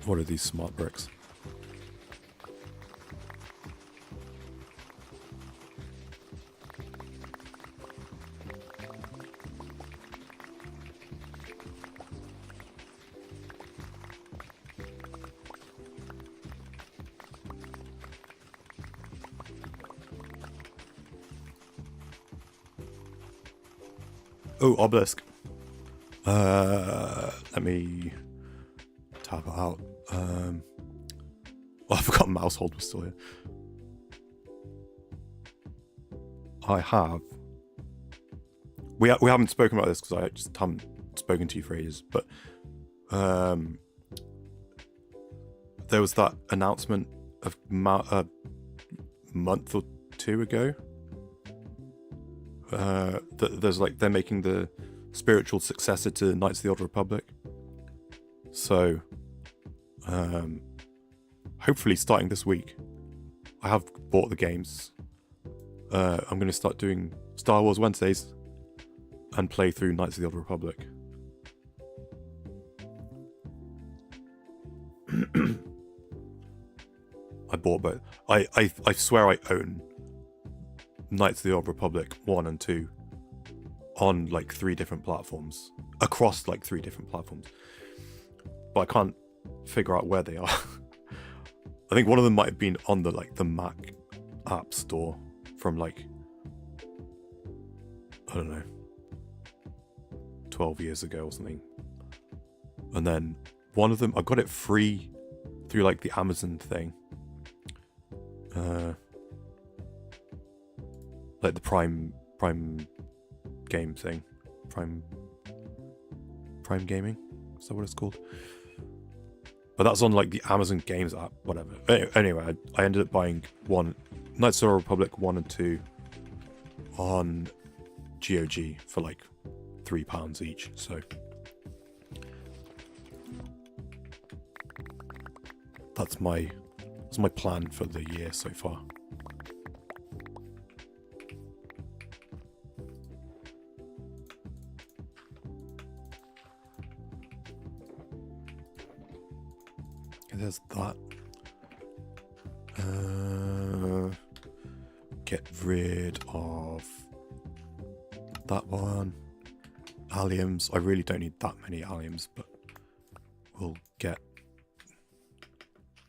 What are these smart bricks? Oh, obelisk. Let me tap it out. Well, I forgot Mousehold was still here. I have. We haven't spoken about this because I just haven't spoken to you for ages. But there was that announcement a month or two ago. There's like they're making the spiritual successor to Knights of the Old Republic. So, hopefully starting this week, I have bought the games. I'm going to start doing Star Wars Wednesdays and play through Knights of the Old Republic. I bought both. I swear I own Knights of the Old Republic 1 and 2 on like 3 different platforms, across like 3 different platforms, but I can't figure out where they are. I think one of them might have been on the Mac App Store from like, I don't know, 12 years ago or something. And then one of them, I got it free through like the Amazon thing. Like the Prime game thing. Prime Gaming? Is that what it's called? But that's on like the Amazon Games app, whatever. Anyway, I ended up buying Knights of the Old Republic 1 and 2 on GOG for like £3 each, so that's my plan for the year so far. There's that. Get rid of that one. Alliums. I really don't need that many alliums, but we'll get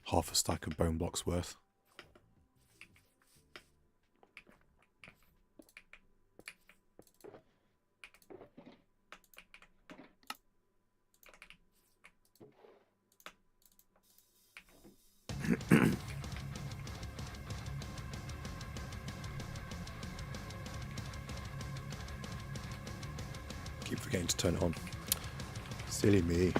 half a stack of bone blocks worth. Keep forgetting to turn it on. Silly me.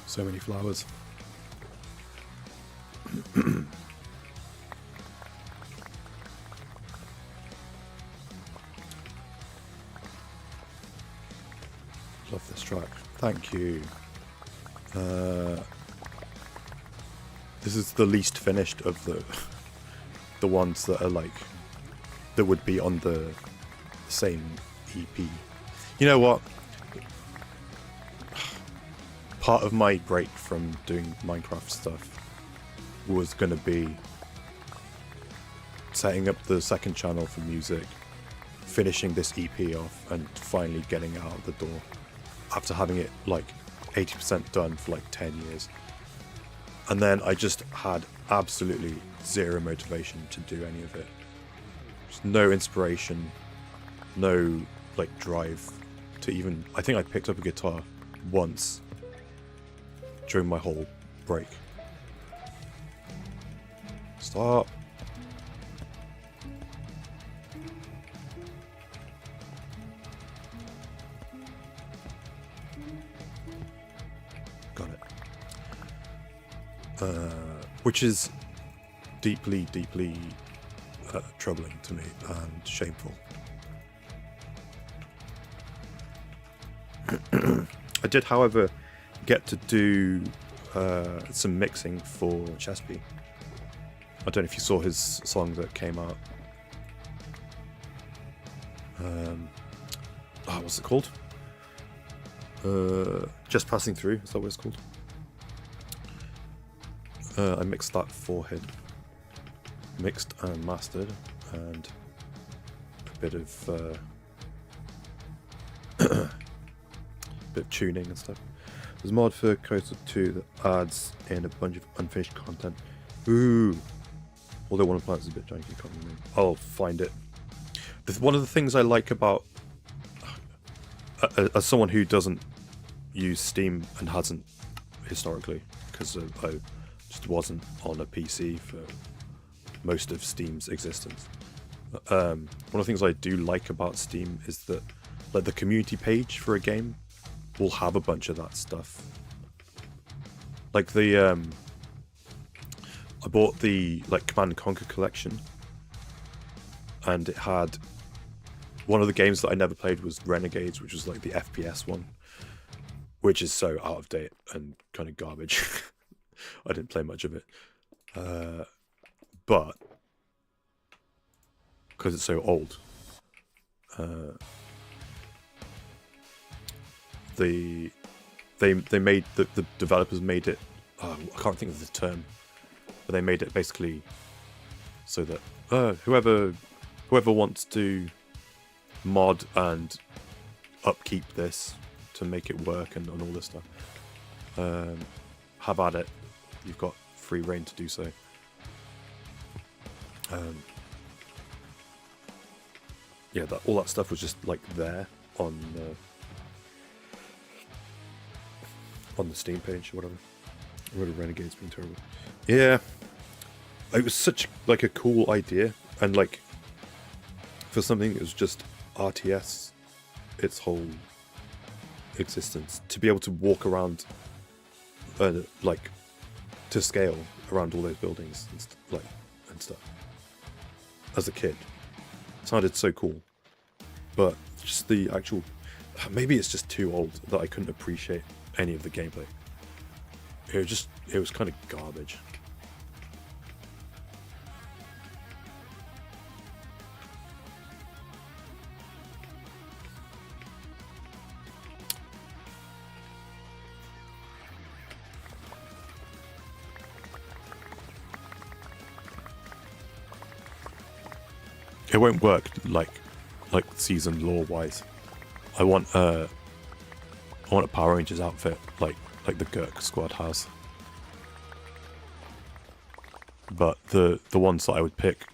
So many flowers. Love this track. Thank you. This is the least finished of the ones that are like that would be on the same EP. You know what? Part of my break from doing Minecraft stuff was going to be setting up the second channel for music, finishing this EP off, and finally getting it out the door after having it like 80% done for like 10 years. And then I just had absolutely zero motivation to do any of it. Just no inspiration, no like drive to even... I think I picked up a guitar once during my whole break. Stop. Got it. Which is deeply, deeply troubling to me and shameful. I did, however, get to do some mixing for Chespy. I don't know if you saw his song that came out. What's it called? Just Passing Through, is that what it's called? I mixed that for him. Mixed and mastered, and a bit of bit of tuning and stuff. There's a mod for Coastal 2 that adds in a bunch of unfinished content. Ooh! Although one of the plants is a bit janky, can't remember. I'll find it. One of the things I like about... as someone who doesn't use Steam and hasn't historically, because Just wasn't on a PC for most of Steam's existence. One of the things I do like about Steam is that like the community page for a game will have a bunch of that stuff. Like the I bought the like Command & Conquer collection, and it had one of the games that I never played was Renegades, which was like the FPS one, which is so out of date and kind of garbage. I didn't play much of it, but because it's so old, they made the developers made it. I can't think of the term, but they made it basically so that whoever wants to mod and upkeep this to make it work and all this stuff, have at it. You've got free reign to do so. Yeah, all that stuff was just like there on the Steam page or whatever. Renegade's been terrible. Yeah, it was such like a cool idea, and like for something that was just RTS, its whole existence, to be able to walk around, like to scale around all those buildings and stuff. As a kid, it sounded so cool, but just the actual, maybe it's just too old that I couldn't appreciate any of the gameplay. It was kind of garbage. It won't work like season lore wise. I want a Power Rangers outfit like the Gurk squad has. But the ones that I would pick,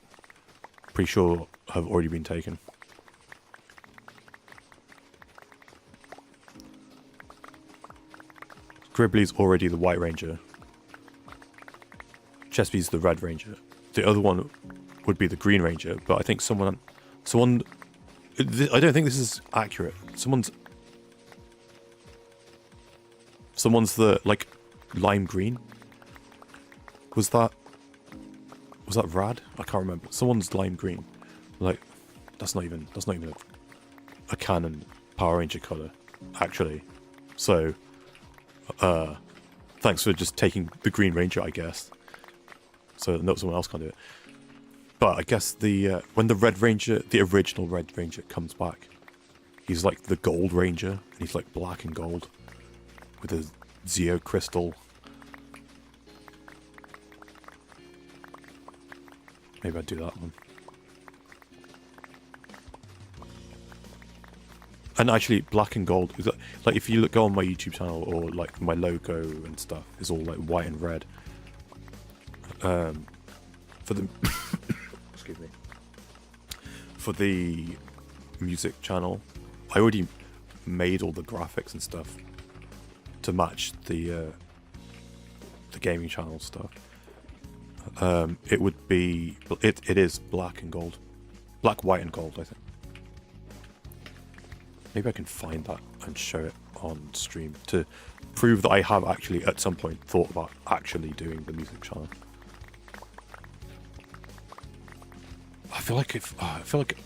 pretty sure have already been taken. Gribbly's already the White Ranger. Chespi's the Red Ranger. The other one would be the Green Ranger, but I think someone, I don't think this is accurate. Someone's the like lime green. Was that Rad? I can't remember. Someone's lime green. Like that's not even a canon Power Ranger color, actually. So, thanks for just taking the Green Ranger, I guess. So no, someone else can do it. But I guess when the Red Ranger, the original Red Ranger, comes back, he's like the Gold Ranger, and he's like black and gold with a Zeo crystal. Maybe I'd do that one. And actually, black and gold, like if you go on my YouTube channel, or like my logo and stuff is all like white and red. For the excuse me. For the music channel, I already made all the graphics and stuff to match the gaming channel stuff. It would be it is black and gold, black, white, and gold. I think. Maybe I can find that and show it on stream to prove that I have actually at some point thought about actually doing the music channel. I feel like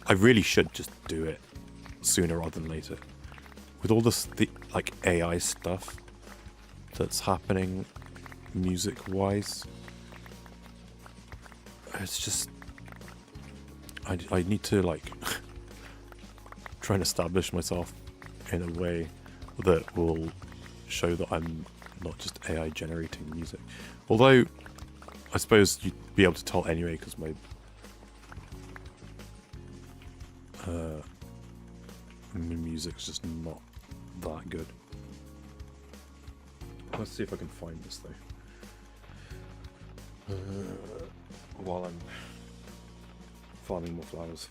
I really should just do it sooner rather than later. With all this like AI stuff that's happening music wise, it's just I need to like try and establish myself in a way that will show that I'm not just AI generating music. Although I suppose you'd be able to tell anyway, because my music's just not that good. Let's see if I can find this though. While I'm farming more flowers.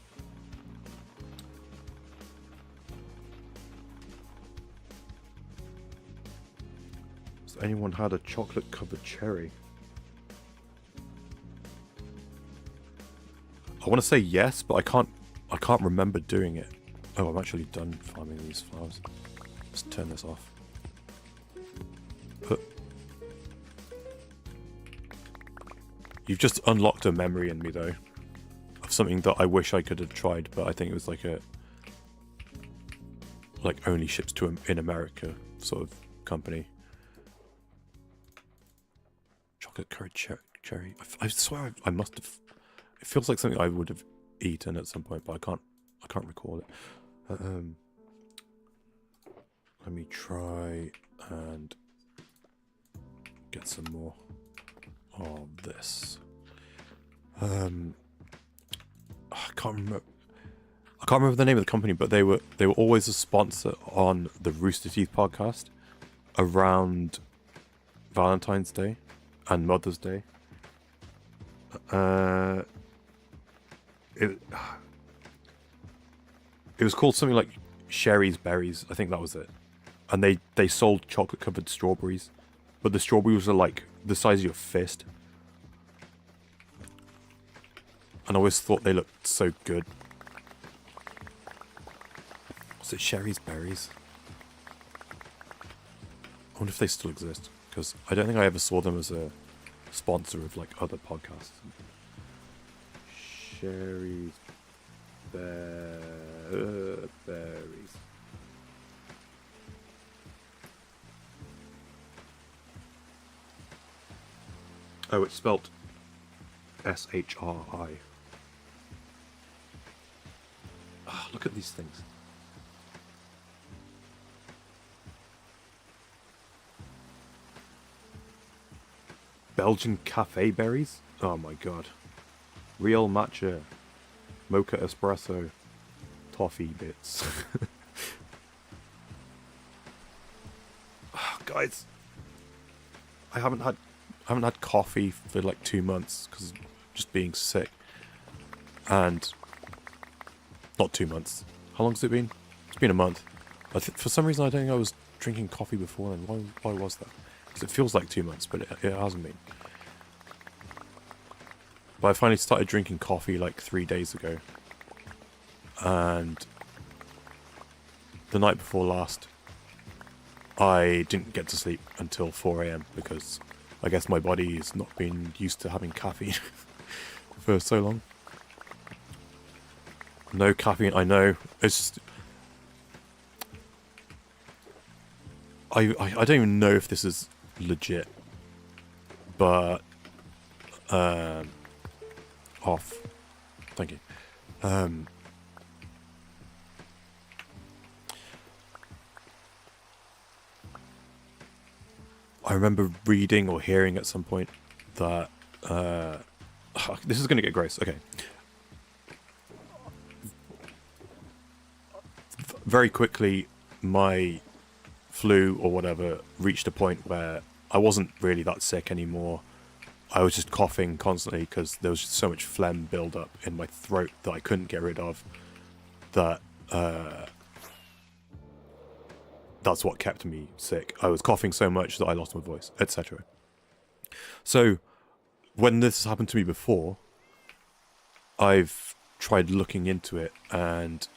Has anyone had a chocolate covered cherry? I want to say yes, but I can't remember doing it. Oh, I'm actually done farming these flowers. Let's turn this off. You've just unlocked a memory in me, though, of something that I wish I could have tried, but I think it was like only ships to in America sort of company. Chocolate curried cherry. I swear I must have. It feels like something I would have eaten at some point, but I can't recall it. Let me try and get some more of this. I can't remember the name of the company, but they were always a sponsor on the Rooster Teeth podcast around Valentine's Day and Mother's Day. It was called something like Sherry's Berries. I think that was it. And they sold chocolate covered strawberries, but the strawberries were like the size of your fist. And I always thought they looked so good. Was it Sherry's Berries? I wonder if they still exist, because I don't think I ever saw them as a sponsor of like other podcasts. Sherry's Berries. Oh, it's spelt SHRI. Oh, look at these things. Belgian cafe berries? Oh my god. Real matcha. Mocha espresso. Toffee bits. Oh, guys. I haven't had coffee for like 2 months because just being sick. And not 2 months. How long has it been? It's been a month. For some reason I don't think I was drinking coffee before then. Why was that? Because it feels like 2 months, but it hasn't been. But I finally started drinking coffee like 3 days ago. And the night before last, I didn't get to sleep until 4 AM because I guess my body has not been used to having caffeine for so long. No caffeine, I know. It's just... I don't even know if this is legit. But... off. Thank you. I remember reading or hearing at some point that... this is going to get gross. Okay. Very quickly, my flu or whatever reached a point where I wasn't really that sick anymore. I was just coughing constantly because there was just so much phlegm build up in my throat that I couldn't get rid of. That that's what kept me sick. I was coughing so much that I lost my voice, etc. So when this has happened to me before, I've tried looking into it, and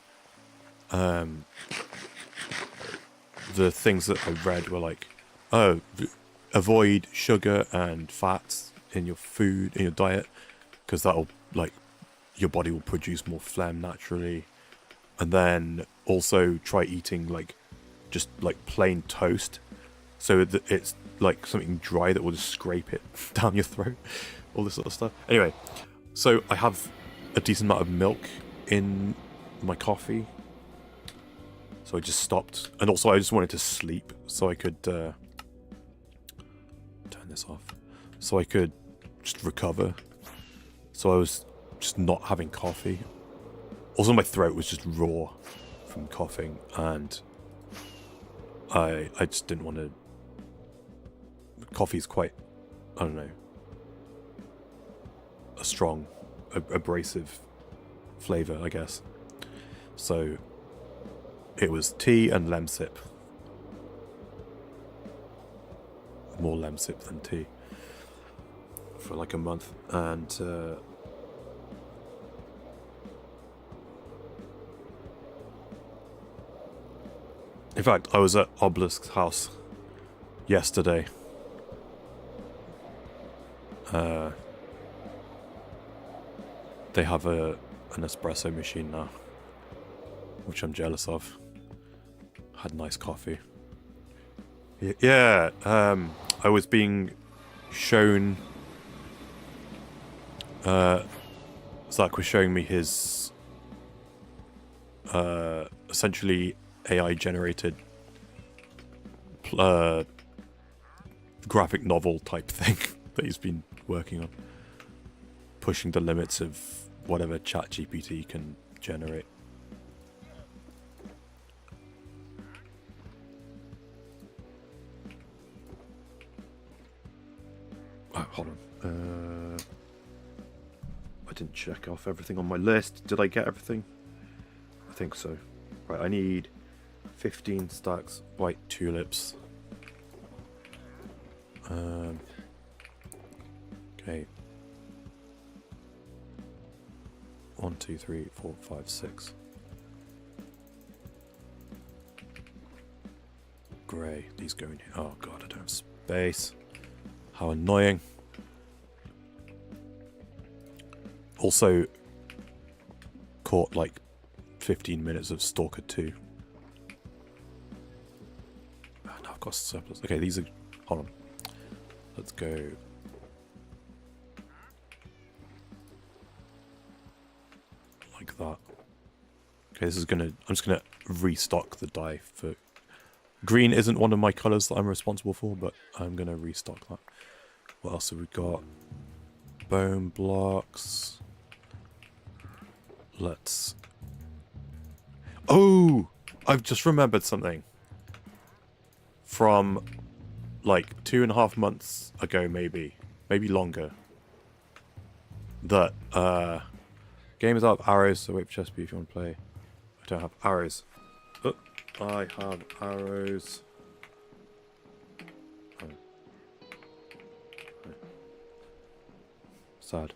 the things that I read were like, oh, avoid sugar and fats in your food, in your diet, because that'll, like, your body will produce more phlegm naturally. And then also try eating like just like plain toast, so that it's like something dry that will just scrape it down your throat, all this sort of stuff. Anyway, so I have a decent amount of milk in my coffee, so I just stopped. And also I just wanted to sleep so I could turn this off, so I could just recover. So I was just not having coffee. Also my throat was just raw from coughing, and I just didn't want to... Coffee's quite, I don't know, a strong, abrasive flavour, I guess. So it was tea and lemsip. More lemsip than tea. For like a month. And In fact, I was at Obelisk's house yesterday. They have an espresso machine now, which I'm jealous of. Had nice coffee. Yeah, I was being shown. Zach was showing me his essentially AI generated graphic novel type thing that he's been working on, pushing the limits of whatever ChatGPT can generate. Oh, hold on. I didn't check off everything on my list. Did I get everything? I think so. Right, I need 15 stacks white tulips. Okay. 1, 2, 3, 4, 5, 6. Grey. These go in here. Oh god, I don't have space. How annoying. Also caught like 15 minutes of Stalker 2. Oh, now I've got surplus. Okay, these are... Hold on. Let's go... like that. Okay, this is gonna... I'm just gonna restock the dye for... Green isn't one of my colours that I'm responsible for, but I'm gonna restock that. What else have we got? Bone blocks. Let's... Oh! I've just remembered something. From like 2.5 months ago, maybe longer. That games out of arrows, so wait for chest B if you want to play. I don't have arrows. Oh, I have arrows. Oh. Oh. Sad.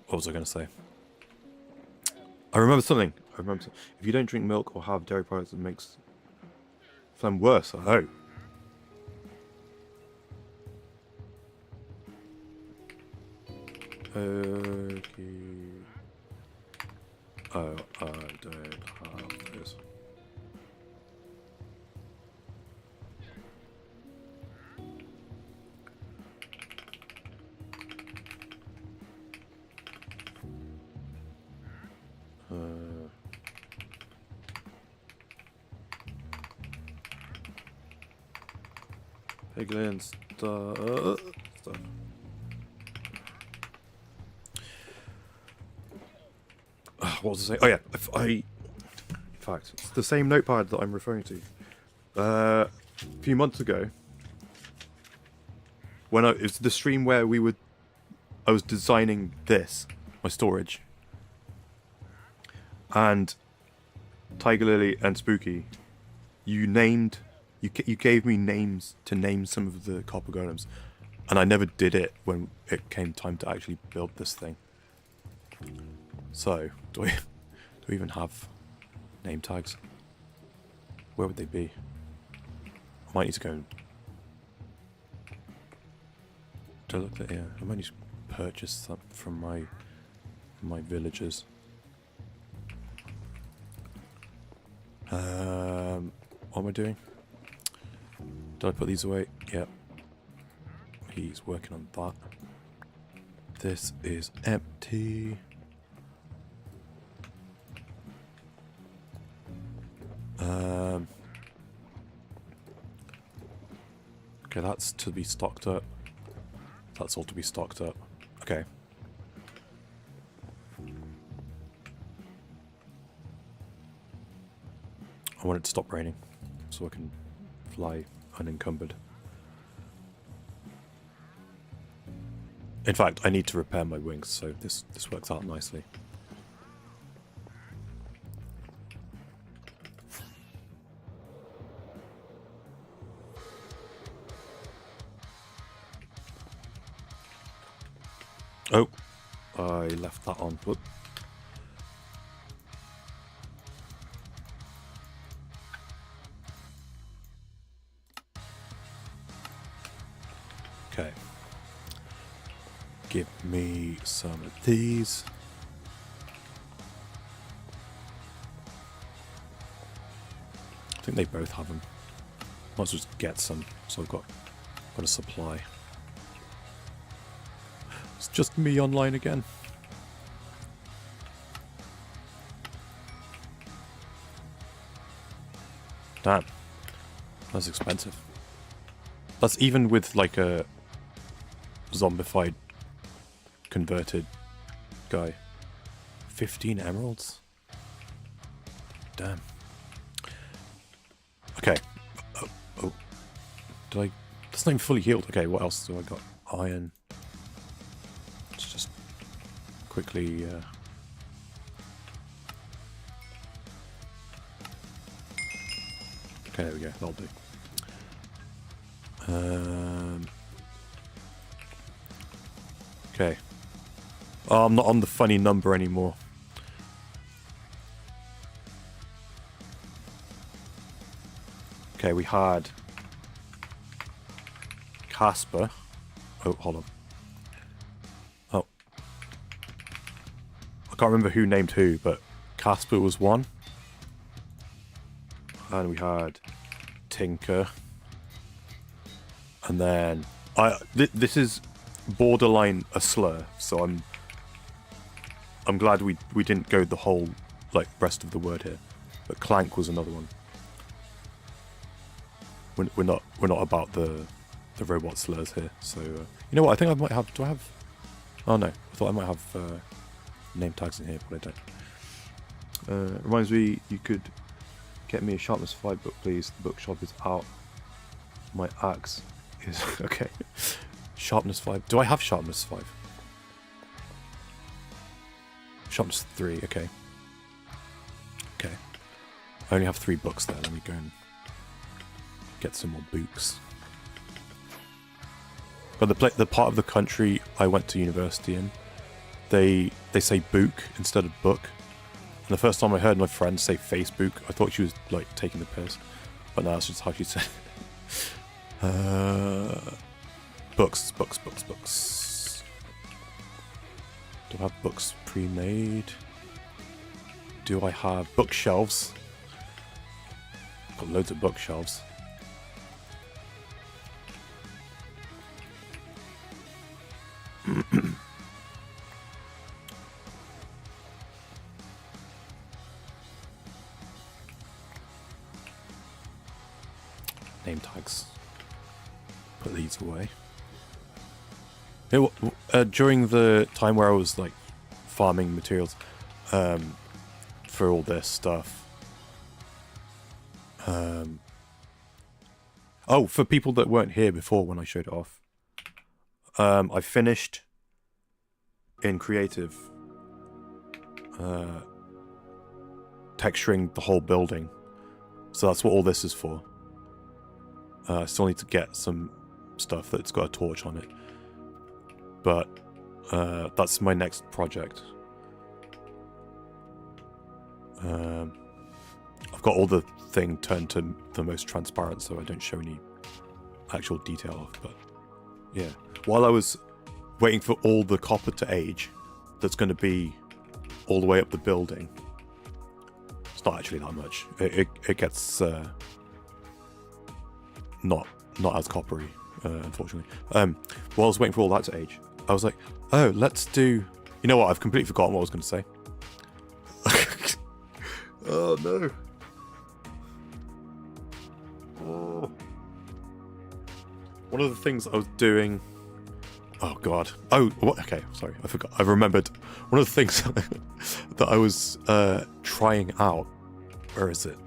What was I going to say? I remember something. If you don't drink milk or have dairy products, it makes them worse. Oh. Okay. Oh, I don't have this. Piglin stuff. What was I saying? Oh yeah, in fact, it's the same notepad that I'm referring to. A few months ago, when it was the stream where I was designing my storage, and Tiger Lily and Spooky, you gave me names to name some of the copper golems, and I never did it when it came time to actually build this thing. So, do I even have name tags? Where would they be? I might need to go and... Do I look at... Yeah, I might need to purchase that from my villagers. What am I doing? Did I put these away? Yep. He's working on that. This is empty. Okay, that's to be stocked up. That's all to be stocked up. Okay. I want it to stop raining so I can fly unencumbered. In fact, I need to repair my wings, so this works out nicely. Oh, I left that on. Whoop. Give me some of these. I think they both have them. Might as well just get some, so I've got a supply. It's just me online again. Damn. That's expensive. That's even with like a zombified converted guy. 15 emeralds? Damn. Okay. Oh. Did I... That's not even fully healed. Okay, what else do I got? Iron. Let's just quickly... Okay, there we go. That'll do. Okay. Oh, I'm not on the funny number anymore. Okay, we had Casper. Oh, hold on. Oh. I can't remember who named who, but Casper was one. And we had Tinker. And then this is borderline a slur, so I'm glad we didn't go the whole like rest of the word here. But Clank was another one. We're not about the robot slurs here. So you know what? I think I might have. Do I have? Oh no, I thought I might have name tags in here, but I don't. Reminds me, you could get me a Sharpness 5 book, please. The bookshop is out. My axe is okay. Sharpness 5. Do I have Sharpness 5? Sharpness 3. Okay. Okay. I only have 3 books there. Let me go and get some more books. But the part of the country I went to university in, they say book instead of book. And the first time I heard my friend say Facebook, I thought she was like taking the piss. But no, that's just how she said it. Books. Do I have books pre-made? Do I have bookshelves? Got loads of bookshelves. Name tags. Put these away. During the time where I was like farming materials for all this stuff. Oh, for people that weren't here before when I showed it off. I finished in creative texturing the whole building. So that's what all this is for. I still need to get some stuff that's got a torch on it. But that's my next project. I've got all the thing turned to the most transparent so I don't show any actual detail of, but yeah. While I was waiting for all the copper to age, that's going to be all the way up the building. It's not actually that much. It gets not as coppery, unfortunately. While I was waiting for all that to age, I was like, oh, let's do... You know what? I've completely forgotten what I was going to say. Oh, no. Oh. One of the things I was doing... Oh, God. Oh, what? Okay, sorry. I forgot. I remembered. One of the things that I was trying out... Where is it?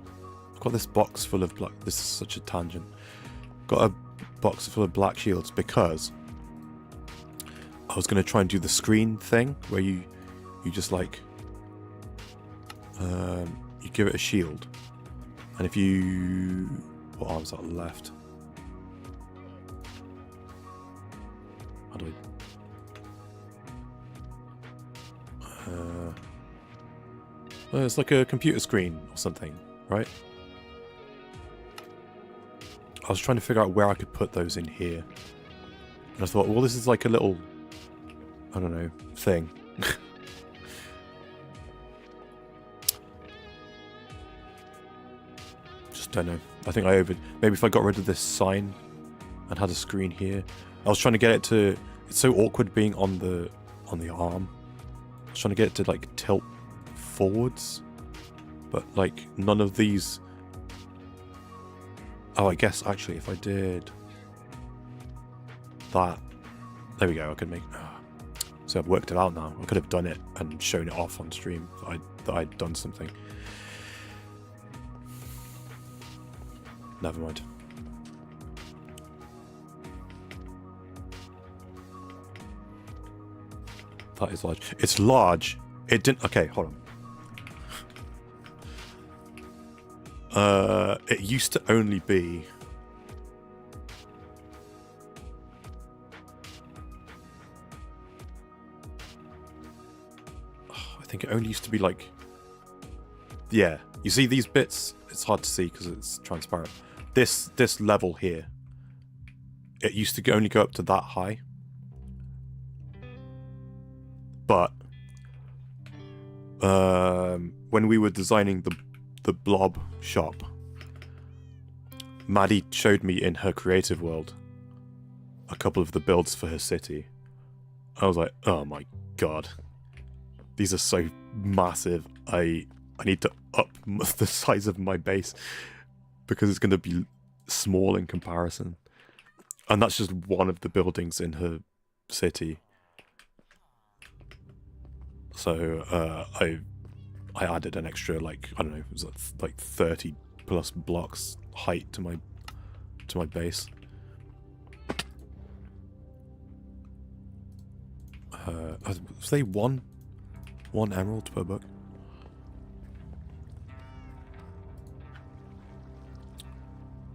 I've got this box full of black... This is such a tangent. Got a box full of black shields because I was going to try and do the screen thing where you just like you give it a shield, and if you... What arm's that left? How do I... it's like a computer screen or something, right? I was trying to figure out where I could put those in here. And I thought, well, this is like a little I don't know, thing. Just don't know. I think maybe if I got rid of this sign and had a screen here. I was trying to get it to, it's so awkward being on the arm. I was trying to get it to like tilt forwards, but like none of these. Oh, I guess actually if I did that, there we go, I could make, so I've worked it out now. I could have done it and shown it off on stream that I'd done something. Never mind. That is large. It's large. It didn't, okay, hold on. It used to only be I think it only used to be like, yeah, you see these bits, it's hard to see because it's transparent. This level here, it used to only go up to that high, but when we were designing the blob shop, Maddie showed me in her creative world a couple of the builds for her city. I was like, oh my god, these are so massive. I need to up the size of my base because it's going to be small in comparison. And that's just one of the buildings in her city. So I added an extra, like, I don't know, it was like 30 plus blocks height to my base. Say one emerald per book.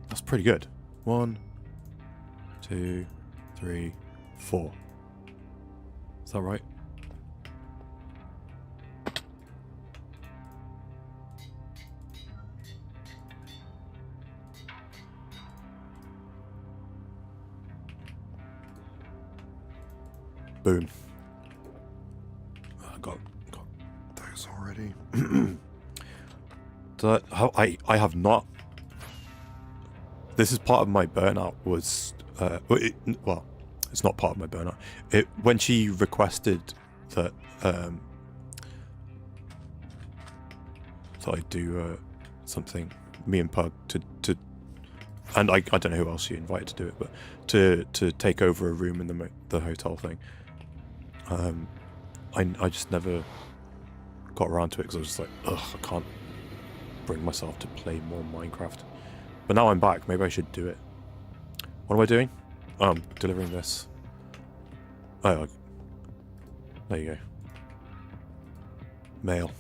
That's pretty good. 1, 2, 3, 4. Is that right? Boom. I got those already. I have not. This is part of my burnout. Was well, it's not part of my burnout. When she requested that that I do something, me and Pug to and I don't know who else she invited to do it, but to take over a room in the hotel thing. I just never got around to it because I was just like, ugh, I can't bring myself to play more Minecraft. But now I'm back, maybe I should do it. What am I doing? Oh, I'm delivering this. Oh, there you go. Mail.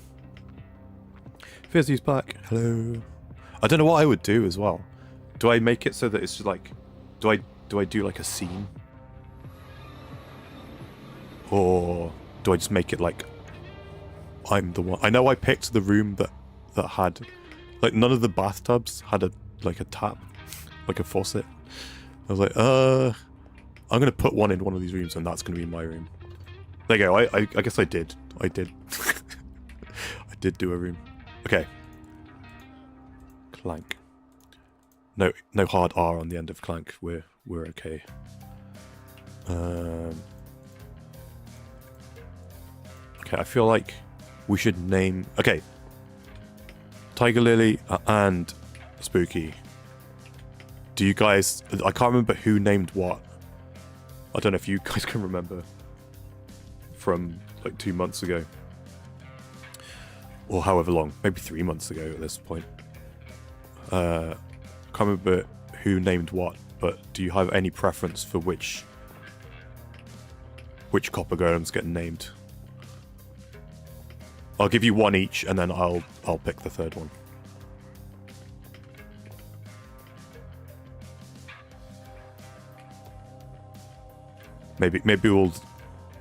Fizzy's back. Hello. I don't know what I would do as well. Do I make it so that it's just like, do I do like a scene? Or do I just make it like I'm the one? I know I picked the room that had, like, none of the bathtubs had a tap, like a faucet. I was like, I'm gonna put one in one of these rooms, and that's gonna be my room. There you go. I guess I did. I did do a room. Okay. Clank. No hard R on the end of clank. We're okay. Okay, I feel like we should name... Okay. Tiger Lily and Spooky. Do you guys... I can't remember who named what. I don't know if you guys can remember from like 2 months ago. Or however long. Maybe 3 months ago at this point. Can't remember who named what, but do you have any preference for which copper golems get named? I'll give you one each, and then I'll pick the third one. Maybe we'll,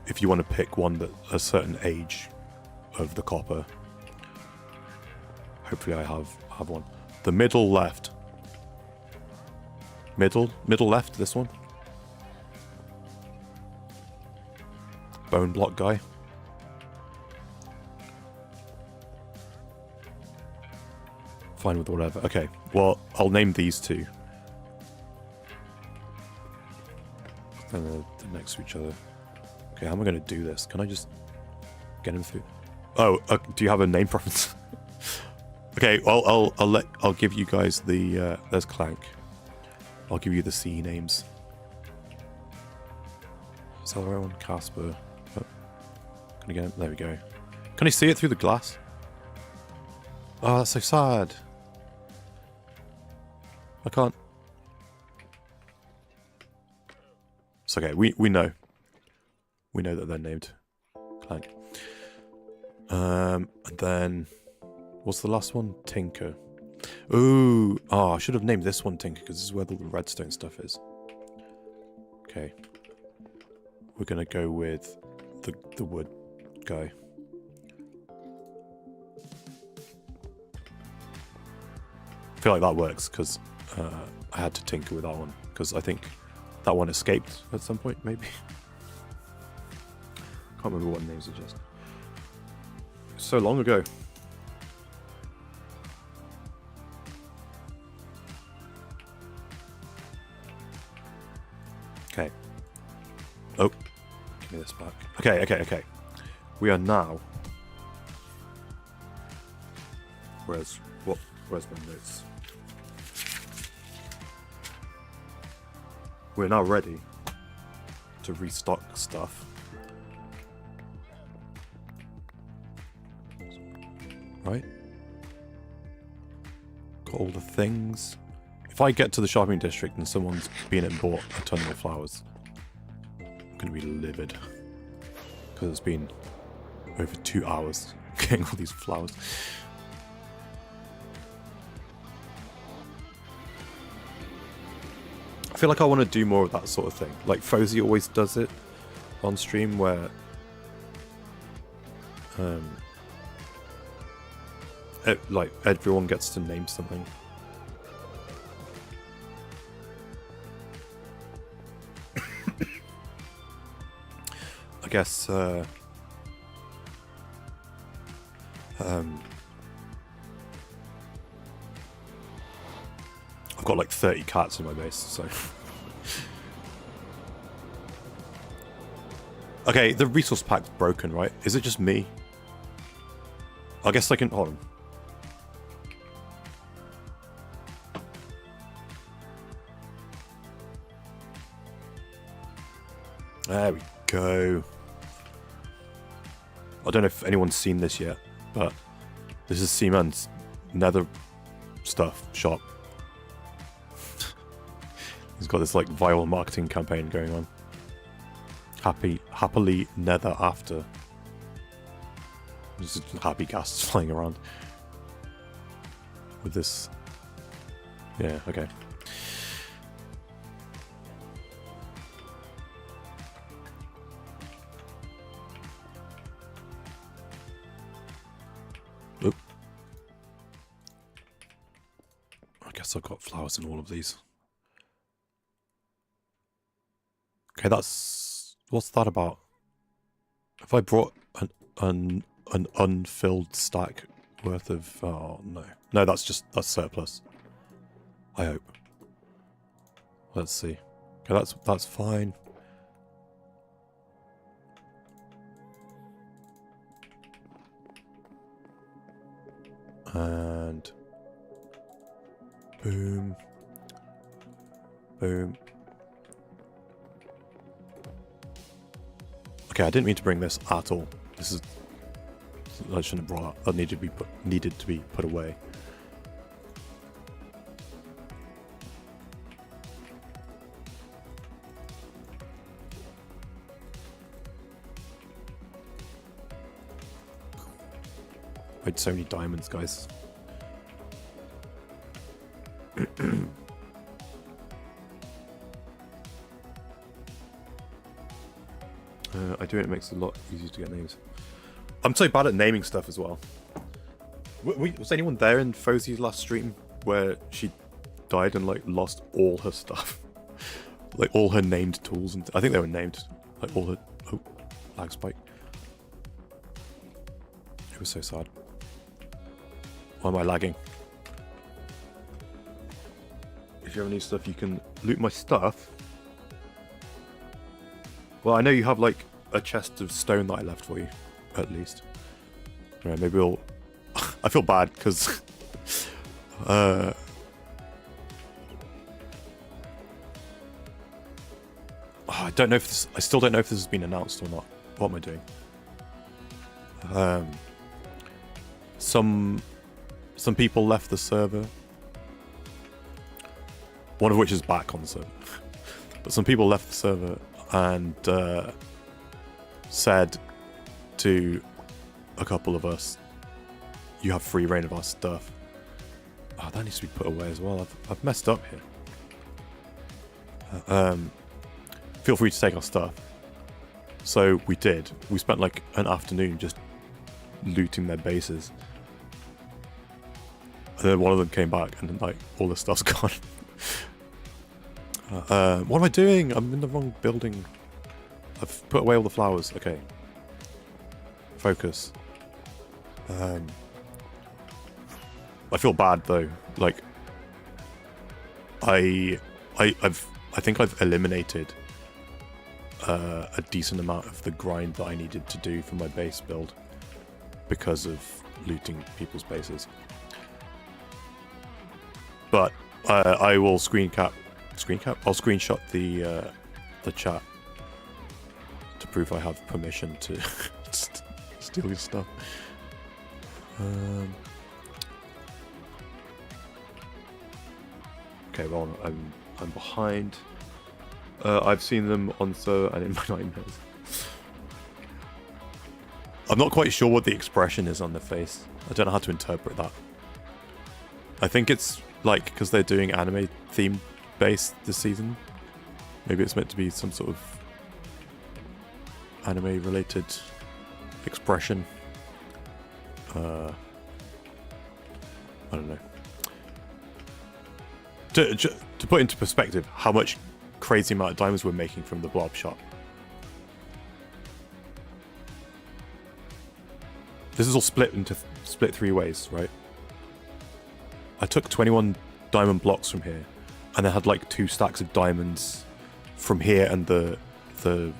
if you want to pick one that a certain age of the copper. Hopefully I have one. The middle left. Middle left, this one. bone block guy. Fine with whatever. Okay, well, I'll name these two. Then they're next to each other. Okay, how am I going to do this? Can I just get him through? Oh, do you have a name preference? Okay, well, I'll give you guys the there's Clank. I'll give you the C names. Is that the right one? Casper. Oh. Can I get him? There we go. Can I see it through the glass? Oh, that's so sad. I can't. It's okay. We know. We know that they're named Clank. And then what's the last one? Tinker. Ooh. Oh, I should have named this one Tinker because this is where all the redstone stuff is. Okay. We're gonna go with the wood guy. I feel like that works because I had to tinker with that one because I think that one escaped at some point, maybe. Can't remember what names are just. So long ago. Okay. Oh, give me this back. Okay. We are now. Where's my notes? We're now ready to restock stuff. Right? Got all the things. If I get to the shopping district and someone's been and bought a ton of flowers, I'm gonna be livid. Because it's been over 2 hours getting all these flowers. I feel like I want to do more of that sort of thing. Like Fozy always does it on stream where like everyone gets to name something. I guess I've got like 30 cats in my base, so. Okay, the resource pack's broken, right? Is it just me? I guess I can. Hold on. There we go. I don't know if anyone's seen this yet, but this is Seaman's nether stuff shop. He's got this like viral marketing campaign going on. Happily nether after. Just happy ghasts flying around. With this. Yeah, okay. Oop. I guess I've got flowers in all of these. Okay, that's... What's that about? Have I brought an unfilled stack worth of... Oh, no. No, that's surplus. I hope. Let's see. Okay, that's fine. And... Boom. Boom. Okay, I didn't mean to bring this at all. This is... I shouldn't have brought that. That needed to be put away. I had so many diamonds, guys. I do it. It makes it a lot easier to get names. I'm so bad at naming stuff as well. Was anyone there in Fozy's last stream where she died and like lost all her stuff, like all her named tools? And I think they were named, like all her. Oh, lag spike. It was so sad. Why am I lagging? If you have any stuff, you can loot my stuff. Well, I know you have like a chest of stone that I left for you, at least. Alright, maybe we'll... I feel bad because I don't know if this... I still don't know if this has been announced or not. What am I doing? Some people left the server. One of which is back on the server. But some people left the server and said to a couple of us, you have free reign of our stuff. Oh, that needs to be put away as well. I've messed up here. Feel free to take our stuff. So we did. We spent like an afternoon just looting their bases. And then one of them came back and then like all the stuff's gone. What am I doing? I'm in the wrong building. I've put away all the flowers. Okay. Focus. I feel bad though. Like I think I've eliminated a decent amount of the grind that I needed to do for my base build because of looting people's bases. But I will I'll screenshot the chat to prove I have permission to steal your stuff. Okay, well I'm behind. I've seen them on server and in my nightmares. I'm not quite sure what the expression is on their face. I don't know how to interpret that. I think it's like because they're doing anime theme based this season. Maybe it's meant to be some sort of anime related expression. I don't know. To put into perspective how much crazy amount of diamonds we're making from the blob shop. This is all split three ways, right? I took 21 diamond blocks from here, and I had like 2 stacks of diamonds from here and the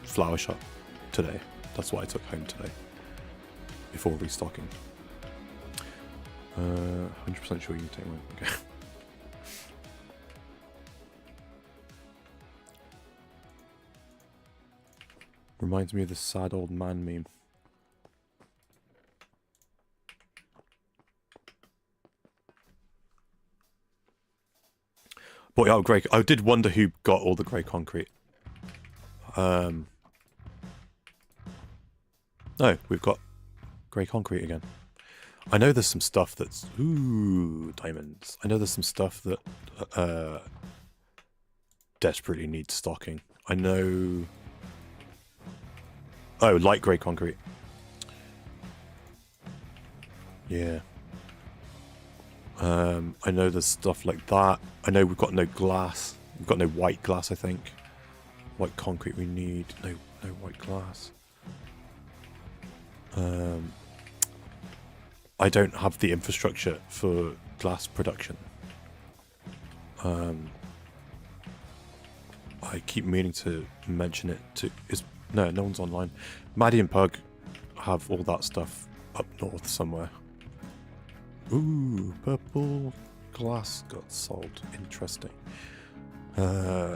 flower shop today. That's what I took home today before restocking. 100% sure you can take one. Okay. Reminds me of the sad old man meme. But yeah, grey. I did wonder who got all the grey concrete. No, we've got grey concrete again. I know there's some stuff that's... Ooh, diamonds. I know there's some stuff that desperately needs stocking. I know... Oh, light grey concrete. Yeah. I know there's stuff like that. I know we've got no glass. We've got no white glass, I think. White concrete we need. No white glass. I don't have the infrastructure for glass production. I keep meaning to mention it to... No one's online. Maddie and Pug have all that stuff up north somewhere. Ooh, purple glass got sold. Interesting. Yeah,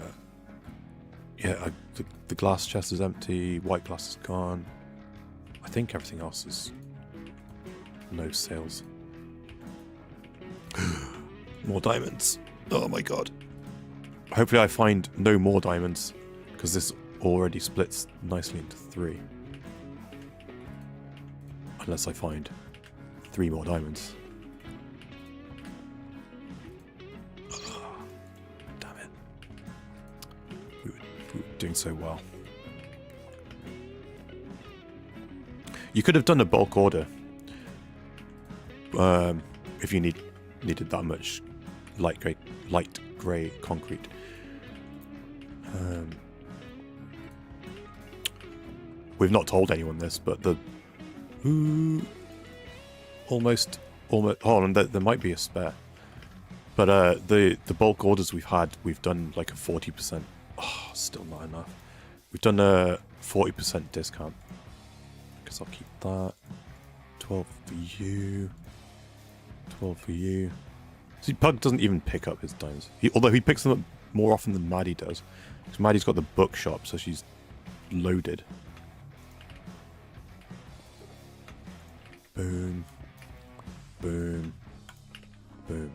the glass chest is empty. White glass is gone. I think everything else is no sales. More diamonds. Oh my god. Hopefully I find no more diamonds, because this already splits nicely into 3. Unless I find 3 more diamonds. Oh, damn it. We were doing so well. You could have done a bulk order. If you needed that much light grey concrete. we've not told anyone this, but the almost. Oh, and there might be a spare. But the bulk orders we've had, we've done like a 40%. Oh, still not enough. We've done a 40% discount. Guess I'll keep that. 12 for you. 12 for you. See, Pug doesn't even pick up his dimes. Although he picks them up more often than Maddie does. Because Maddie's got the bookshop, so she's loaded. Boom. Boom. Boom.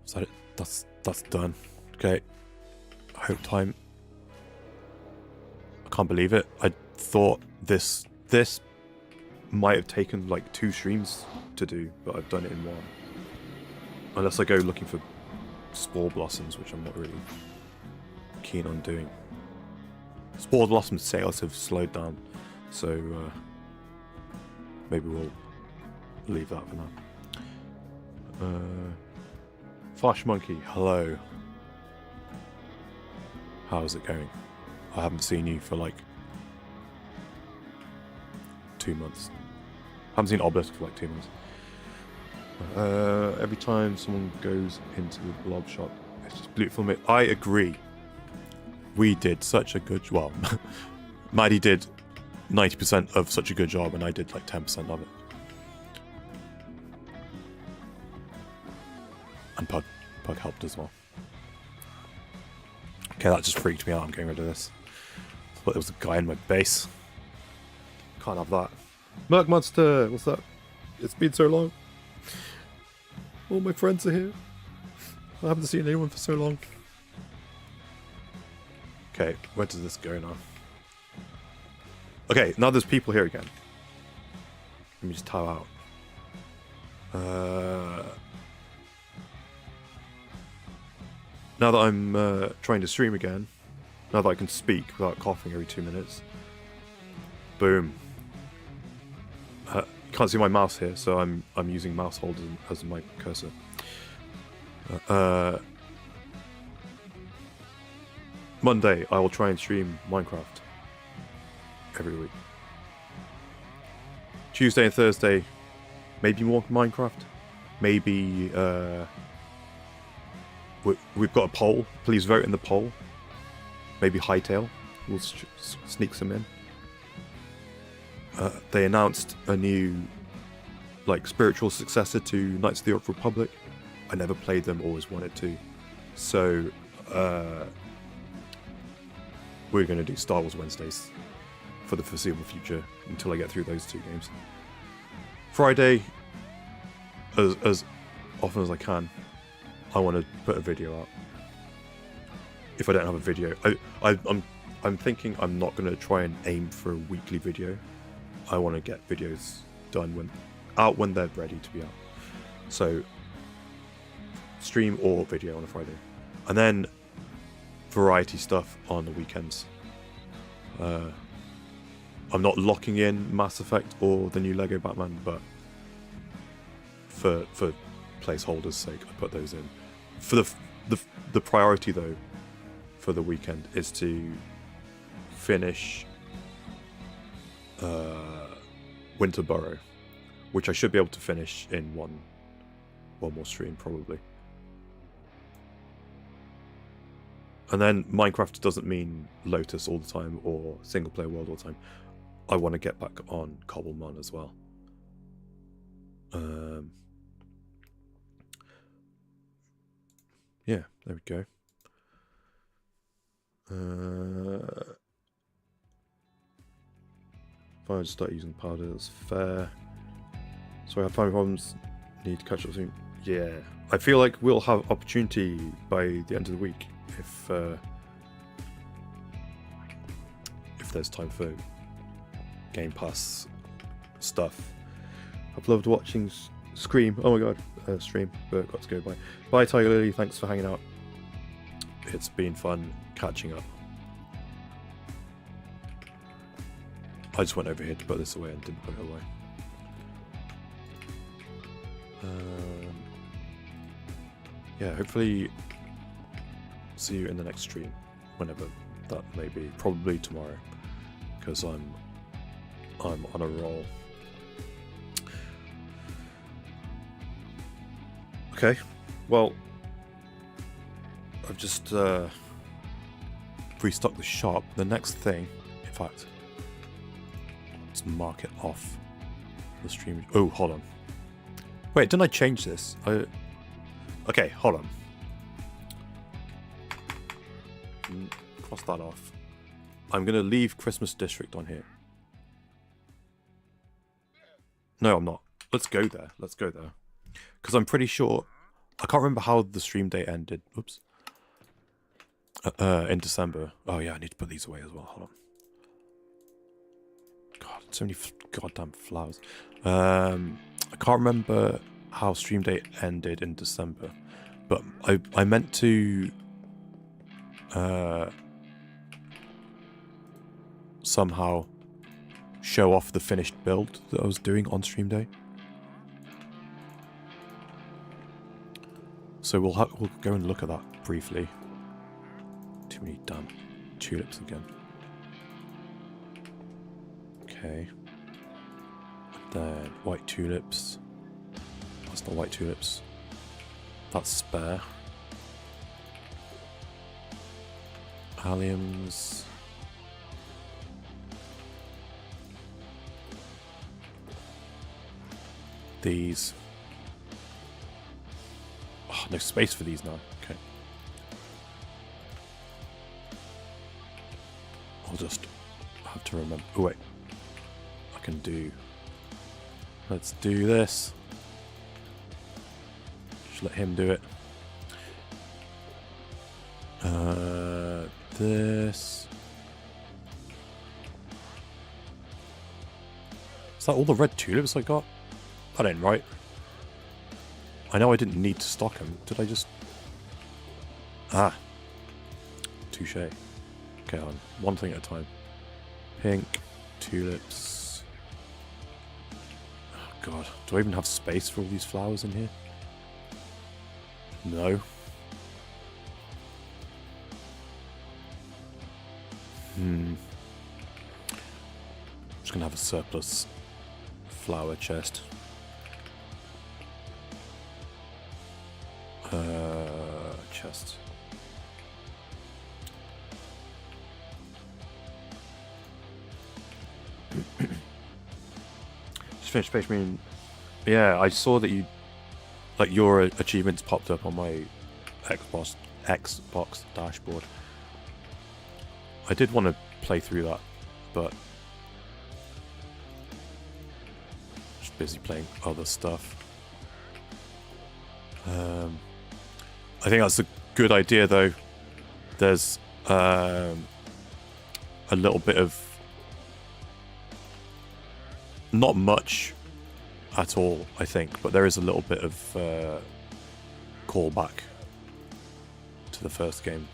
Is that it? That's done. Okay. Hope time. I can't believe it. I thought this might have taken like 2 streams to do, but I've done it in 1. Unless I go looking for spore blossoms, which I'm not really keen on doing. Spore blossom sales have slowed down, so maybe we'll leave that for now. Flash Monkey, hello. How's it going? I haven't seen you for like 2 months. I haven't seen Obelisk for like 2 months. Every time someone goes into the blog shop, it's just beautiful. I agree. We did such a good job. Well, Maddie did 90% of such a good job, and I did like 10% of it. And Pug helped as well. Okay, that just freaked me out. I'm getting rid of this. I thought there was a guy in my base. Can't have that. Merc Monster, what's up? It's been so long. All my friends are here. I haven't seen anyone for so long. Okay, where does this go now? Okay, now there's people here again. Let me just tow out. Now that I'm trying to stream again, now that I can speak without coughing every 2 minutes. Boom. You can't see my mouse here, so I'm using mouse holder as my cursor. Monday, I will try and stream Minecraft every week. Tuesday and Thursday, maybe more Minecraft. Maybe we've got a poll. Please vote in the poll. Maybe Hightail will sneak some in. They announced a new, like, spiritual successor to Knights of the Old Republic. I never played them, always wanted to. So, we're going to do Star Wars Wednesdays for the foreseeable future until I get through those 2 games. Friday, as often as I can, I want to put a video out. If I don't have a video, I'm thinking I'm not going to try and aim for a weekly video. I want to get videos done when they're ready to be out. So stream or video on a Friday, and then variety stuff on the weekends. I'm not locking in Mass Effect or the new Lego Batman, but for placeholders' sake, I put those in. For the priority though, for the weekend is to finish Winterborough, which I should be able to finish in one more stream probably. And then Minecraft doesn't mean Lotus all the time or single player world all the time. I want to get back on Cobblemon as well. Yeah, there we go. If I just start using powder, that's fair. So I have time problems, need to catch up soon. Yeah, I feel like we'll have opportunity by the end of the week if there's time for Game Pass stuff. I've loved watching Scream. Oh my god, stream, but got to go. Bye, Tiger Lily. Thanks for hanging out. It's been fun catching up. I just went over here to put this away and didn't put it away. Yeah, hopefully see you in the next stream, whenever that maybe, probably tomorrow, because I'm on a roll. Okay, well, I've just restocked the shop. The next thing, in fact, let's mark it off the stream. Oh, hold on. Wait, didn't I change this? Okay, hold on. Cross that off. I'm gonna leave Christmas District on here. No, I'm not. Let's go there. Let's go there. Because I'm pretty sure... I can't remember how the stream date ended. Oops. In December. Oh yeah, I need to put these away as well. Hold on. God, so many goddamn flowers. I can't remember how stream date ended in December. But I meant to... somehow show off the finished build that I was doing on stream day. So we'll go and look at that briefly. Too many damn tulips again. Okay. Then white tulips. That's not white tulips. That's spare. Alliums. These. Oh, no space for these now. Okay. I'll just have to remember. Oh, wait. I can do... Let's do this. Just let him do it. This. Is that all the red tulips I got? That ain't right. I know I didn't need to stock them. Did I just... Ah. Touche. Okay, on. One thing at a time. Pink. Tulips. Oh, God. Do I even have space for all these flowers in here? No. Just gonna have a surplus flower chest. Chest. Just finished page. Yeah, I saw that you, like, your achievements popped up on my Xbox dashboard. I did want to play through that, but just busy playing other stuff. I think that's a good idea, though. There's a little bit of... Not much at all, I think, but there is a little bit of callback to the first game.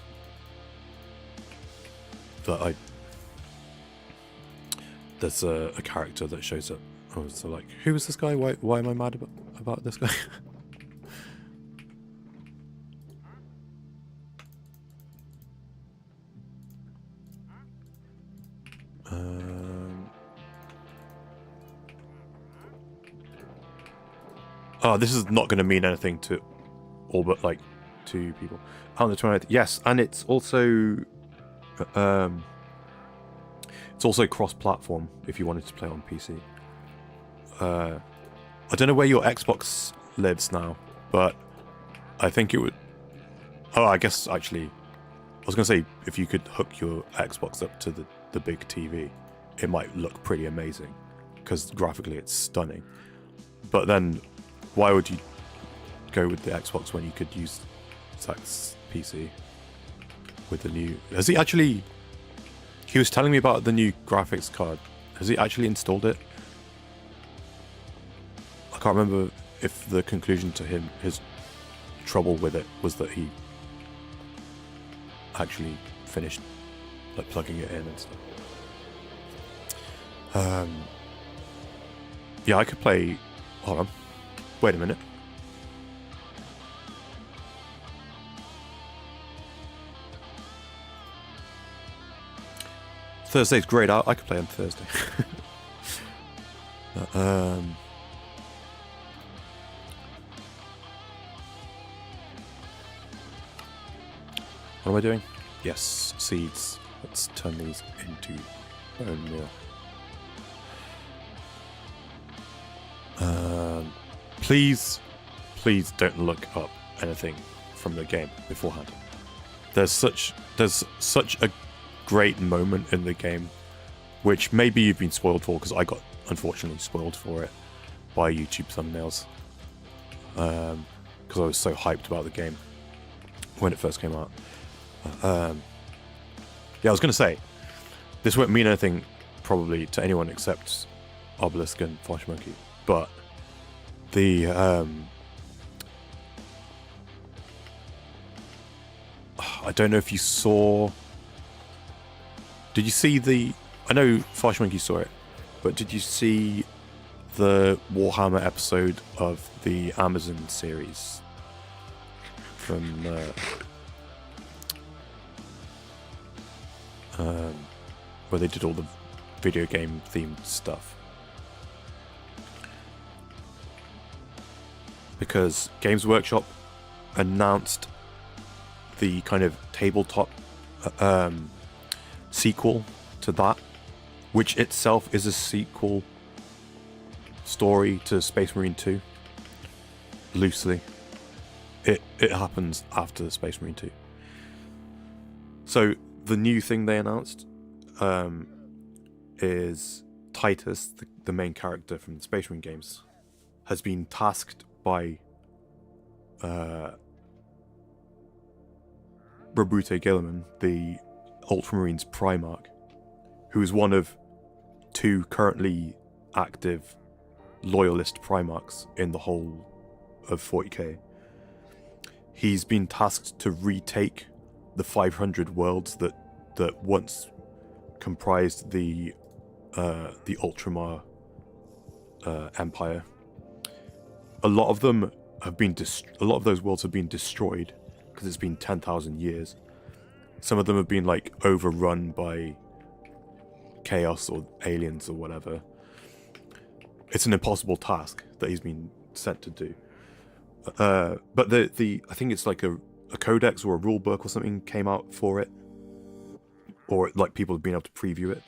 That there's a character that shows up. Oh, so like, who is this guy? Why am I mad about this guy? Oh, this is not going to mean anything to all but like 2 people. On the 20th, yes, and it's also cross-platform if you wanted to play on PC. I don't know where your Xbox lives now, but I think it would... Oh, I guess actually, I was going to say, if you could hook your Xbox up to the big TV, it might look pretty amazing, because graphically it's stunning. But then, why would you go with the Xbox when you could use Zach's PC with the new... Has he actually... He was telling me about the new graphics card. Has he actually installed it? I can't remember if the conclusion to his trouble with it was that he actually finished like plugging it in and stuff. Yeah, I could play... Hold on. Wait a minute. Thursday's great. I could play on Thursday. What am I doing? Yes, seeds. Let's turn these into bone meal. Please don't look up anything from the game beforehand. There's such a great moment in the game, which maybe you've been spoiled for, because I got unfortunately spoiled for it by YouTube thumbnails, because I was so hyped about the game when it first came out. Yeah, I was going to say, this won't mean anything probably to anyone except Obelisk and Flash Monkey, but the I don't know if you saw. Did you see the? I know Flash Monkey saw it, but did you see the Warhammer episode of the Amazon series from where they did all the video game themed stuff? Because Games Workshop announced the kind of tabletop sequel to that, which itself is a sequel story to Space Marine 2. Loosely. It happens after Space Marine 2. So the new thing they announced is Titus, the main character from the Space Marine games, has been tasked by Roboute Guilliman, the Ultramarines Primarch, who is one of 2 currently active loyalist Primarchs in the whole of 40k. He's been tasked to retake the 500 worlds that once comprised the Ultramar Empire. A lot of them have been a lot of those worlds have been destroyed because it's been 10,000 years. Some of them have been like overrun by chaos or aliens or whatever. It's an impossible task that he's been sent to do. But the I think it's like a codex or a rule book or something came out for it, or like people have been able to preview it,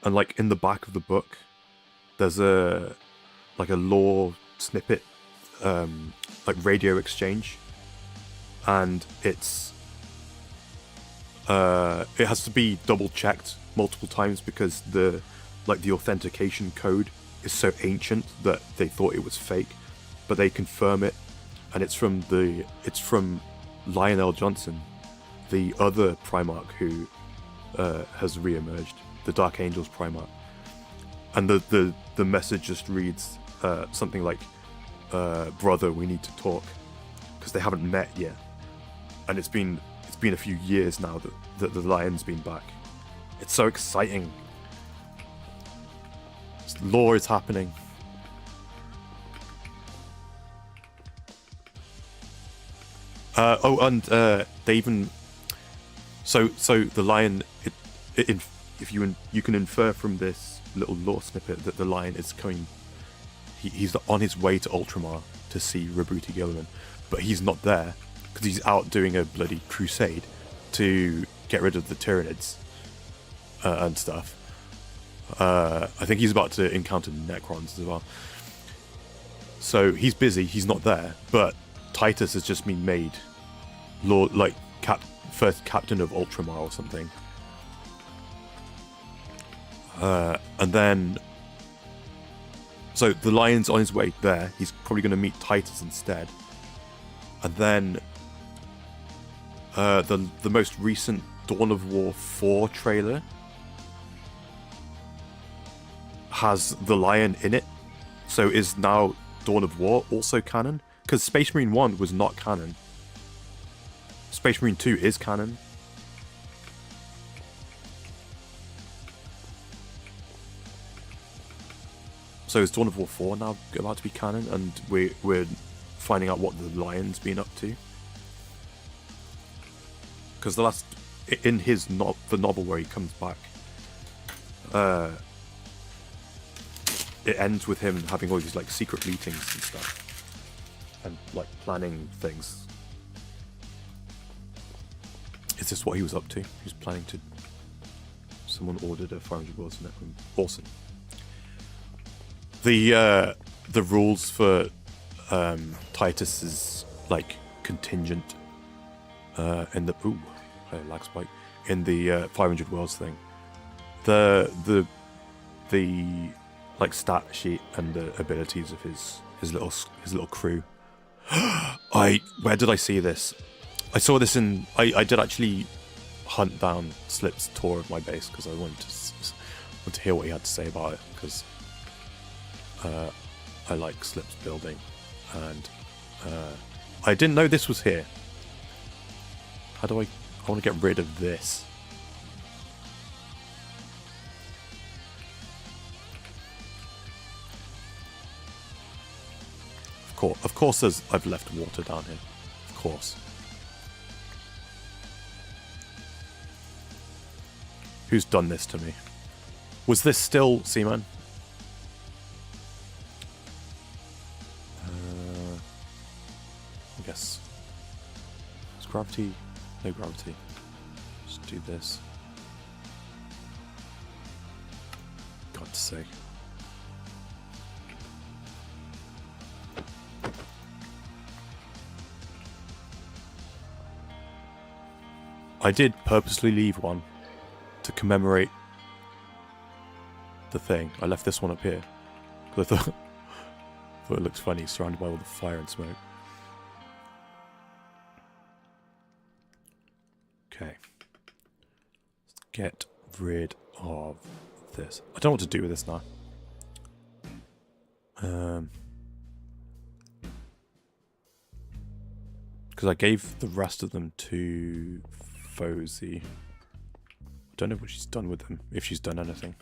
and like in the back of the book there's a lore snippet, like radio exchange, and it has to be double checked multiple times because the authentication code is so ancient that they thought it was fake, but they confirm it, and it's from Lionel Johnson, the other Primarch who has re-emerged, the Dark Angels Primarch, and the message just reads something like, "Brother, we need to talk," because they haven't met yet, and it's been a few years now that the Lion's been back. It's so exciting. Lore is happening. They even so the Lion. If you can infer from this little lore snippet that the Lion is coming. He's on his way to Ultramar to see Roboute Guilliman, but he's not there because he's out doing a bloody crusade to get rid of the Tyranids and stuff. I think he's about to encounter Necrons as well. So he's busy. He's not there, but Titus has just been made first captain of Ultramar or something. And then, so the Lion's on his way there. He's probably going to meet Titus instead. And then the most recent Dawn of War 4 trailer has the Lion in it. So is now Dawn of War also canon? Because Space Marine 1 was not canon. Space Marine 2 is canon. So is Dawn of War 4 now about to be canon, and we're finding out what the Lion's been up to? Because in the novel where he comes back, it ends with him having all these like secret meetings and stuff, and like planning things. Is this what he was up to? He was planning to. Someone ordered a 500 worlds net room. Awesome. The rules for Titus's like contingent in the lag spike in the 500 worlds thing. The like stat sheet and the abilities of his little crew. Where did I see this? I saw this in. I did actually hunt down Slip's tour of my base because I wanted to hear what he had to say about it, because I like Slip's building, and I didn't know this was here. How do I want to get rid of this? Of course I've left water down here. Of course. Who's done this to me? Was this still Seaman? I guess. Is gravity? No gravity. Just do this. God's sake. I did purposely leave one to commemorate the thing. I left this one up here because I thought it looked funny, surrounded by all the fire and smoke. Okay. Let's get rid of this. I don't know what to do with this now. Because I gave the rest of them to Fozy. I don't know what she's done with them, if she's done anything.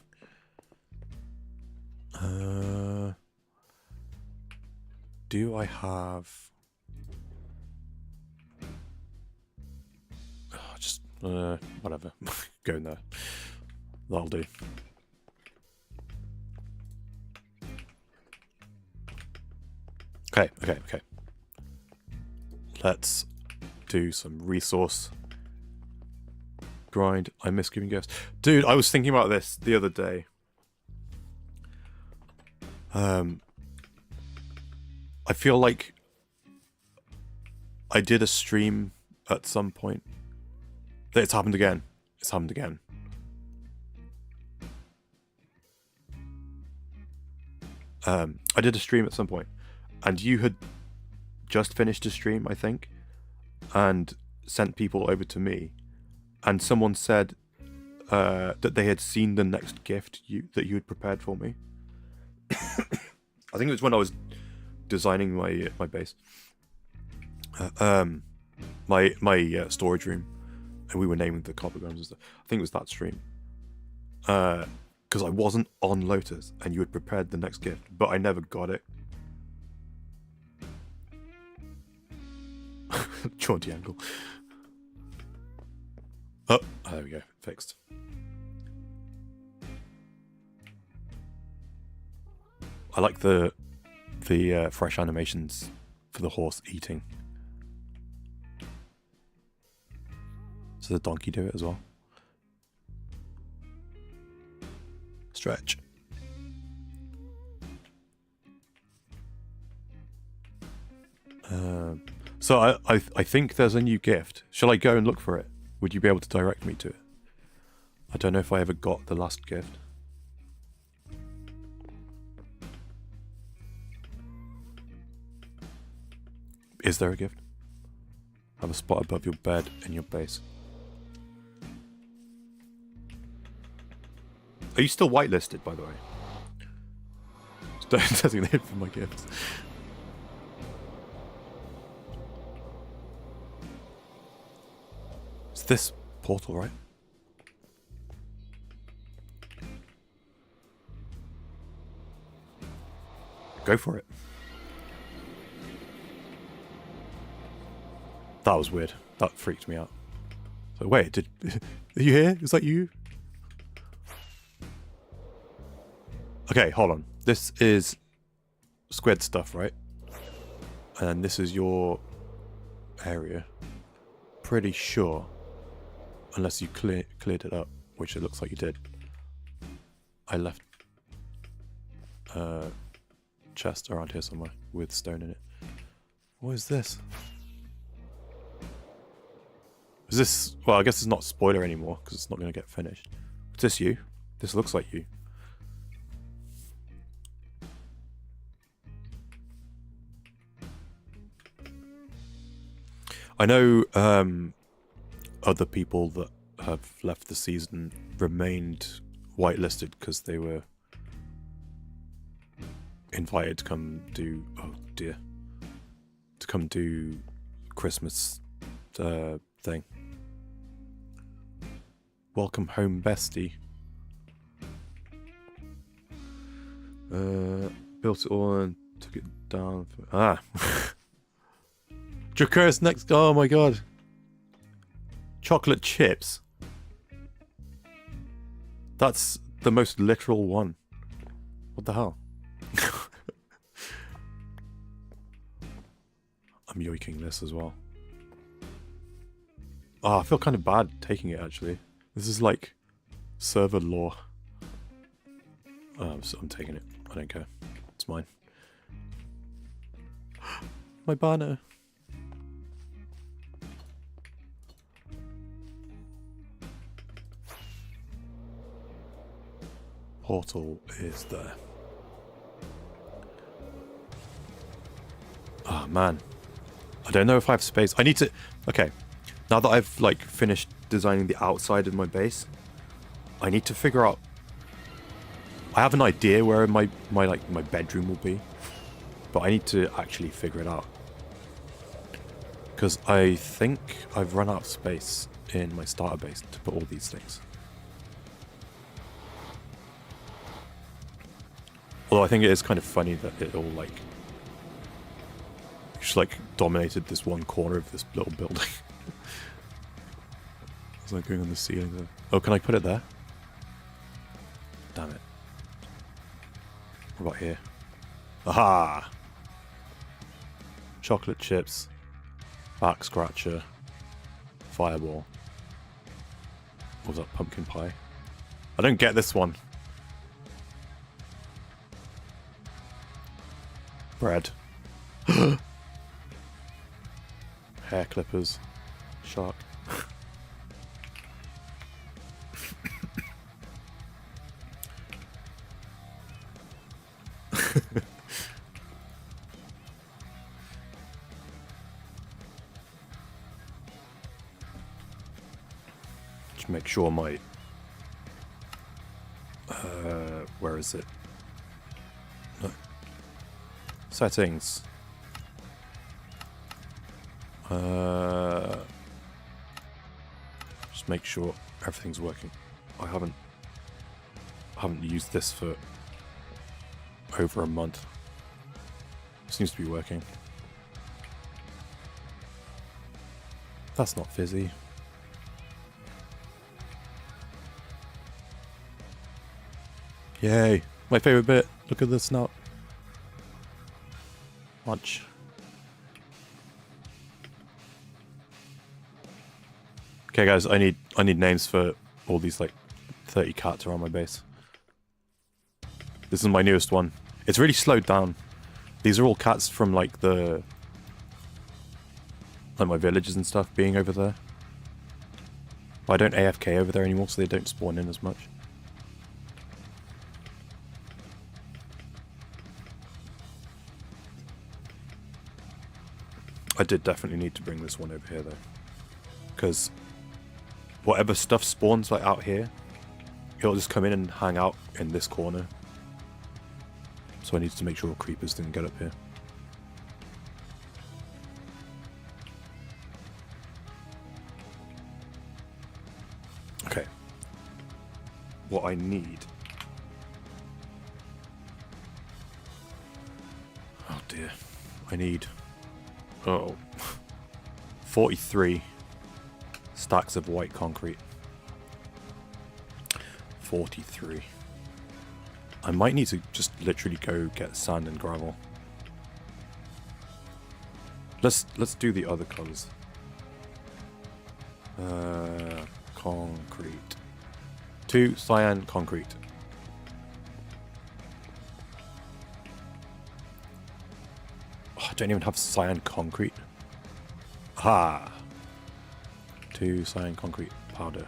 Do I have... whatever. Go in there. That'll do. Okay. Let's do some resource grind. I miss giving gifts. Dude, I was thinking about this the other day. I feel like I did a stream at some point. It's happened again. It's happened again. I did a stream at some point, and you had just finished a stream, I think, and sent people over to me, and someone said that they had seen the next gift that you had prepared for me. I think it was when I was designing my base, my storage room, and we were naming the coppergrams and stuff. I think it was that stream, because I wasn't on Lotus, and you had prepared the next gift, but I never got it. Jaunty angle. Oh, there we go. Fixed. I like the fresh animations for the horse eating. Does the donkey do it as well? Stretch. So I think there's a new gift. Shall I go and look for it? Would you be able to direct me to it? I don't know if I ever got the last gift. Is there a gift? Have a spot above your bed in your base. Are you still whitelisted, by the way? Just designated for my gifts. It's this portal, right? Go for it. That was weird. That freaked me out. So wait, are you here? Is that you? Okay, hold on. This is squid stuff, right? And this is your area. Pretty sure. Unless you cleared it up, which it looks like you did. I left a chest around here somewhere with stone in it. What is this? Is this... Well, I guess it's not a spoiler anymore because it's not going to get finished. Is this you? This looks like you. I know other people that have left the season remained whitelisted because they were invited to come do... Oh dear. To come do Christmas thing. Welcome home, bestie. Built it all and took it down. Drhakonis next. Oh my god. Chocolate chips. That's the most literal one. What the hell? I'm yoiking this as well. Oh, I feel kind of bad taking it actually. This is like server lore. So I'm taking it. I don't care. It's mine. My banner. Portal is there. Oh man. I don't know if I have space. I need to... Okay. Now that I've like finished designing the outside of my base, I need to figure out... I have an idea where my bedroom will be, but I need to actually figure it out. Because I think I've run out of space in my starter base to put all these things. Although I think it is kind of funny that it all like... just like dominated this one corner of this little building. It's like going on the ceiling there. Oh, can I put it there? Damn it. What about here? Aha! Chocolate chips. Back scratcher. Fireball. What was that? Pumpkin pie? I don't get this one. Bread. Hair clippers. Shark. Just make sure my... where is it? No. Settings. Just make sure everything's working. I haven't used this for over a month. Seems to be working. That's not fizzy. Yay! My favorite bit. Look at the snout. Lunch. Okay, guys, I need names for all these like 30 cats around my base. This is my newest one. It's really slowed down. These are all cats from like the my villages and stuff being over there. But I don't AFK over there anymore, so they don't spawn in as much. I did definitely need to bring this one over here though, because whatever stuff spawns like out here, it'll just come in and hang out in this corner. So I needed to make sure creepers didn't get up here. Okay. What I need... Oh dear. I need... Oh. 43 stacks of white concrete. 43. I might need to just literally go get sand and gravel. Let's do the other colours. Concrete. 2 cyan concrete. Oh, I don't even have cyan concrete. Ah. 2 cyan concrete powder.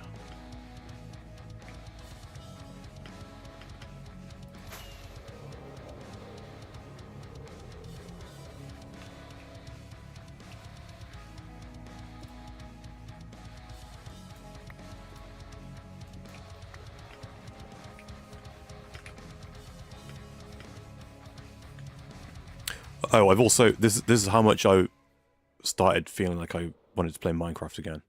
Oh, I've also this is how much I started feeling like I wanted to play Minecraft again.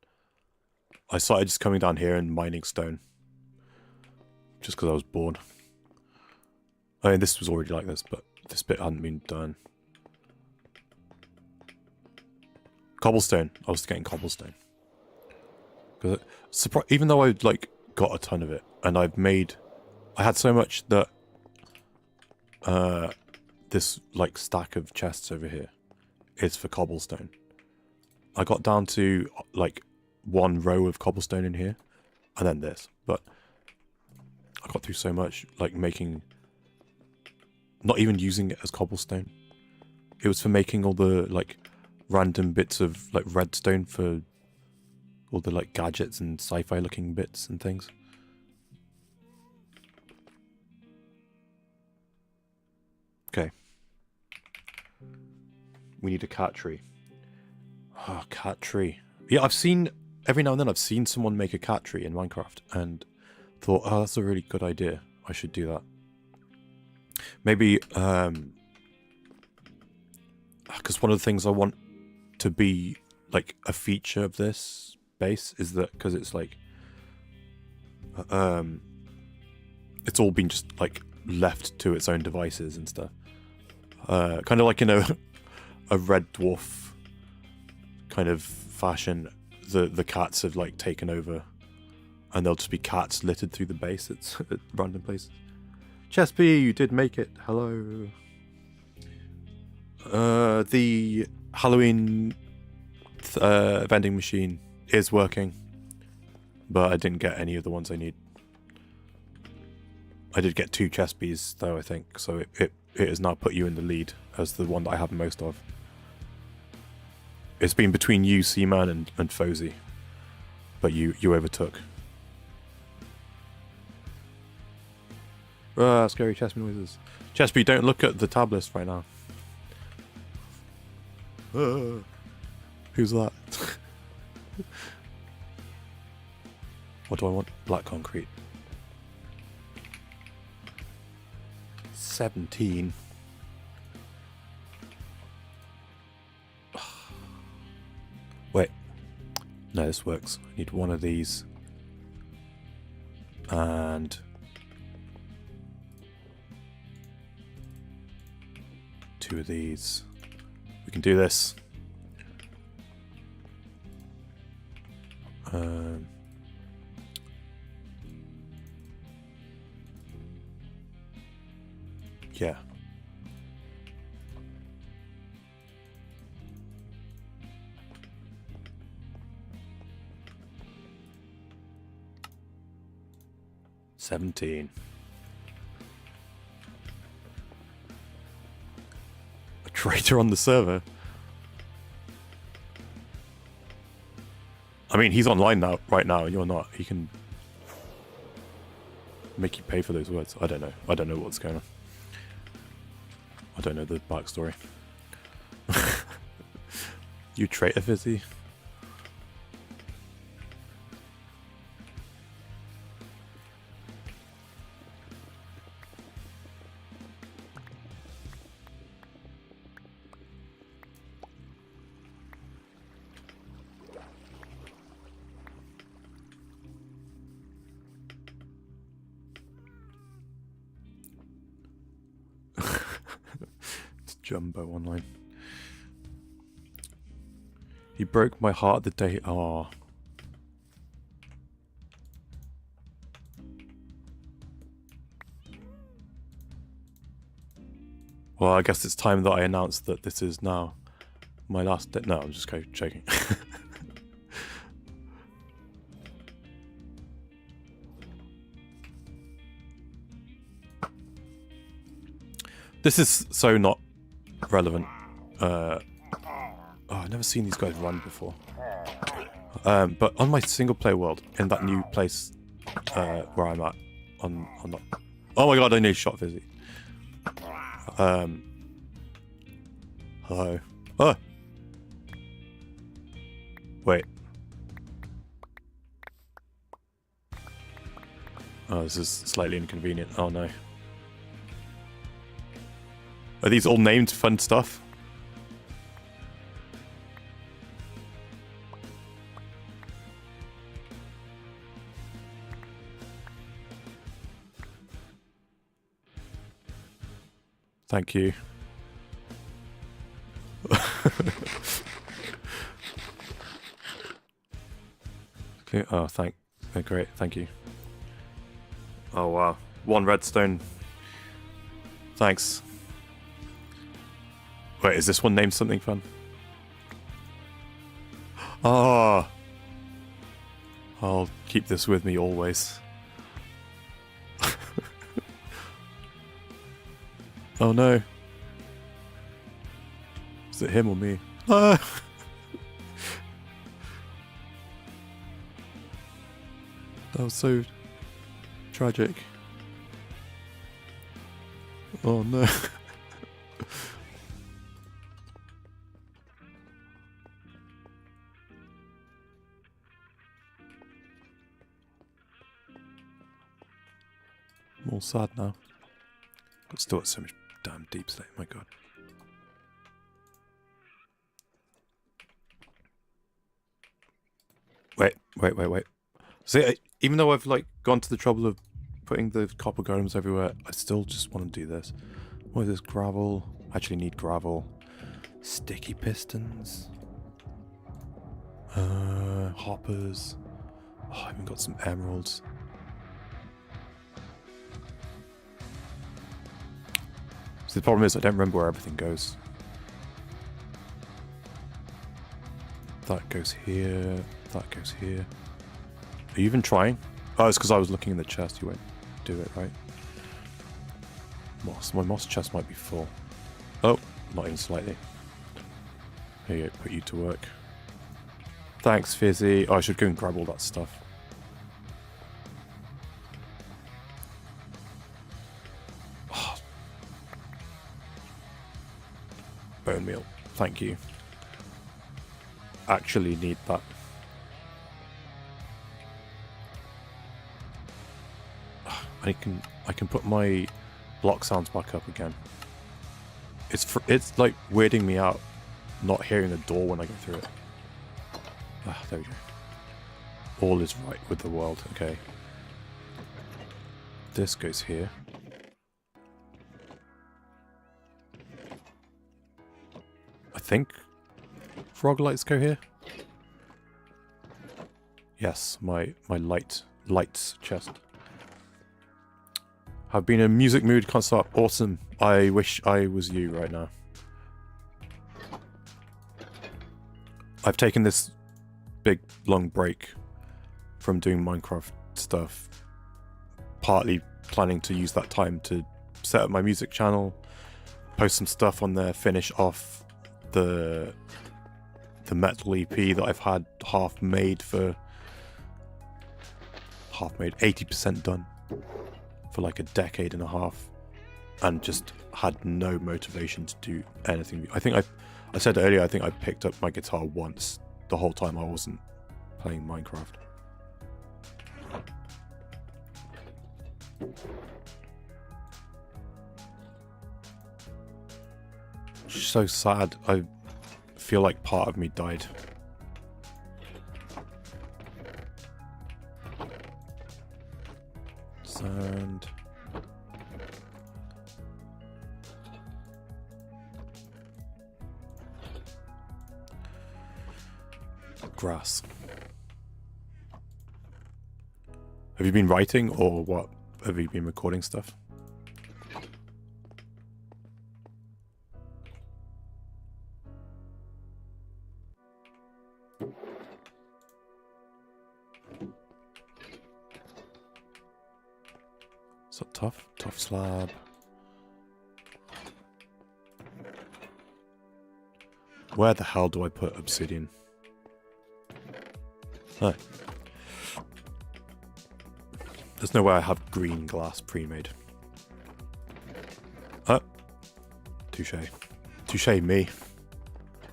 I started just coming down here and mining stone. Just because I was bored. I mean, this was already like this, but this bit hadn't been done. Cobblestone. I was getting cobblestone. Because even though I like got a ton of it, and I had so much that this like stack of chests over here is for cobblestone. I got down to like 1 row of cobblestone in here, and then this, but I got through so much, like making, not even using it as cobblestone. It was for making all the like random bits of like redstone for all the like gadgets and sci-fi looking bits and things. Okay. We need a cat tree. Oh, cat tree. Yeah, I've seen, every now and then I've seen someone make a cat tree in Minecraft and thought, oh, that's a really good idea. I should do that. Maybe, because one of the things I want to be like a feature of this base is that, because it's like, it's all been just like left to its own devices and stuff. Kind of like, you know, a red dwarf kind of fashion. The cats have like taken over, and there'll just be cats littered through the base at random places. Chespy, you did make it. Hello. The Halloween vending machine is working, but I didn't get any of the ones I need. I did get 2 Chespies though, I think, so it has now put you in the lead as the one that I have most of. It's been between you, Seaman, and Fozy, but you overtook. Ah, scary Chespy noises. Chespy, don't look at the tab list right now. Who's that? What do I want? Black concrete. 17. Wait. No, this works. I need 1 of these. And 2 of these. We can do this. Yeah. $17. A traitor on the server. I mean, he's online now, right now, and you're not. He can make you pay for those words. I don't know. I don't know what's going on. I don't know the backstory. You traitor, Fizzy. Jumbo online. He broke my heart the day. Oh. Well, I guess it's time that I announce that this is now my last day. No, I'm just joking. This is so not relevant. Oh, I've never seen these guys run before. But on my single player world, in that new place where I'm at, on that. Oh my god, I nearly shot Fizzy. Hello. Oh! Wait. Oh, this is slightly inconvenient. Oh no. Are these all named fun stuff? Thank you. Oh, great, thank you. Oh wow, 1 redstone. Thanks. Wait, is this one named something fun? Ah, I'll keep this with me always. Oh no. Is it him or me? Ah! That was so tragic. Oh no. I'm all sad now. But still at so much damn deep state, my god. Wait. See, even though I've like gone to the trouble of putting the copper golems everywhere, I still just want to do this. What is this? Gravel. Actually need gravel. Sticky pistons. Hoppers. Oh, I even got some emeralds. So the problem is I don't remember where everything goes. That goes here. That goes here. Are you even trying? Oh, it's because I was looking in the chest. You won't do it, right? Moss. My moss chest might be full. Oh, not even slightly. Here you go. Put you to work. Thanks, Fizzy. Oh, I should go and grab all that stuff. Oh. Bone meal. Thank you. Actually need that. I can put my block sounds back up again. It's like weirding me out not hearing a door when I go through it. Ah, there we go. All is right with the world. Okay. This goes here. I think frog lights go here. Yes, my lights chest. I've been in music mood, can't stop. Awesome. I wish I was you right now. I've taken this big long break from doing Minecraft stuff, partly planning to use that time to set up my music channel, post some stuff on there, finish off the metal EP that I've had half made, 80% done for like a decade and a half, and just had no motivation to do anything. I think I said earlier, I think I picked up my guitar once the whole time I wasn't playing Minecraft. So sad. I feel like part of me died. Sand. Grass. Have you been writing, or what? Have you been recording stuff? Is that tough? Tough slab. Where the hell do I put obsidian? Oh. There's no way I have green glass pre-made. Oh. Touche. Touche me.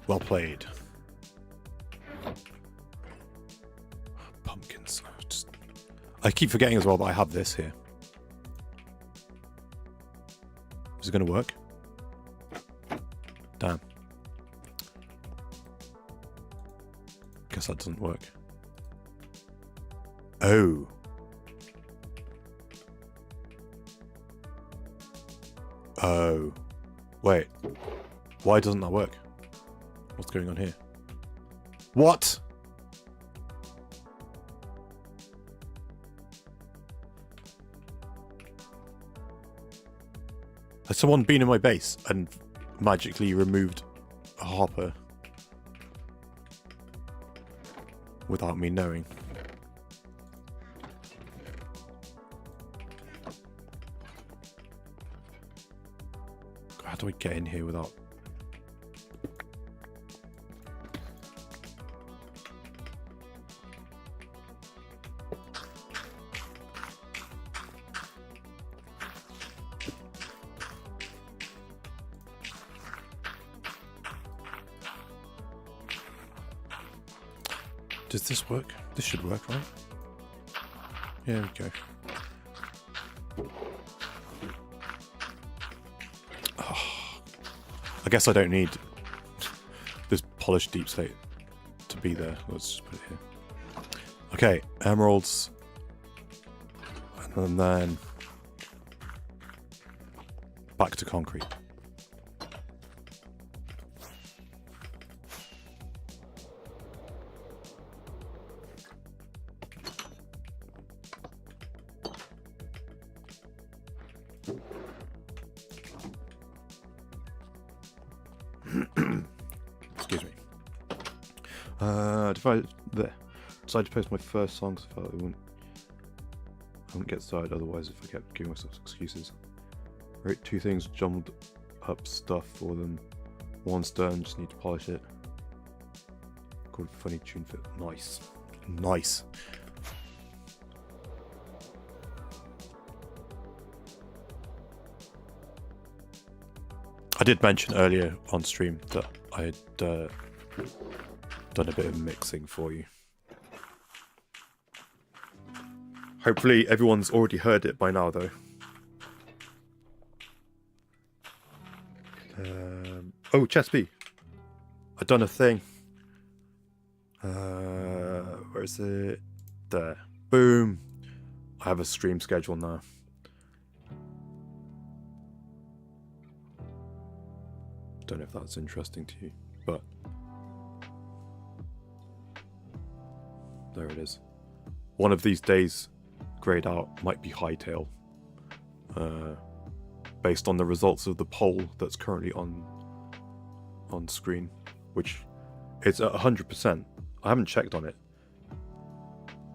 Well played. Pumpkins. I keep forgetting as well that I have this here. Is it going to work? Damn. Guess that doesn't work. Oh. Oh. Wait. Why doesn't that work? What's going on here? What? Has someone been in my base and magically removed a hopper without me knowing? How do I get in here without... Does this work? This should work, right? Here we go. Oh, I guess I don't need this polished deep slate to be there. Let's just put it here. Okay, emeralds. And then back to concrete. Excuse me. Decided to post my first songs. I felt I wouldn't get started otherwise if I kept giving myself excuses. Wrote 2 things, jumbled up stuff for them. One's done, just need to polish it. Called Funny Tune Fit. Nice. Nice. I did mention earlier on stream that I had done a bit of mixing for you. Hopefully everyone's already heard it by now though. Oh, Chesby! I've done a thing. Where is it? There. Boom! I have a stream schedule now. Don't know if that's interesting to you, but there it is. One of these days, grayed out might be Hightail, based on the results of the poll that's currently on screen, which it's at 100%. I haven't checked on it.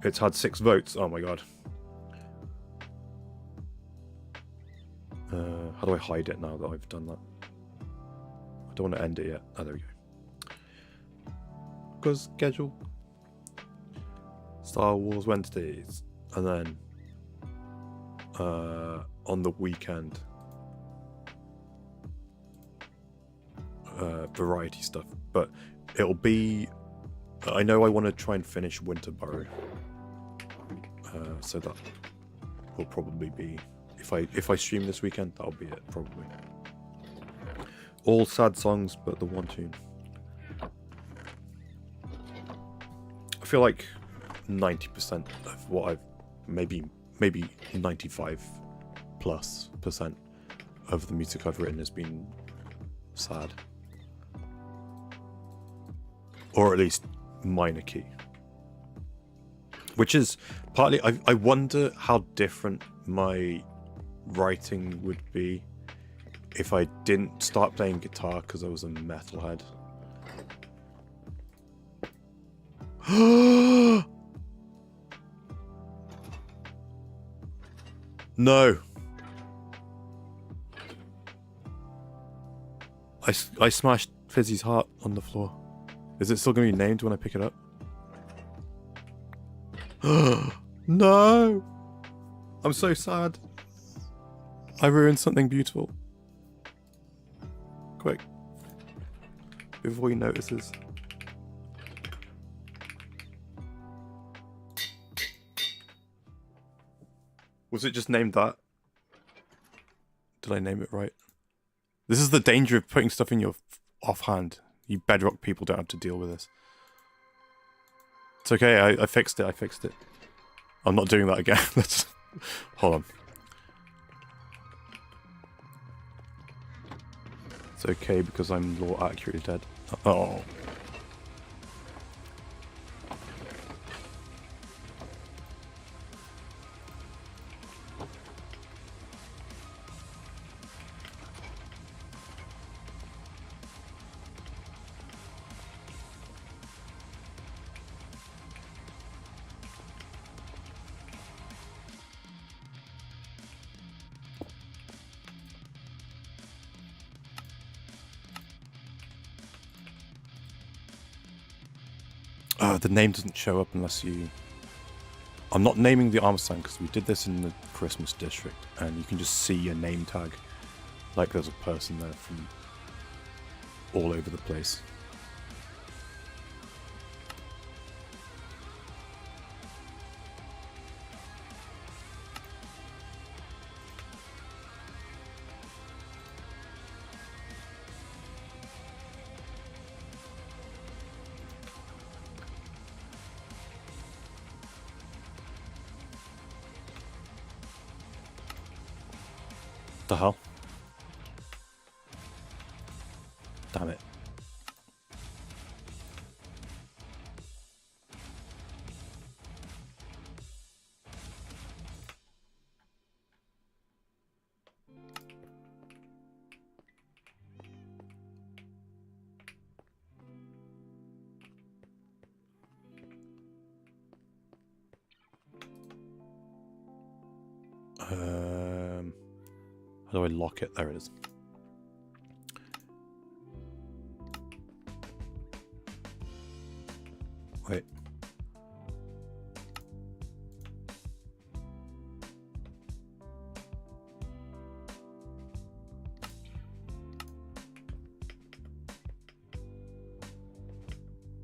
It's had 6 votes. Oh my god. How do I hide it now that I've done that? I don't want to end it yet. Oh, there we go. Because schedule. Star Wars Wednesdays. And then on the weekend, variety stuff. But it'll be... I know I want to try and finish Winterborough. So that will probably be... If I stream this weekend, that'll be it, probably. All sad songs, but the one tune. I feel like 90% of what I've... Maybe 95 plus % of the music I've written has been sad. Or at least minor key. Which is partly... I wonder how different my writing would be if I didn't start playing guitar because I was a metalhead. No. I smashed Fizzy's heart on the floor. Is it still going to be named when I pick it up? No! I'm so sad. I ruined something beautiful. Quick. Before he notices. Was it just named that? Did I name it right? This is the danger of putting stuff in your offhand. You bedrock people don't have to deal with this. It's okay, I fixed it, I'm not doing that again. Hold on. It's okay because I'm lore accurately dead. Oh. The name doesn't show up unless you... I'm not naming the armor stand because we did this in the Christmas district and you can just see a name tag. Like there's a person there from all over the place. The hell? Damn it. How do I lock it? There it is. Wait.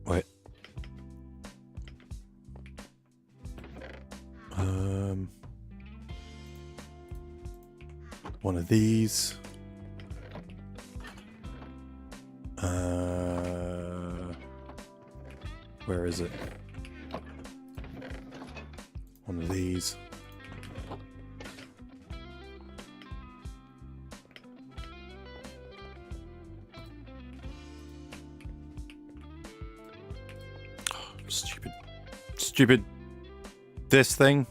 Wait. One of these. Where is it? One of these. Oh, stupid this thing.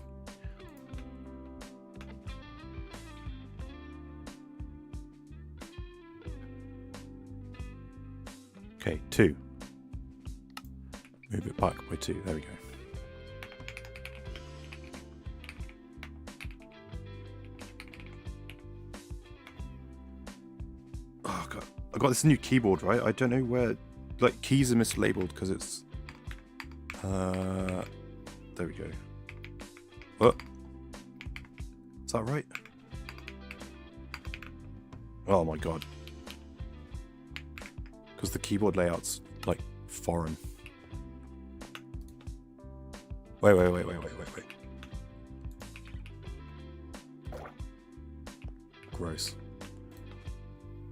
Okay, 2. Move it back by 2. There we go. Oh god, I got this new keyboard, right? I don't know where, like, keys are mislabeled because it's. There we go. What? Is that right? Oh my god. Because the keyboard layout's like foreign. Wait. Gross.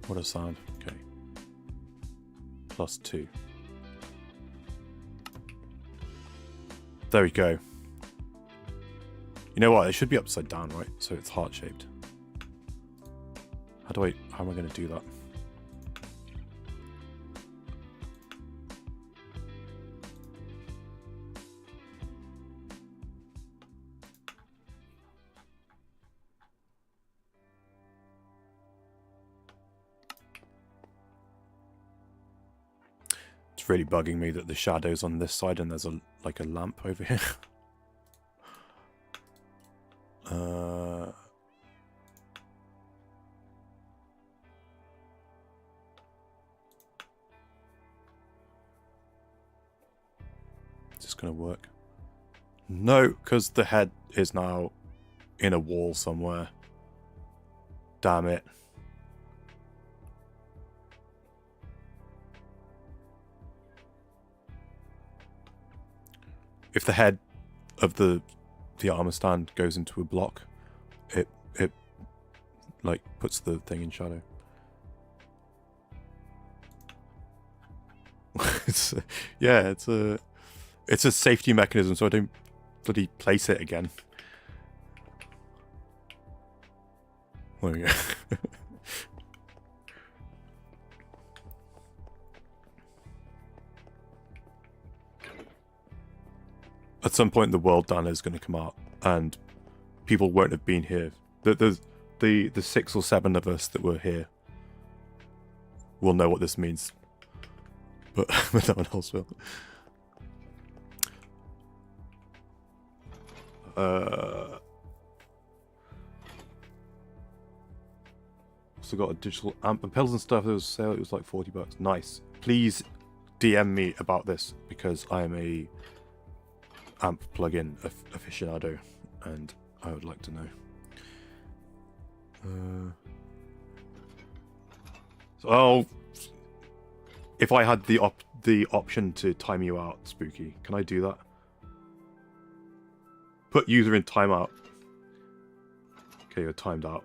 What a sound. Okay. +2. There we go. You know what? It should be upside down, right? So it's heart-shaped. How am I going to do that? really bugging me that the shadow's on this side and there's a like a lamp over here. Is this gonna work? No, because the head is now in a wall somewhere. Damn it. If the head of the armor stand goes into a block, it like puts the thing in shadow. It's a safety mechanism, so I don't bloody place it again. There we go. At some point, the world down is going to come out, and people won't have been here. The 6 or 7 of us that were here will know what this means, but no one else will. Also got a digital amp and pedals and stuff. There was a sale. It was like $40. Nice. Please DM me about this because I am a amp plugin aficionado, and I would like to know. So, if I had the option to time you out, Spooky, can I do that? Put user in timeout. Okay, you're timed out.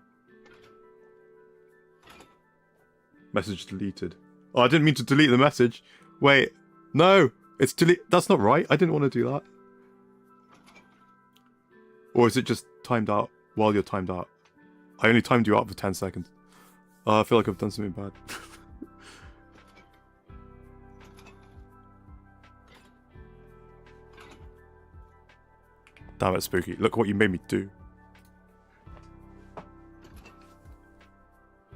Message deleted. Oh, I didn't mean to delete the message. Wait, no, it's delete. That's not right. I didn't want to do that. Or is it just timed out while you're timed out? I only timed you out for 10 seconds. Oh, I feel like I've done something bad. Damn it, Spooky. Look what you made me do.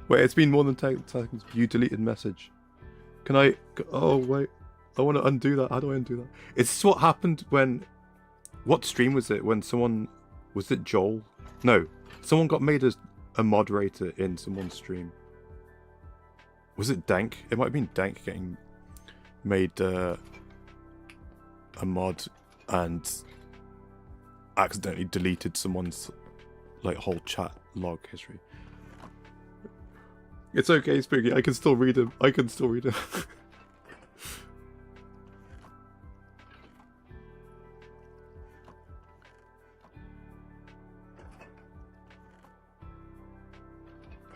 Wait, it's been more than 10 seconds. You deleted message. Can I... Oh, wait. I want to undo that. How do I undo that? It's what happened when... What stream was it? When someone... Was it Joel? No. Someone got made as a moderator in someone's stream. Was it Dank? It might have been Dank getting made a mod and accidentally deleted someone's like whole chat log history. It's okay, Spooky. I can still read him. I can still read him.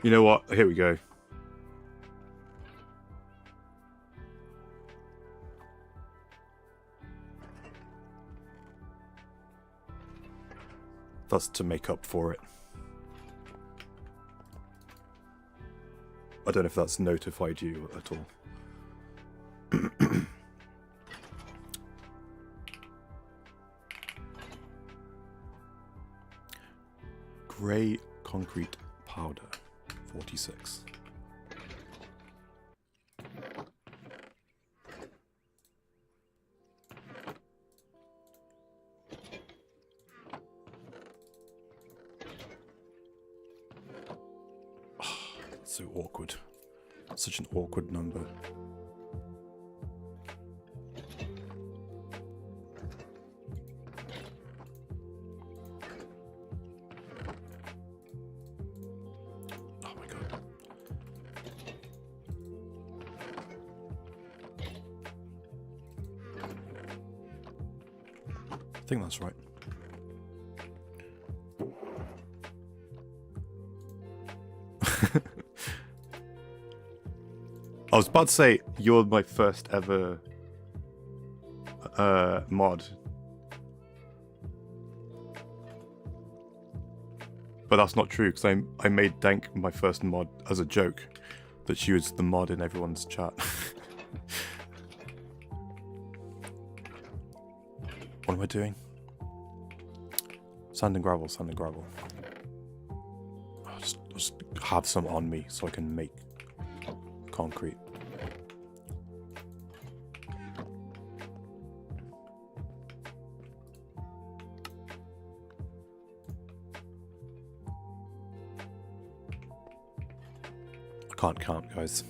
You know what? Here we go. That's to make up for it. I don't know if that's notified you at all. Grey concrete powder, 46. So awkward. Such an awkward number. Oh my god. I think that's right. I was about to say, you're my first ever mod. But that's not true, because I made Dank my first mod as a joke, that she was the mod in everyone's chat. What am I doing? Sand and gravel, sand and gravel. I'll just have some on me so I can make concrete. I can't count, guys.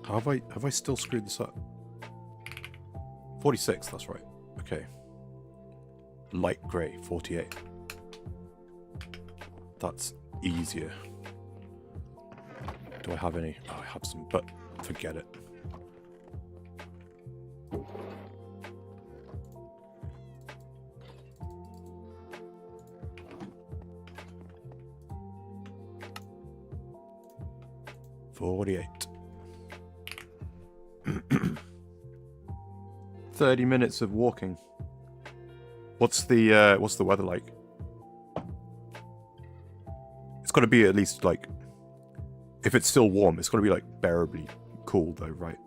Have I still screwed this up? 46, that's right. Okay. Light grey, 48. That's easier. Do I have any? Oh, I have some, but forget it. $48. 30 minutes of walking. What's the weather like? It's got to be at least like, if it's still warm, it's got to be like bearably cool though, right?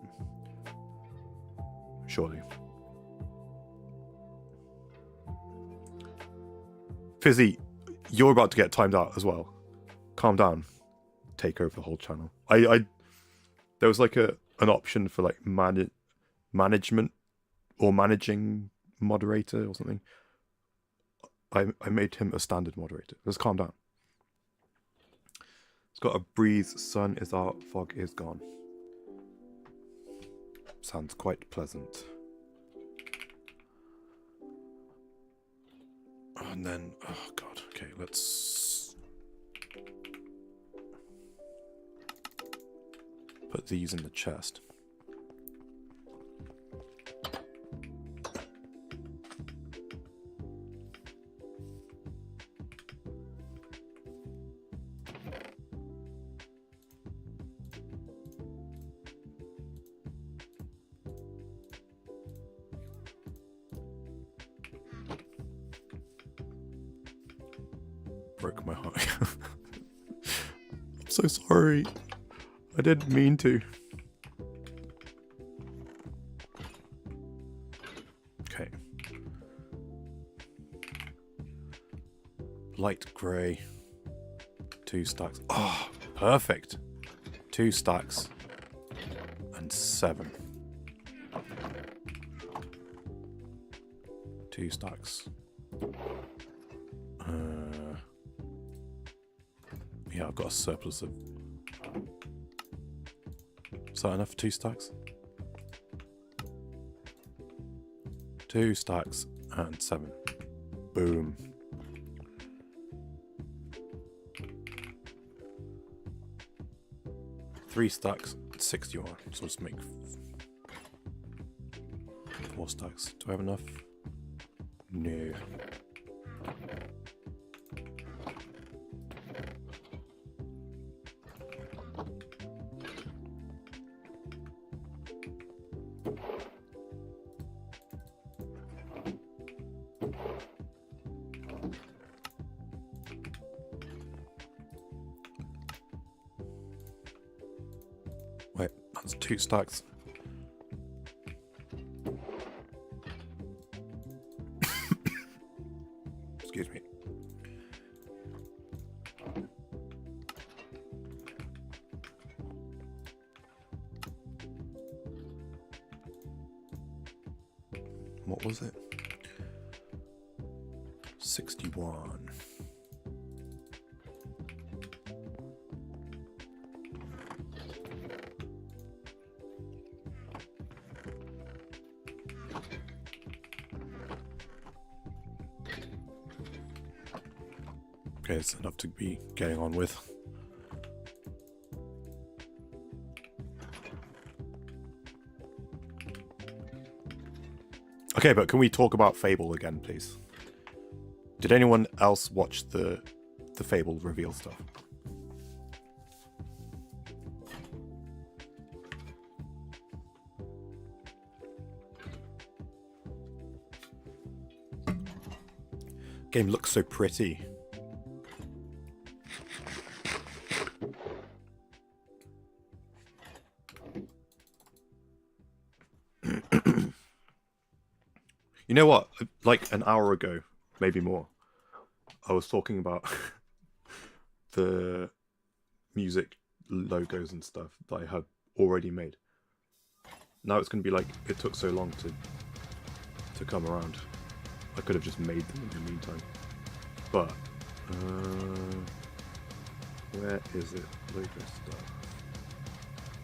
Surely. Fizzy, you're about to get timed out as well. Calm down. Take over the whole channel. There was like an option for like management or managing moderator or something. I made him a standard moderator. Let's calm down. It's got a breeze, sun is out, fog is gone. Sounds quite pleasant. And then, oh god, okay, let's put these in the chest. Broke my heart. I'm so sorry. I didn't mean to. Okay. Light grey. 2 stacks. Oh, perfect. 2 stacks. And 7. 2 stacks. Yeah, I've got a surplus of... Is that enough for 2 stacks? 2 stacks and 7. Boom. Three stacks, 61. So let's make 4 stacks. Do I have enough? No. Wait, that's 2 stacks. Excuse me. What was it? 61. Okay, it's enough to be getting on with. Okay, but can we talk about Fable again, please? Did anyone else watch the Fable reveal stuff? Game looks so pretty. You know what? Like an hour ago, maybe more, I was talking about the music logos and stuff that I had already made. Now it's going to be like, it took so long to come around. I could have just made them in the meantime. But where is it? Lotus stuff.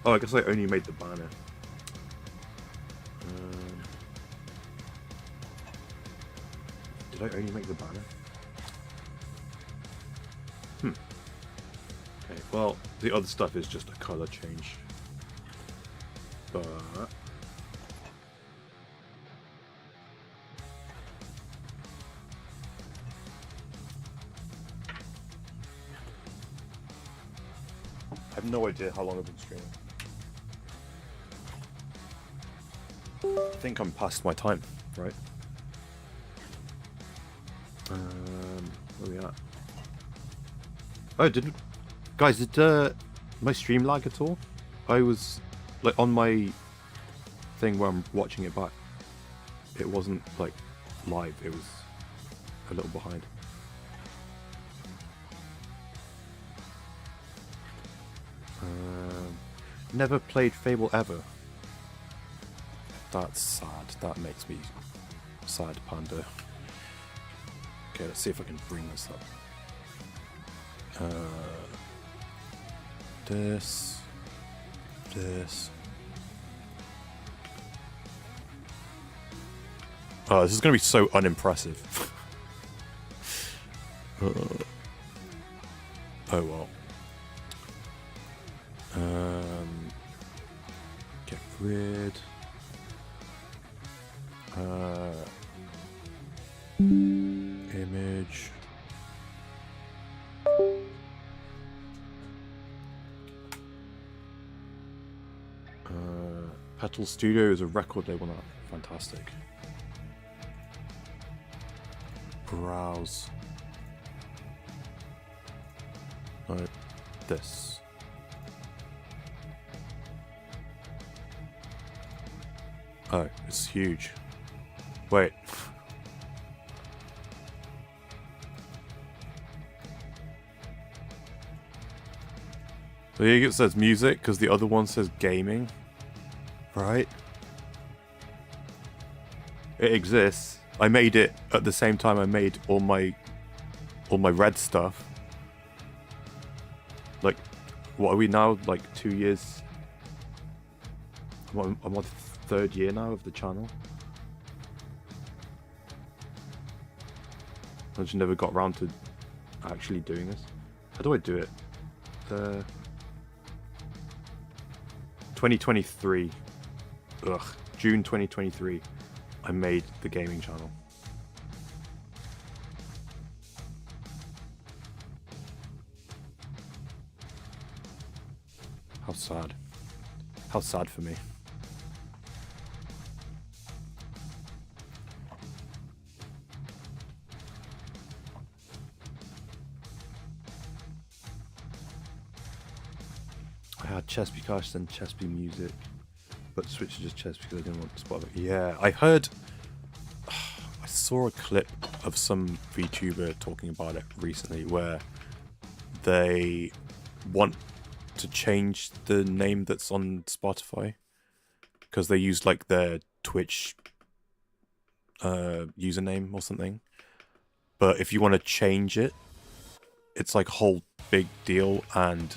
Oh, I guess I only made the banner. Did I only make the banner? Okay, well, the other stuff is just a color change. But I have no idea how long I've been streaming. I think I'm past my time, right? Where are we at? Oh, guys, did my stream lag at all? I was like on my thing where I'm watching it back. It wasn't like live. It was a little behind. Never played Fable ever. That's sad. That makes me sad, Panda. Okay, let's see if I can bring this up. This. Oh, this is going to be so unimpressive. Oh well. Get rid. Image. Petal Studio is a record label now. Fantastic. Browse. No, this. Oh, it's huge. Wait. So here it says music because the other one says gaming. Right? It exists. I made it at the same time I made all my red stuff. Like, what are we now? Like 2 years? I'm on the third year now of the channel. I just never got around to actually doing this. How do I do it? 2023. Ugh. June 2023. I made the gaming channel. How sad. How sad for me. I had Chesby Cash, then Chesby Music, but switched to just Chess because I didn't want Spotify. Yeah, I heard. I saw a clip of some VTuber talking about it recently where they want to change the name that's on Spotify because they use like their Twitch username or something. But if you want to change it, it's like a whole big deal, and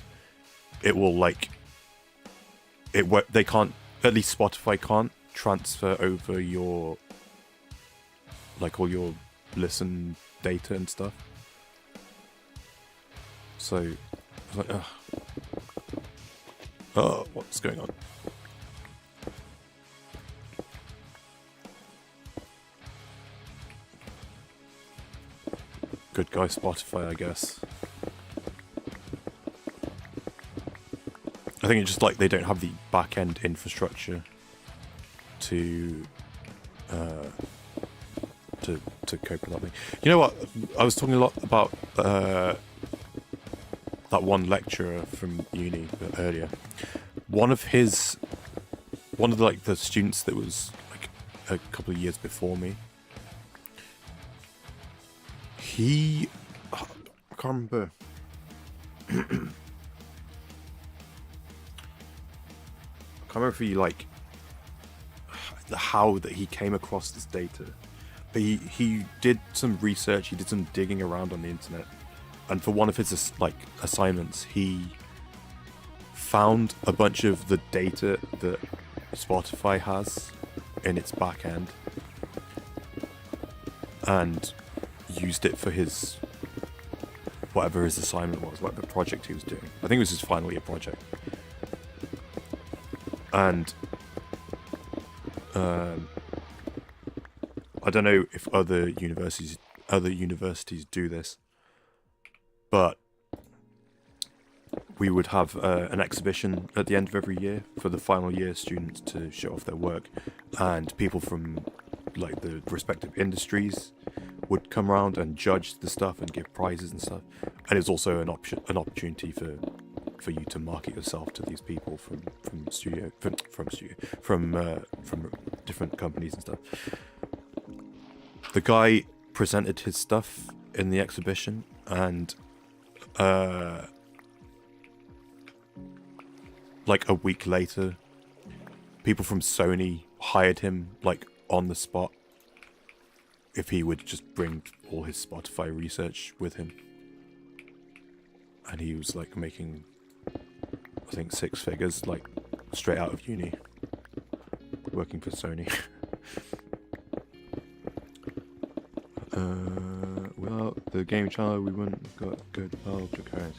it will like they can't, at least Spotify can't transfer over your like all your listen data and stuff. So I was like, oh, what's going on? Good guy Spotify, I guess. I think it's just like they don't have the back-end infrastructure to cope with that thing. You know what? I was talking a lot about that one lecturer from uni earlier. One of the students that was like a couple of years before me. I can't remember. I can't remember if he like how that he came across this data, but he did some research. He did some digging around on the internet, and for one of his assignments, he found a bunch of the data that Spotify has in its back end, and used it for his whatever his assignment was, like the project he was doing. I think it was his final year project. And I don't know if other universities do this, but we would have an exhibition at the end of every year for the final year students to show off their work, and people from like the respective industries would come around and judge the stuff and give prizes and stuff. And it's also an opportunity for you to market yourself to these people from different companies and stuff. The guy presented his stuff in the exhibition, and like a week later, people from Sony hired him like on the spot if he would just bring all his Spotify research with him. And he was like making, I think, 6 figures like straight out of uni working for Sony. Without the game channel we wouldn't have got good Drhakonis.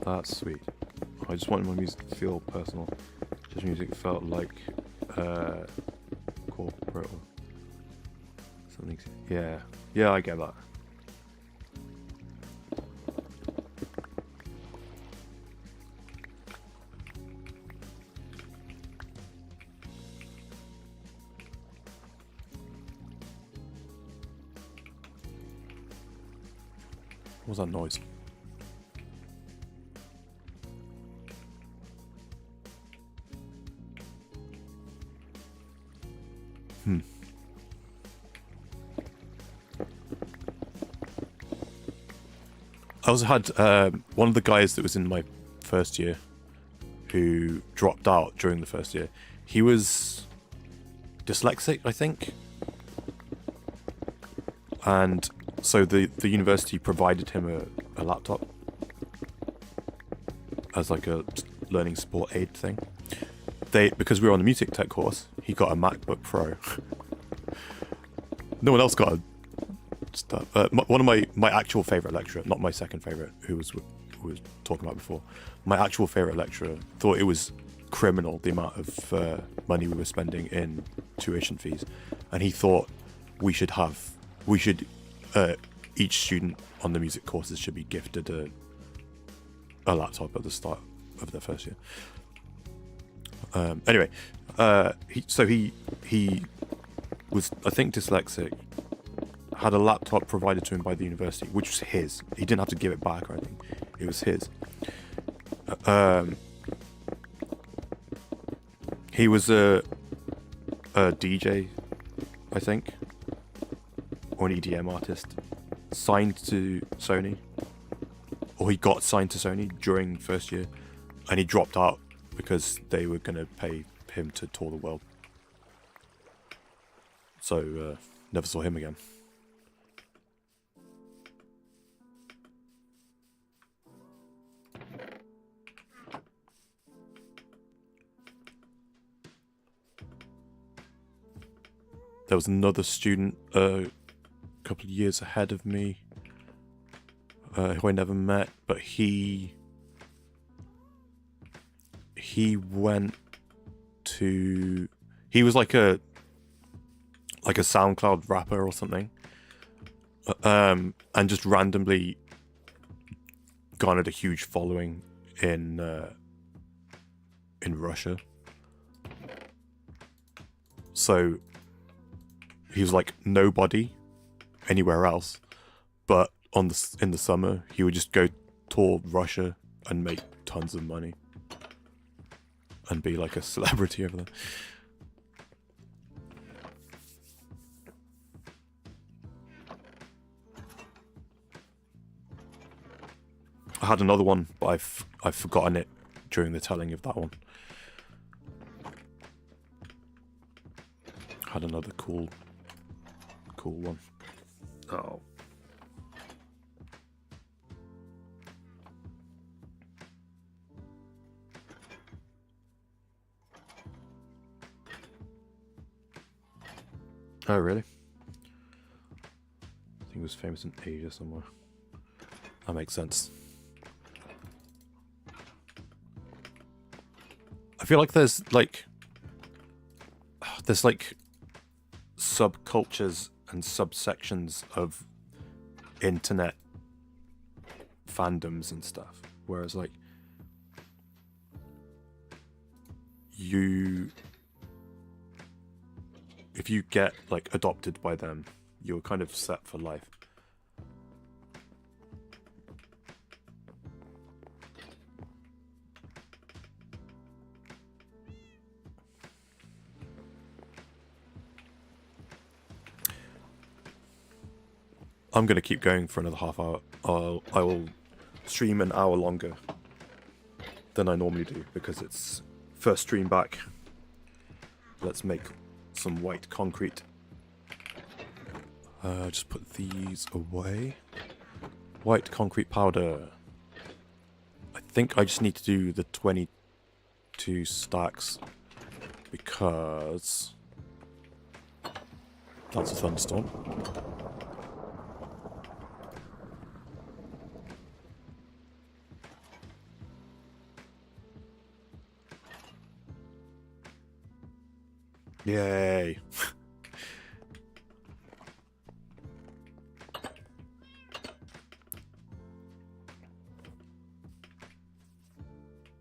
That's sweet. I just wanted my music to feel personal. Just music felt like corporate or something. Yeah, I get that. What was that noise? I also had one of the guys that was in my first year who dropped out during the first year. He was dyslexic, I think. And so the university provided him a laptop as like a learning support aid thing. Because we were on the music tech course, he got a MacBook Pro. No one else got a stuff. One of my actual favourite lecturer, not my second favourite, who was talking about before, my actual favourite lecturer thought it was criminal the amount of money we were spending in tuition fees, and he thought each student on the music courses should be gifted a laptop at the start of their first year. Anyway, he was, I think, dyslexic, had a laptop provided to him by the university, which was his. He didn't have to give it back or anything. It was his. He was a DJ, I think, or an EDM artist, signed to Sony, or he got signed to Sony during first year, and he dropped out because they were going to pay him to tour the world. So, never saw him again. There was another student a couple of years ahead of me who I never met, but he went to... He was like a SoundCloud rapper or something, and just randomly garnered a huge following in Russia. So he was like nobody anywhere else, but in the summer he would just go tour Russia and make tons of money and be like a celebrity over there. I had another one, but I've forgotten it during the telling of that one. I had another cool cool one. Oh. Oh, really? I think it was famous in Asia somewhere. That makes sense. I feel like there's like subcultures and subsections of internet fandoms and stuff, whereas like if you get like adopted by them, you're kind of set for life. I'm going to keep going for another half hour. I will stream an hour longer than I normally do because it's first stream back. Let's make some white concrete. Just put these away. White concrete powder. I think I just need to do the 22 stacks because that's a thunderstorm. Yay.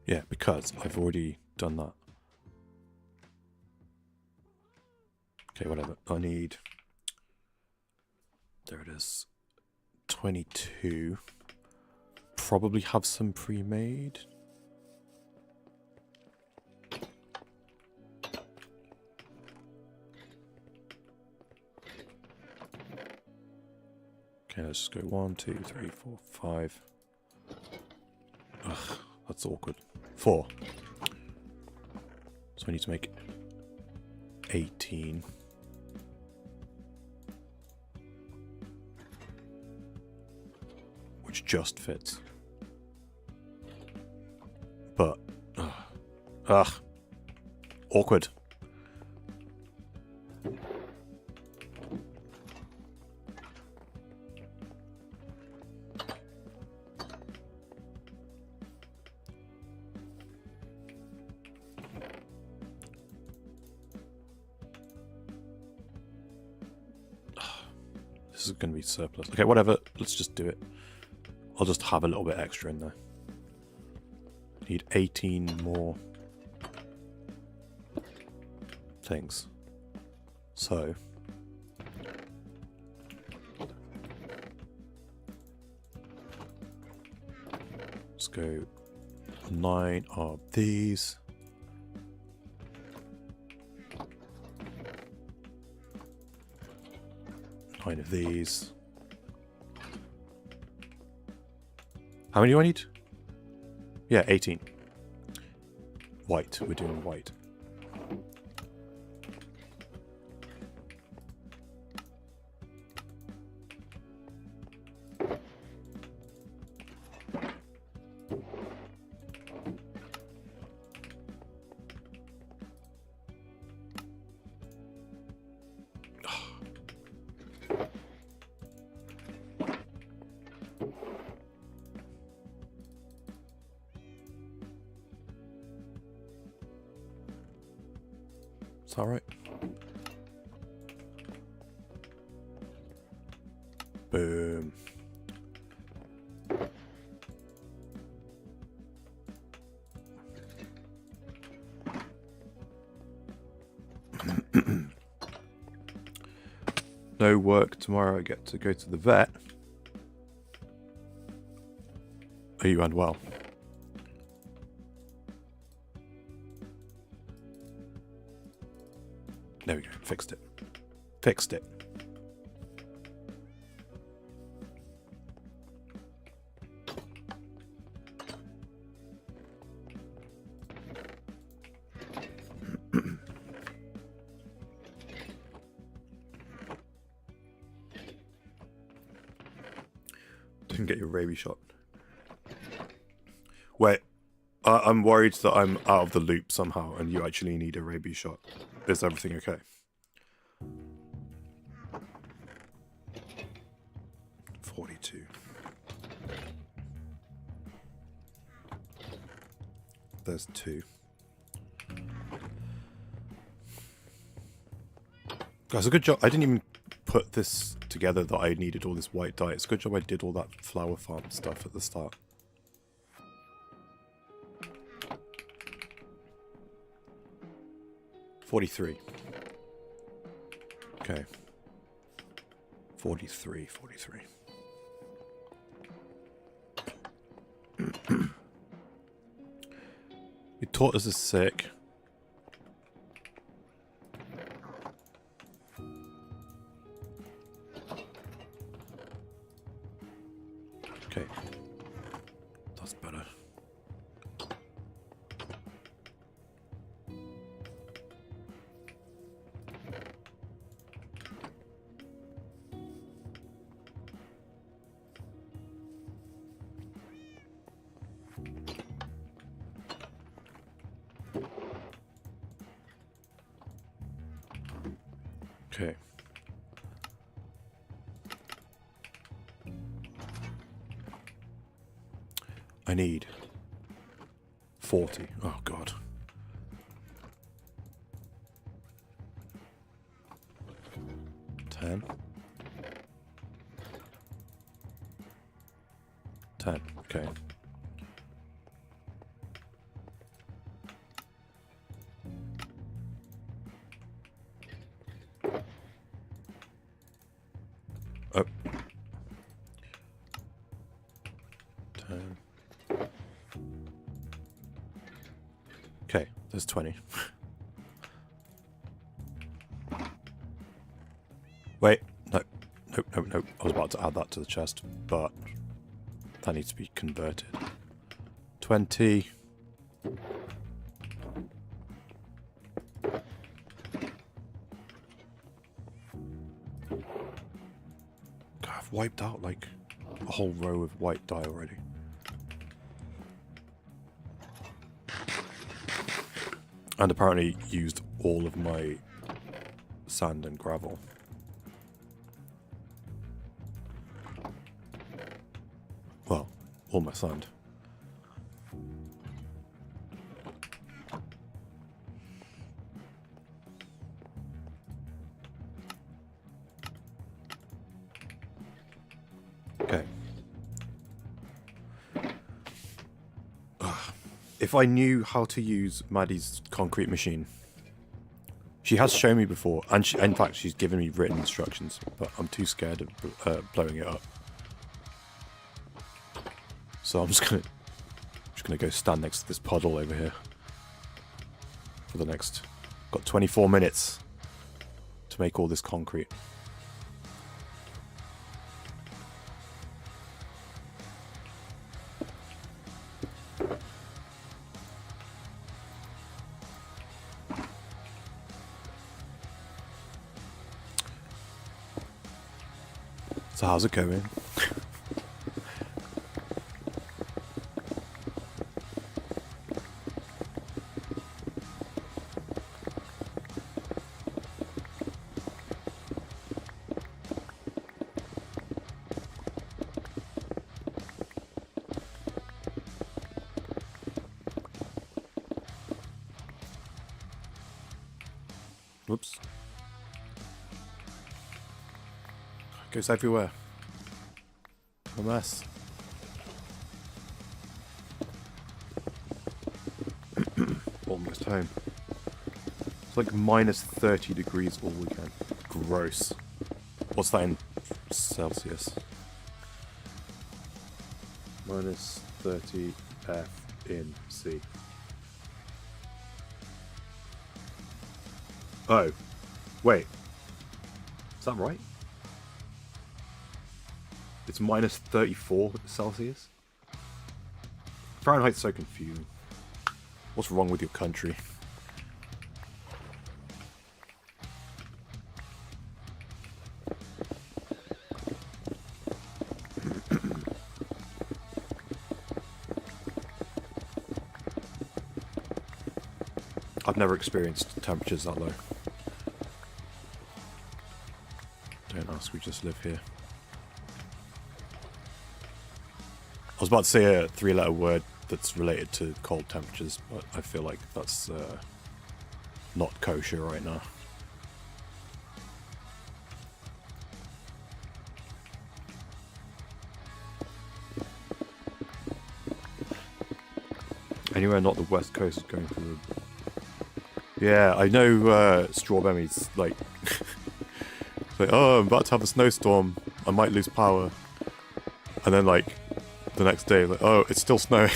Yeah, because I've already done that. Okay, whatever. I need... There it is. 22. Probably have some pre-made. Okay, let's just go 1, 2, 3, 4, 5. Ugh, that's awkward. 4. So I need to make 18. Which just fits. But, awkward. This is going to be surplus. Okay, whatever. Let's just do it. I'll just have a little bit extra in there. Need 18 more things. So let's go 9 of these. Nine of these. How many do I need? Yeah, 18. White. We're doing white. It's alright. Boom. No work tomorrow. I get to go to the vet. Are you unwell? There we go. Fixed it. Fixed it. can get your rabies shot. Wait, I'm worried that I'm out of the loop somehow and you actually need a rabies shot. Is everything okay? There's 2. Guys, a good job. I didn't even put this together that I needed all this white dye. It's a good job I did all that flower farm stuff at the start. $43. Okay. 43. Your tortoise is sick. Okay. That's better. Okay. I need 40. Oh god. $10. Okay. Oh. 10. Okay, there's 20. Wait, no. Nope. I was about to add that to the chest, but that needs to be converted. 20. God, I've wiped out like a whole row of white dye already. And apparently used all of my sand and gravel. Well, all my sand. Okay. If I knew how to use Maddie's concrete machine. She has shown me before, and in fact she's given me written instructions, but I'm too scared of blowing it up. So I'm just gonna go stand next to this puddle over here for the next. Got 24 minutes to make all this concrete. So how's it going? Whoops. Goes everywhere. A mess. Almost home. It's like minus 30 degrees all weekend. Gross. What's that in Celsius? Minus 30 F in C. Oh. Wait. Is that right? It's minus 34 Celsius? Fahrenheit's so confusing. What's wrong with your country? I've never experienced temperatures that low. Don't ask, we just live here. I was about to say a 3-letter word that's related to cold temperatures, but I feel like that's not kosher right now. Anywhere not the west coast is going for the... Yeah, I know Strawberry's like... like, oh, I'm about to have a snowstorm, I might lose power. And then like, the next day, like, oh, it's still snowing.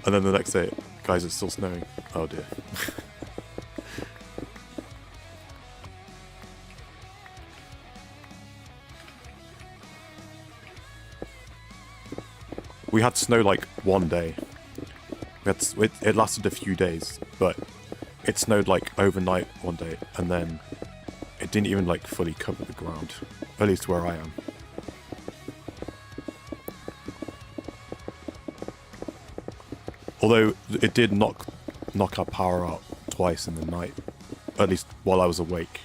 And then the next day, guys, it's still snowing. Oh dear. We had snow like one day. It lasted a few days, but it snowed like overnight one day, and then it didn't even like fully cover the ground, at least where I am. Although it did knock our power out twice in the night, at least while I was awake,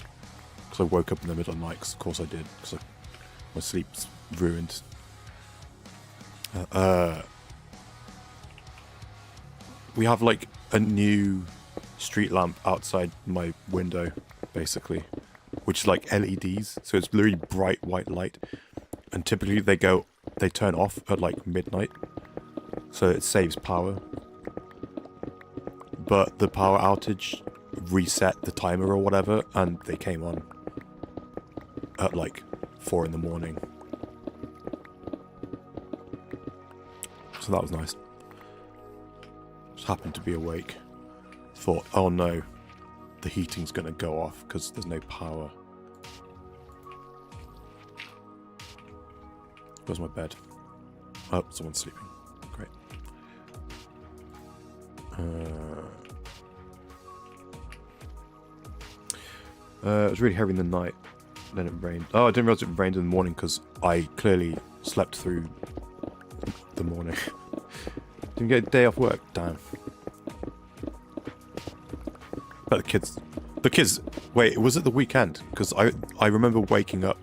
because I woke up in the middle of the night, 'cause of course I did, because my sleep's ruined. We have like a new street lamp outside my window, basically, which is like LEDs, so it's really bright white light, and typically they turn off at like midnight, so it saves power. But the power outage reset the timer or whatever, and they came on at like 4 in the morning. So that was nice. Just happened to be awake. Thought, oh no, the heating's gonna go off because there's no power. Where's my bed? Oh, someone's sleeping. Great. It was really heavy in the night. Then it rained. Oh, I didn't realize it rained in the morning because I clearly slept through the morning. Didn't get a day off work. Damn. But the kids. Wait, was it the weekend? Because I remember waking up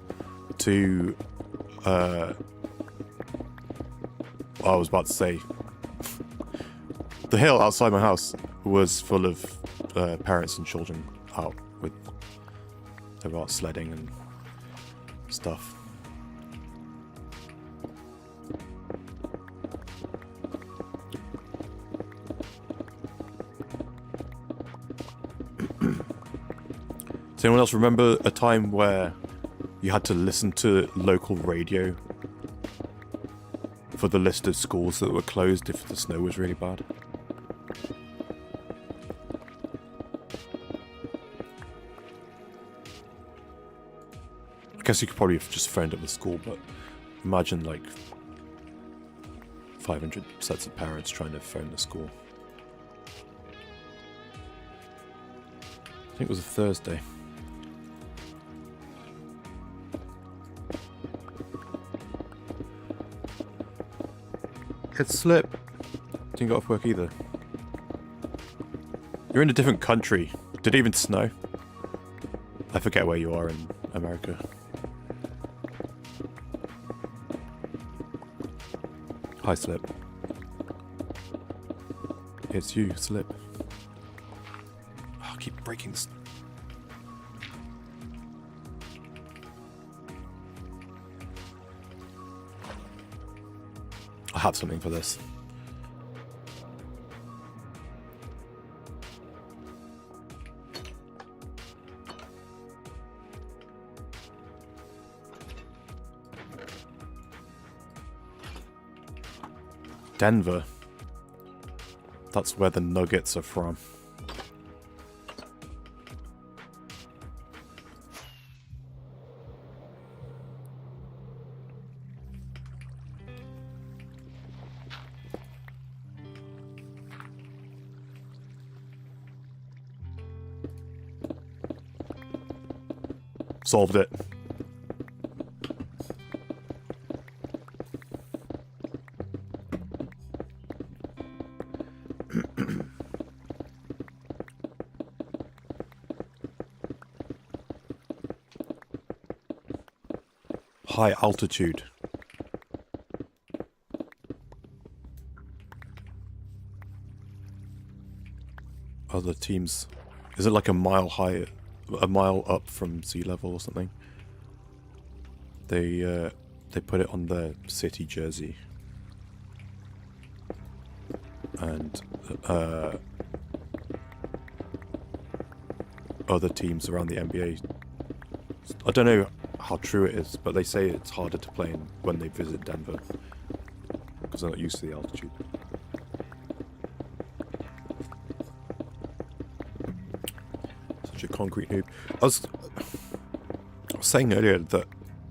to. I was about to say. The hill outside my house was full of parents and children out with. They were out sledding and stuff. Does anyone else remember a time where you had to listen to local radio for the list of schools that were closed if the snow was really bad? I guess you could probably have just phoned up the school, but imagine like 500 sets of parents trying to phone the school. I think it was a Thursday. It's slip. Didn't get off work either. You're in a different country. Did it even snow? I forget where you are in America. Hi, Slip. It's you, Slip. Oh, I keep breaking this. I have something for this. Denver. That's where the nuggets are from. Solved it. high altitude. Other teams, is it like a mile high, a mile up from sea level or something? They put it on their city jersey, and other teams around the NBA. I don't know how true it is, but they say it's harder to play in when they visit Denver because they're not used to the altitude. Such a concrete noob. I was saying earlier that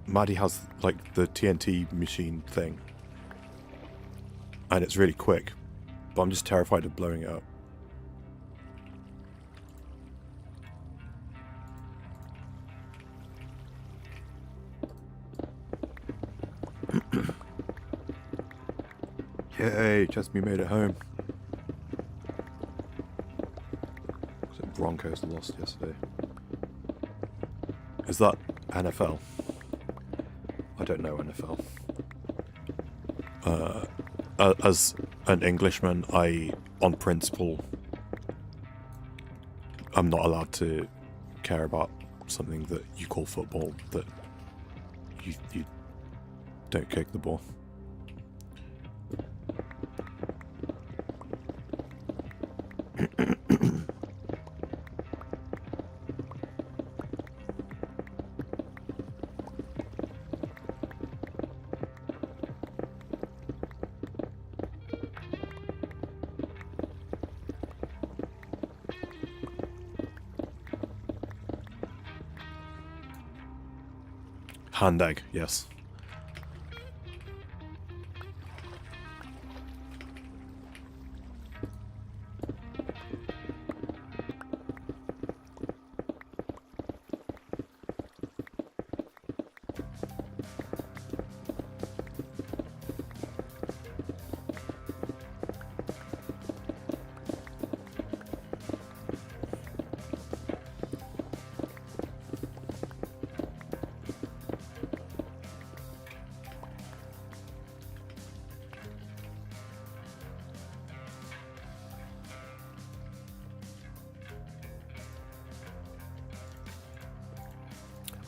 Maddie has like the TNT machine thing, and it's really quick, but I'm just terrified of blowing it up. Yay, just me made it home. So Broncos lost yesterday. Is that NFL? I don't know NFL. As an Englishman, on principle, I'm not allowed to care about something that you call football, that you don't kick the ball. Hand egg, yes.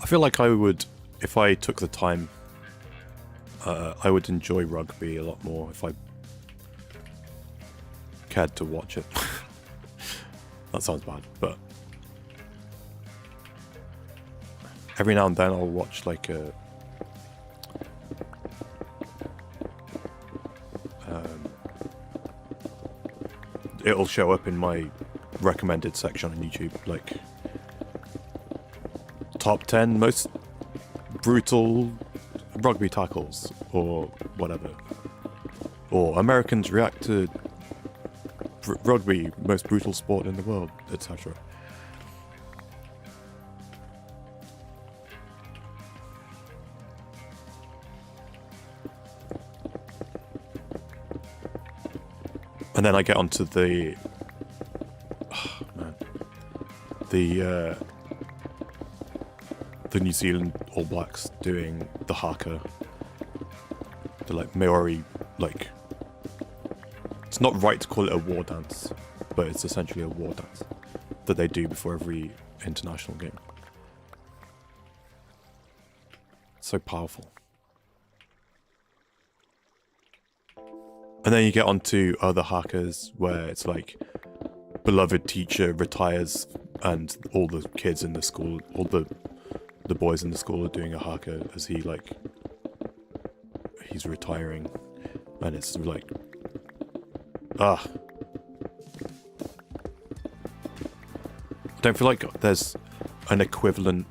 I feel like I would, if I took the time, I would enjoy rugby a lot more if I cared to watch it. That sounds bad, but every now and then I'll watch like a it'll show up in my recommended section on YouTube, like top 10 most brutal rugby tackles or whatever, or Americans react to rugby, most brutal sport in the world, etc. And then I get onto the New Zealand All Blacks doing the haka, the like Maori, like, it's not right to call it a war dance, but it's essentially a war dance that they do before every international game. So powerful. And then you get onto other hakas where it's like beloved teacher retires and all the kids in the school, all the boys in the school are doing a haka as he's retiring, and it's like, I don't feel like there's an equivalent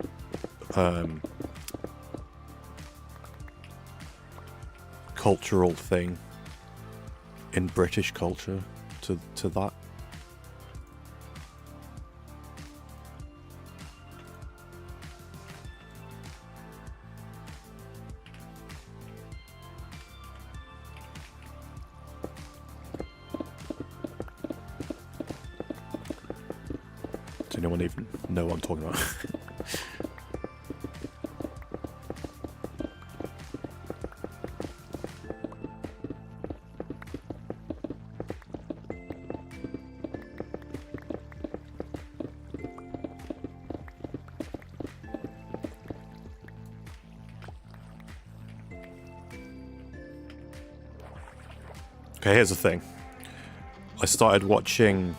cultural thing in British culture to that. Does anyone even know what I'm talking about? Okay, here's the thing. I started watching...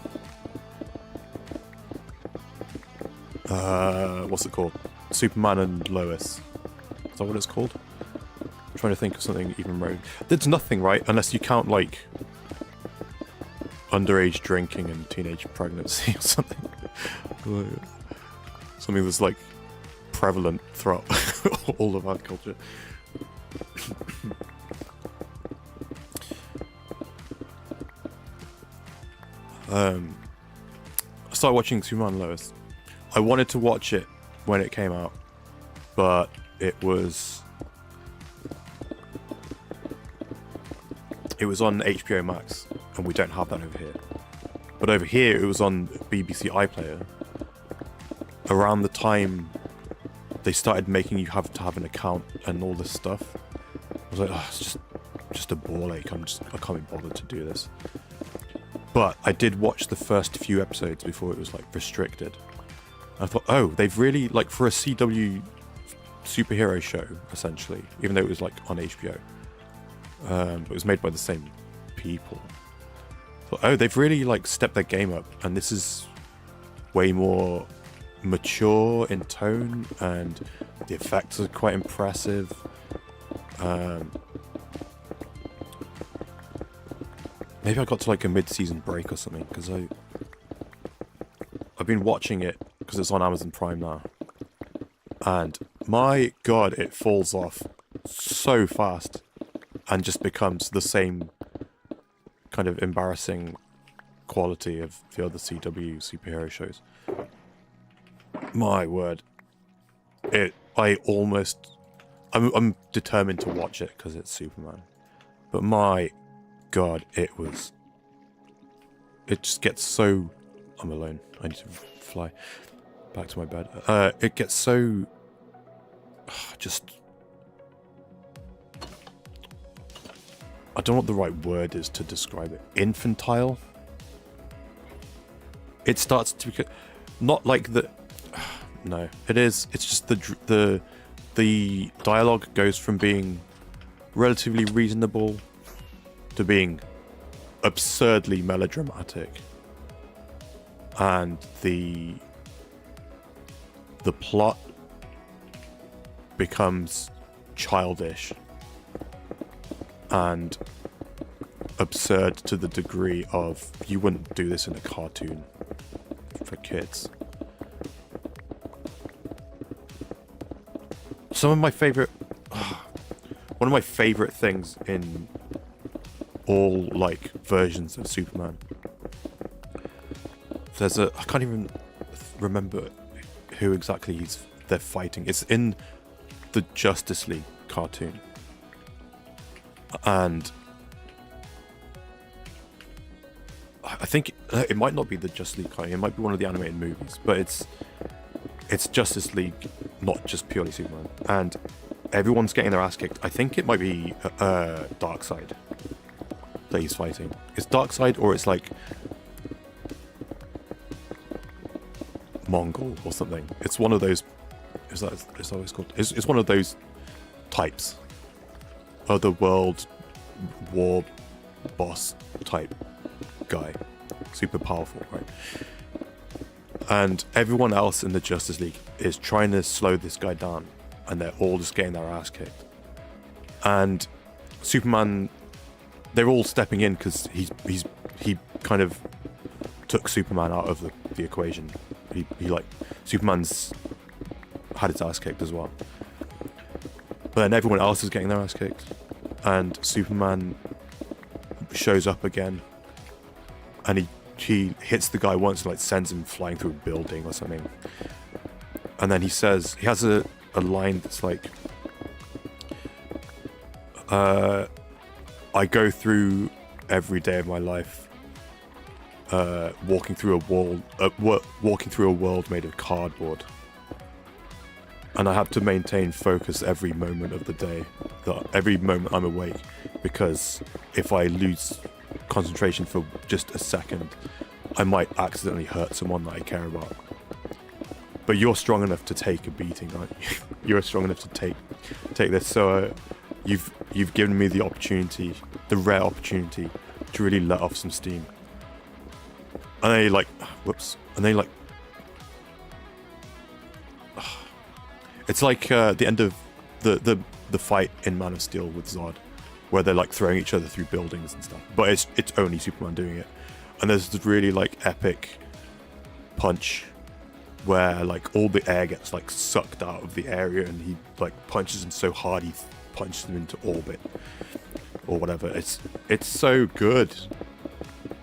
what's it called? Superman and Lois. Is that what it's called? I'm trying to think of something even rogue. There's nothing, right? Unless you count, like, underage drinking and teenage pregnancy or something. Something that's, like, prevalent throughout all of our culture. I started watching Superman and Lois. I wanted to watch it when it came out, but it was on HBO Max, and we don't have that over here. But over here, it was on BBC iPlayer. Around the time they started making you have to have an account and all this stuff, I was like, oh, it's just a ball ache. I can't be bothered to do this. But I did watch the first few episodes before it was like restricted. I thought, oh, they've really, like, for a CW superhero show, essentially, even though it was like on HBO, it was made by the same people. I thought, oh, they've really like stepped their game up, and this is way more mature in tone, and the effects are quite impressive. Maybe I got to like a mid-season break or something, because I've been watching it because it's on Amazon Prime now, and my god, it falls off so fast and just becomes the same kind of embarrassing quality of the other CW superhero shows. My word, I'm determined to watch it because it's Superman, but my god, it just gets so... I'm alone. I need to fly back to my bed. It gets so... just... I don't know what the right word is to describe it. Infantile? It starts to become... Not like the... No, it is. It's just the dialogue goes from being relatively reasonable to being absurdly melodramatic. And the plot becomes childish and absurd to the degree of you wouldn't do this in a cartoon for kids. One of my favorite things in all like versions of Superman, I can't even remember who exactly they're fighting. It's in the Justice League cartoon, and I think it might not be the Justice League cartoon. It might be one of the animated movies, but it's Justice League, not just purely Superman, and everyone's getting their ass kicked. I think it might be Darkseid that he's fighting. It's Darkseid, or it's like Mongol or something. It's one of those. Is that what it's called? It's one of those types. Other world war boss type guy, super powerful, right? And everyone else in the Justice League is trying to slow this guy down, and they're all just getting their ass kicked. And Superman, they're all stepping in because he kind of took Superman out of the equation. He like, Superman's had his ass kicked as well. But then everyone else is getting their ass kicked, and Superman shows up again, and he hits the guy once and like sends him flying through a building or something. And then he has a line that's like, I go through every day of my life walking through a world made of cardboard, and I have to maintain focus every moment of the day, every moment I'm awake, because if I lose concentration for just a second, I might accidentally hurt someone that I care about. But you're strong enough to take a beating, aren't you? You're strong enough to take this. So you've given me the opportunity, the rare opportunity, to really let off some steam. And they like, whoops, and they like, it's like the end of the fight in Man of Steel with Zod, where they're like throwing each other through buildings and stuff. But it's only Superman doing it. And there's this really like epic punch where like all the air gets like sucked out of the area, and he like punches him so hard he punches him into orbit or whatever. It's so good.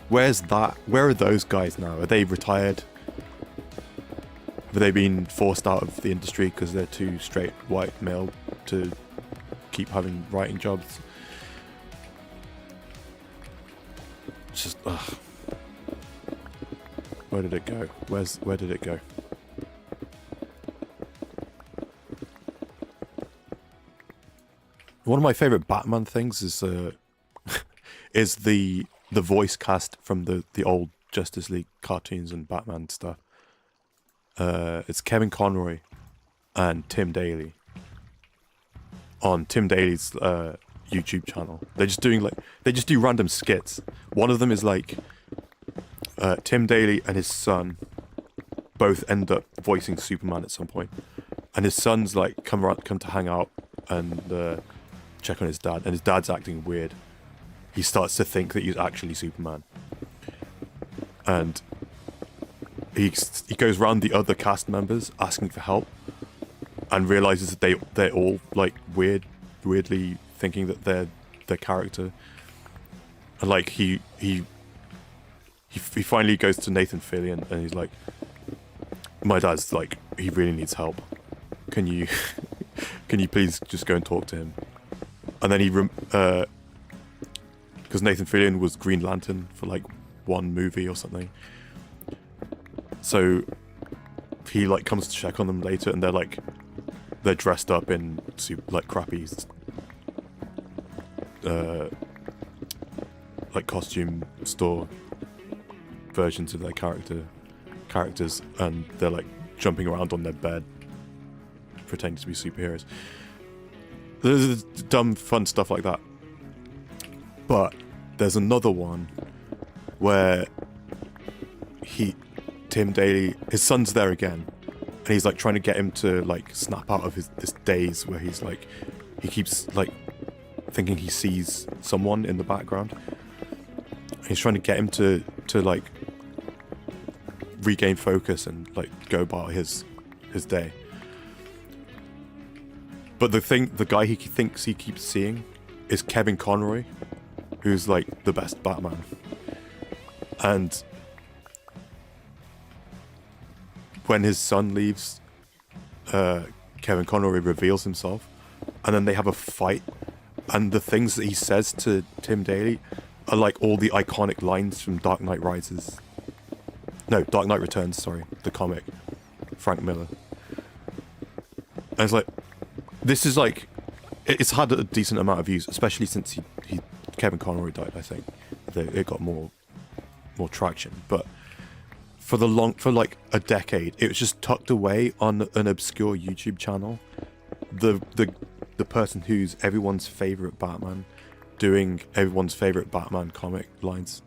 Where's that? Where are those guys now? Are they retired? Have they been forced out of the industry because they're too straight white male to keep having writing jobs? It's just, ugh. Where did it go? Where did it go? One of my favorite Batman things is is the voice cast from the old Justice League cartoons and Batman stuff. It's Kevin Conroy and Tim Daly on Tim Daly's YouTube channel. They just do random skits. One of them is like Tim Daly and his son both end up voicing Superman at some point, and his son's like come to hang out and check on his dad, and his dad's acting weird. He starts to think that he's actually Superman, and he goes around the other cast members asking for help, and realizes that they're all like weirdly thinking that they're their character. And like he finally goes to Nathan Fillion and he's like, my dad's like, he really needs help. Can you please just go and talk to him? And then because Nathan Fillion was Green Lantern for like one movie or something. So he like comes to check on them later, and they're dressed up in like crappy like costume store versions of their characters, and they're like jumping around on their bed pretending to be superheroes. There's dumb fun stuff like that. But there's another one where Tim Daly, his son's there again, and he's like trying to get him to like snap out of this daze where he's like, he keeps like thinking he sees someone in the background. And he's trying to get him to like regain focus and like go about his day. But the guy he thinks he keeps seeing is Kevin Conroy, who's like the best Batman. And when his son leaves, Kevin Conroy reveals himself, and then they have a fight, and the things that he says to Tim Daly are like all the iconic lines from Dark Knight Returns, sorry, the comic, Frank Miller. And it's like, this is like, it's had a decent amount of views, especially since Kevin Conroy died. I think it got more traction, but for like a decade, it was just tucked away on an obscure YouTube channel. The person who's everyone's favorite Batman, doing everyone's favorite Batman comic lines.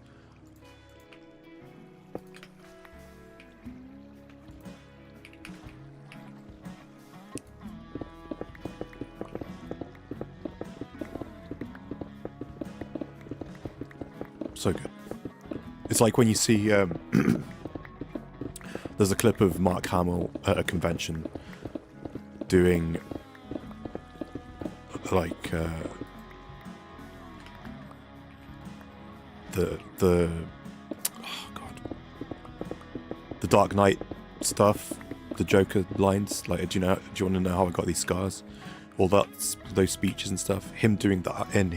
So good. It's like when you see there's a clip of Mark Hamill at a convention doing like the Dark Knight stuff, the Joker lines. Like, do you want to know how I got these scars? All those speeches and stuff. Him doing that in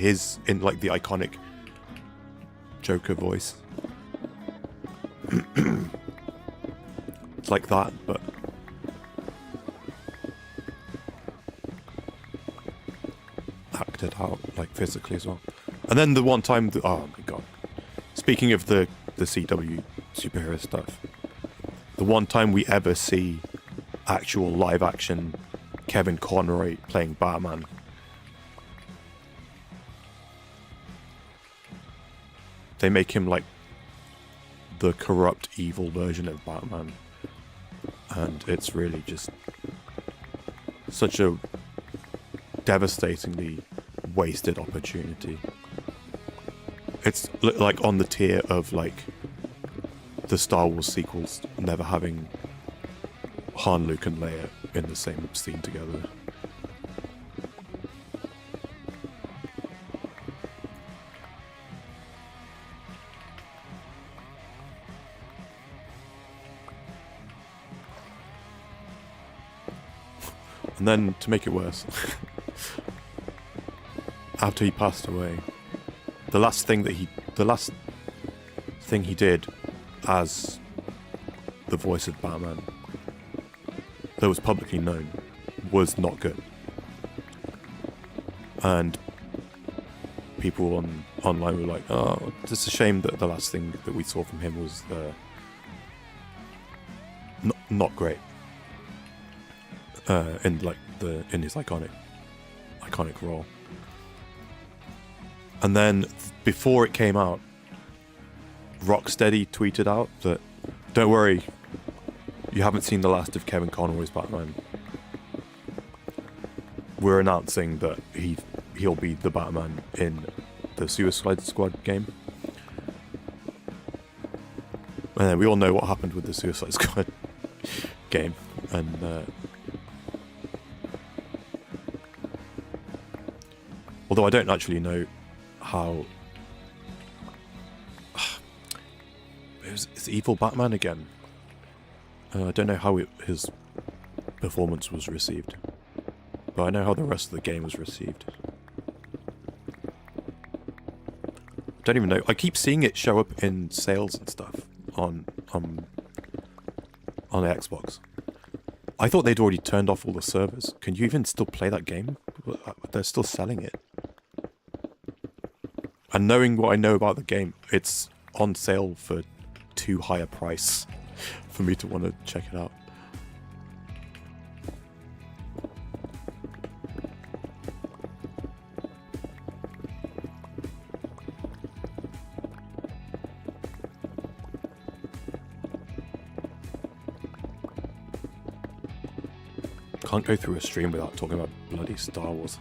like the iconic Joker voice. It's like that, but acted out like physically as well. And then the one time, oh my god! Speaking of the CW superhero stuff, the one time we ever see actual live action Kevin Conroy playing Batman. they make him like the corrupt, evil version of Batman, and it's really just such a devastatingly wasted opportunity. It's like on the tier of like the Star Wars sequels never having Han, Luke, and Leia in the same scene together. And then, to make it worse, after he passed away, the last thing he did as the voice of Batman that was publicly known was not good. And people online were like, oh, it's a shame that the last thing that we saw from him was not great. In his iconic role. And then before it came out, Rocksteady tweeted out that, don't worry, you haven't seen the last of Kevin Conroy's Batman. We're announcing that he'll be the Batman in the Suicide Squad game. And then we all know what happened with the Suicide Squad game, and although I don't actually know how it's evil Batman again. I don't know how his performance was received, but I know how the rest of the game was received. I don't even know. I keep seeing it show up in sales and stuff on Xbox. I thought they'd already turned off all the servers. Can you even still play that game? They're still selling it. And knowing what I know about the game, it's on sale for too high a price for me to want to check it out. Can't go through a stream without talking about bloody Star Wars.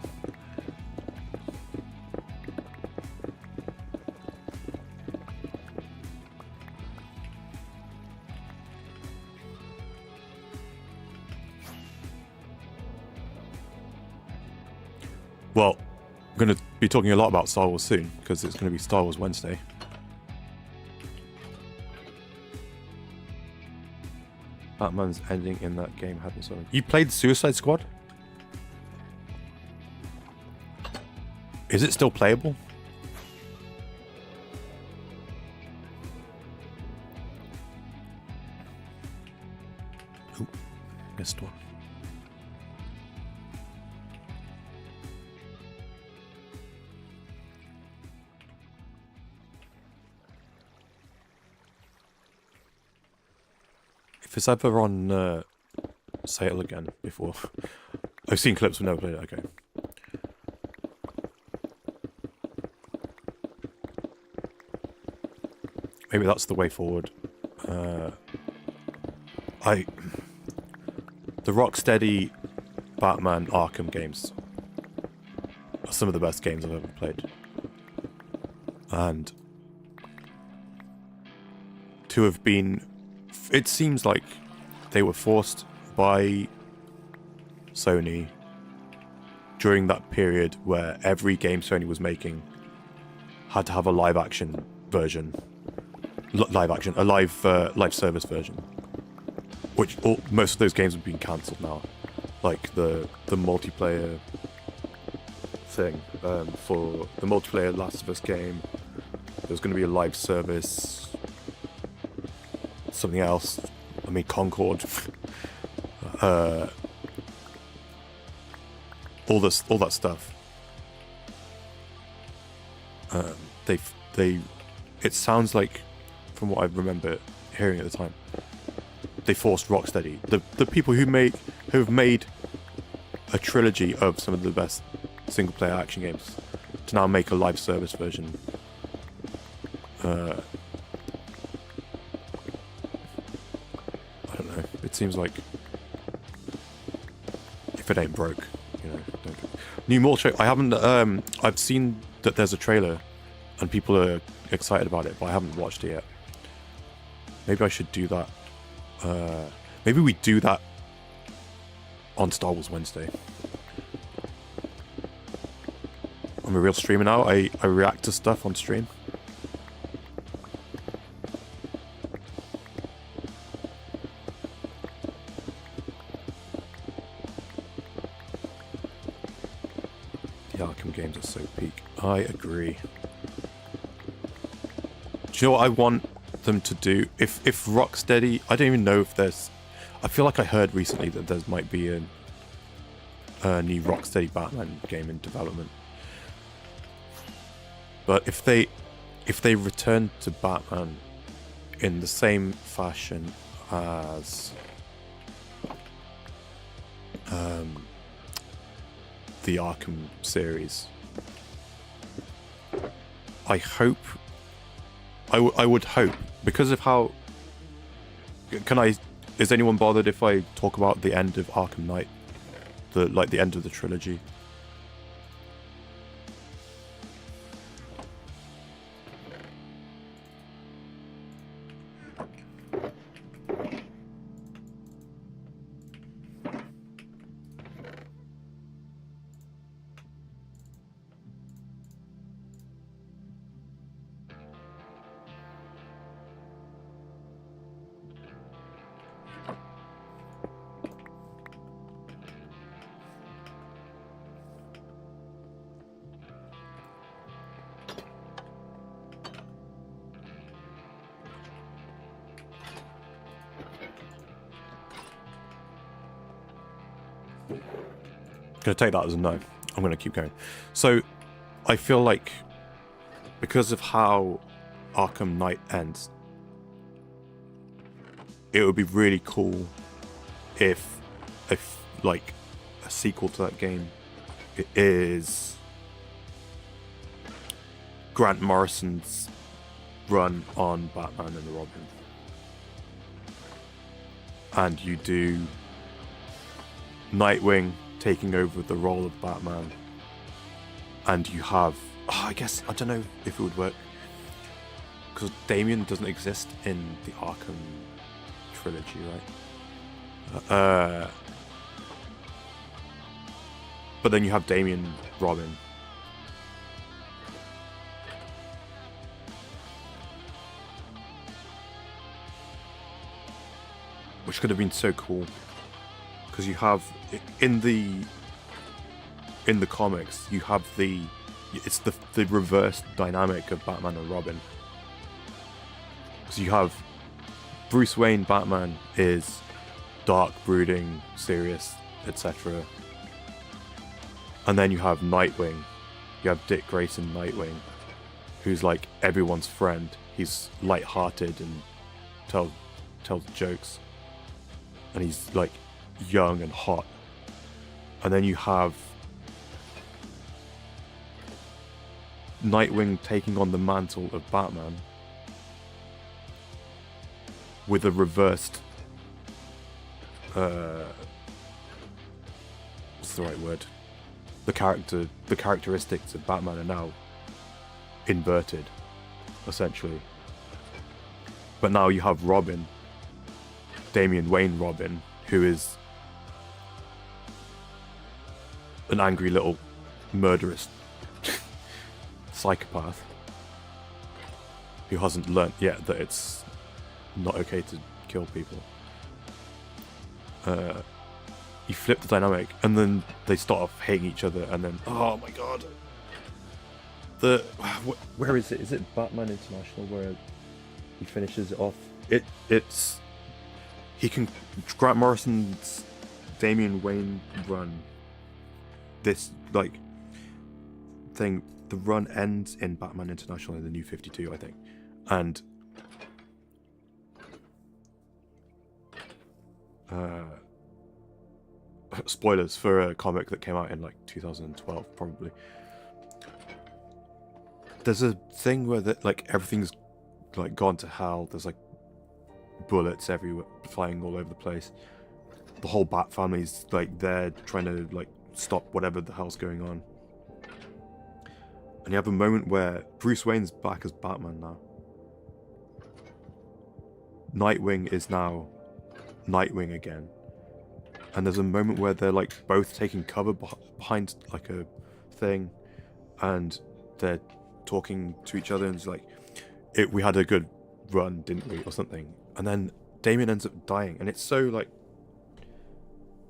Well, I'm going to be talking a lot about Star Wars soon, because it's going to be Star Wars Wednesday. Batman's ending in that game had me sort of... You played Suicide Squad? Is it still playable? Ooh, missed one. If it's ever on sale again before. I've seen clips, but never played it. Okay. Maybe that's the way forward. The Rocksteady Batman Arkham games are some of the best games I've ever played. And to have been... It seems like they were forced by Sony during that period where every game Sony was making had to have a live action version. A live service version. Which most of those games have been cancelled now. Like the multiplayer thing. For the multiplayer Last of Us game, there's going to be a live service. Something else. I mean, Concord. All that stuff. It sounds like, from what I remember hearing at the time, they forced Rocksteady, the people who have made a trilogy of some of the best single player action games, to now make a live service version I don't know. It seems like if it ain't broke, you know. Don't get... New Mall show. I haven't. I've seen that there's a trailer, and people are excited about it, but I haven't watched it yet. Maybe I should do that. Maybe we do that on Star Wars Wednesday. I'm a real streamer now. I react to stuff on stream. The Arkham games are so peak. I agree. Do you know what I want them to do? If Rocksteady... I don't even know if there's... I feel like I heard recently that there might be a new Rocksteady Batman game in development. But if they return to Batman in the same fashion as the Arkham series, I hope... I would hope, because of how... Is anyone bothered if I talk about the end of Arkham Knight? The end of the trilogy? Gonna take that as a no. I'm gonna keep going. So I feel like because of how Arkham Knight ends, it would be really cool if like a sequel to that game is Grant Morrison's run on Batman and Robin, and you do Nightwing taking over the role of Batman, and you have... I guess, I don't know if it would work, because Damian doesn't exist in the Arkham trilogy, right? But then you have Damian Robin. Which could have been so cool. Because you have in the comics, you have it's the reverse dynamic of Batman and Robin. Because you have Bruce Wayne Batman is dark, brooding, serious, etc. And then you have Nightwing. You have Dick Grayson Nightwing, who's like everyone's friend. He's light-hearted and tells jokes, and he's like young and hot. And then you have Nightwing taking on the mantle of Batman with a reversed what's the right word? The characteristics of Batman are now inverted, essentially. But now you have Robin, Damian Wayne Robin, who is an angry little murderous psychopath who hasn't learnt yet that it's not okay to kill people. You flip the dynamic, and then they start off hating each other, and then, oh my god, where is it? Is it Batman International where he finishes it off? It's Grant Morrison's Damian Wayne run. This like thing, the run ends in Batman International in the New 52, I think, and spoilers for a comic that came out in like 2012, probably. There's a thing where like everything's like gone to hell. There's like bullets everywhere, flying all over the place. The whole Bat family's like there trying to like stop whatever the hell's going on. And you have a moment where Bruce Wayne's back as Batman now. Nightwing is now Nightwing again. And there's a moment where they're like both taking cover behind like a thing, and they're talking to each other, and it's like, we had a good run, didn't we, or something. And then Damien ends up dying, and it's so like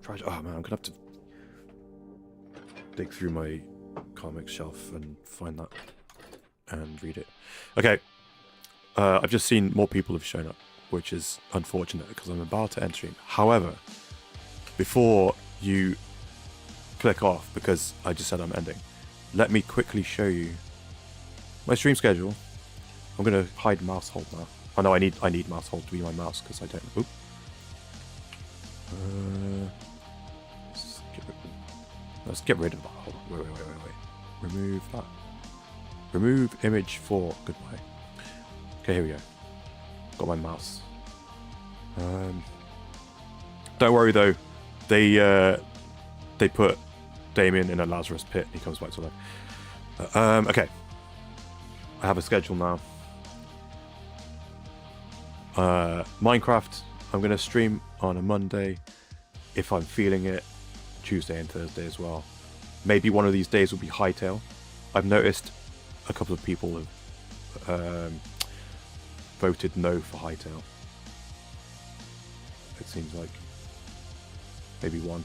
tragic. Oh man, I'm gonna have to dig through my comics shelf and find that and read it. Okay, I've just seen more people have shown up, which is unfortunate because I'm about to end stream. However, before you click off, because I just said I'm ending, let me quickly show you my stream schedule. I'm gonna hide mouse hold now. Oh no, I need mouse hold to be my mouse because I don't know. Let's get rid of that. Hold on. Wait. Remove that. Remove image 4. Goodbye. Okay, here we go. Got my mouse. Don't worry though. They put Damien in a Lazarus pit. He comes back to life. Okay. I have a schedule now. Minecraft, I'm going to stream on a Monday if I'm feeling it. Tuesday and Thursday as well. Maybe one of these days will be Hightail. I've noticed a couple of people have voted no for Hightail. It seems like maybe one.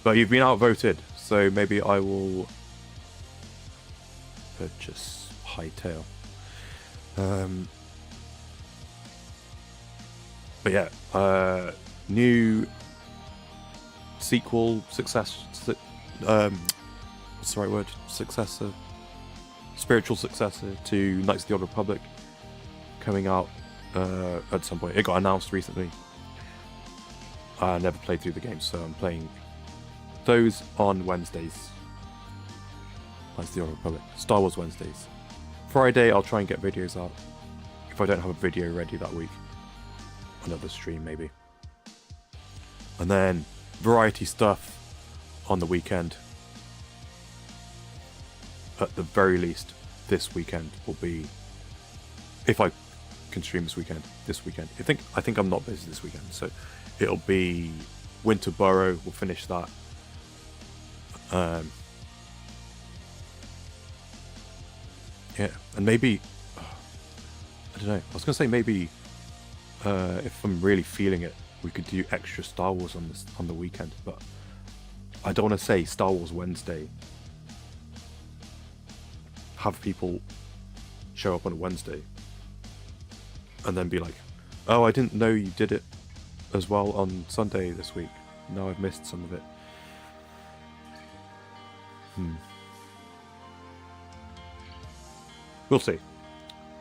But you've been outvoted, so maybe I will purchase Hightail. But yeah, new sequel, what's the right word? Successor, spiritual successor to Knights of the Old Republic, coming out at some point. It got announced recently. I never played through the game, so I'm playing those on Wednesdays. Knights of the Old Republic, Star Wars Wednesdays. Friday, I'll try and get videos out. If I don't have a video ready that week, another stream maybe. And then variety stuff on the weekend. At the very least, this weekend will be, if I can stream this weekend. I think I'm not busy this weekend, so it'll be Winterborough. We'll finish that. Yeah, and maybe I don't know. I was gonna say maybe if I'm really feeling it, we could do extra Star Wars on the weekend, but I don't want to say Star Wars Wednesday. Have people show up on a Wednesday and then be like, "Oh, I didn't know you did it as well on Sunday this week. Now I've missed some of it." We'll see.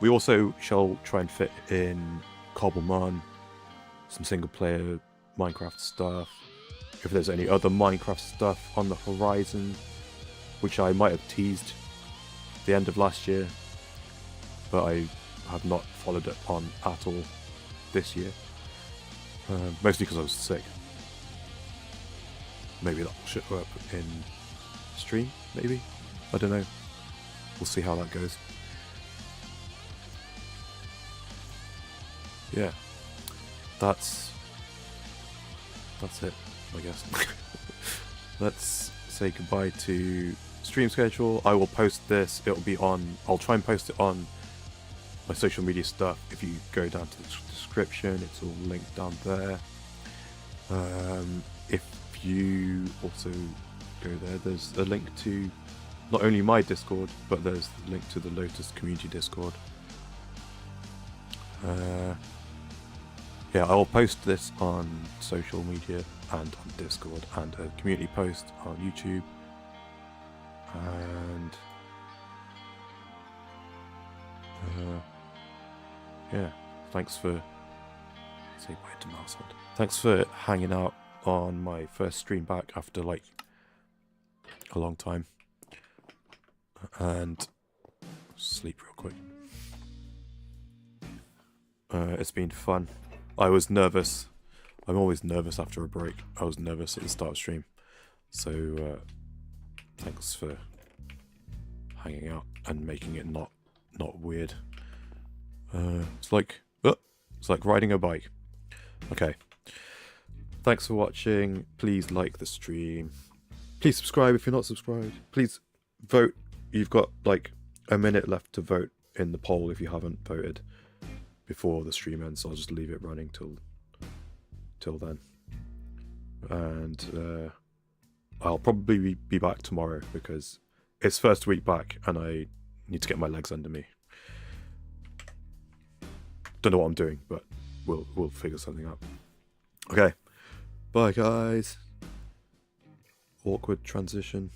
We also shall try and fit in Cobblemon, some single player Minecraft stuff. If there's any other Minecraft stuff on the horizon, which I might have teased the end of last year, but I have not followed it on at all this year. Mostly because I was sick. Maybe that will show up in stream, maybe? I don't know. We'll see how that goes. Yeah. That's it, I guess. Let's say goodbye to stream schedule. I will post this. I'll try and post it on my social media stuff. If you go down to the description, it's all linked down there. If you also go there, there's a link to not only my Discord, but there's the link to the Lotus community Discord. Yeah, I'll post this on social media and on Discord, and a community post on YouTube. And yeah, thanks for Thanks for hanging out on my first stream back after like a long time. And sleep real quick. It's been fun. I was nervous. I'm always nervous after a break. I was nervous at the start of stream. So thanks for hanging out and making it not weird. It's like riding a bike. Okay. Thanks for watching. Please like the stream. Please subscribe if you're not subscribed. Please vote. You've got like a minute left to vote in the poll if you haven't voted before the stream ends. So I'll just leave it running till then. And I'll probably be back tomorrow because it's first week back and I need to get my legs under me. Don't know what I'm doing, but we'll figure something out. Okay. Bye guys. Awkward transition.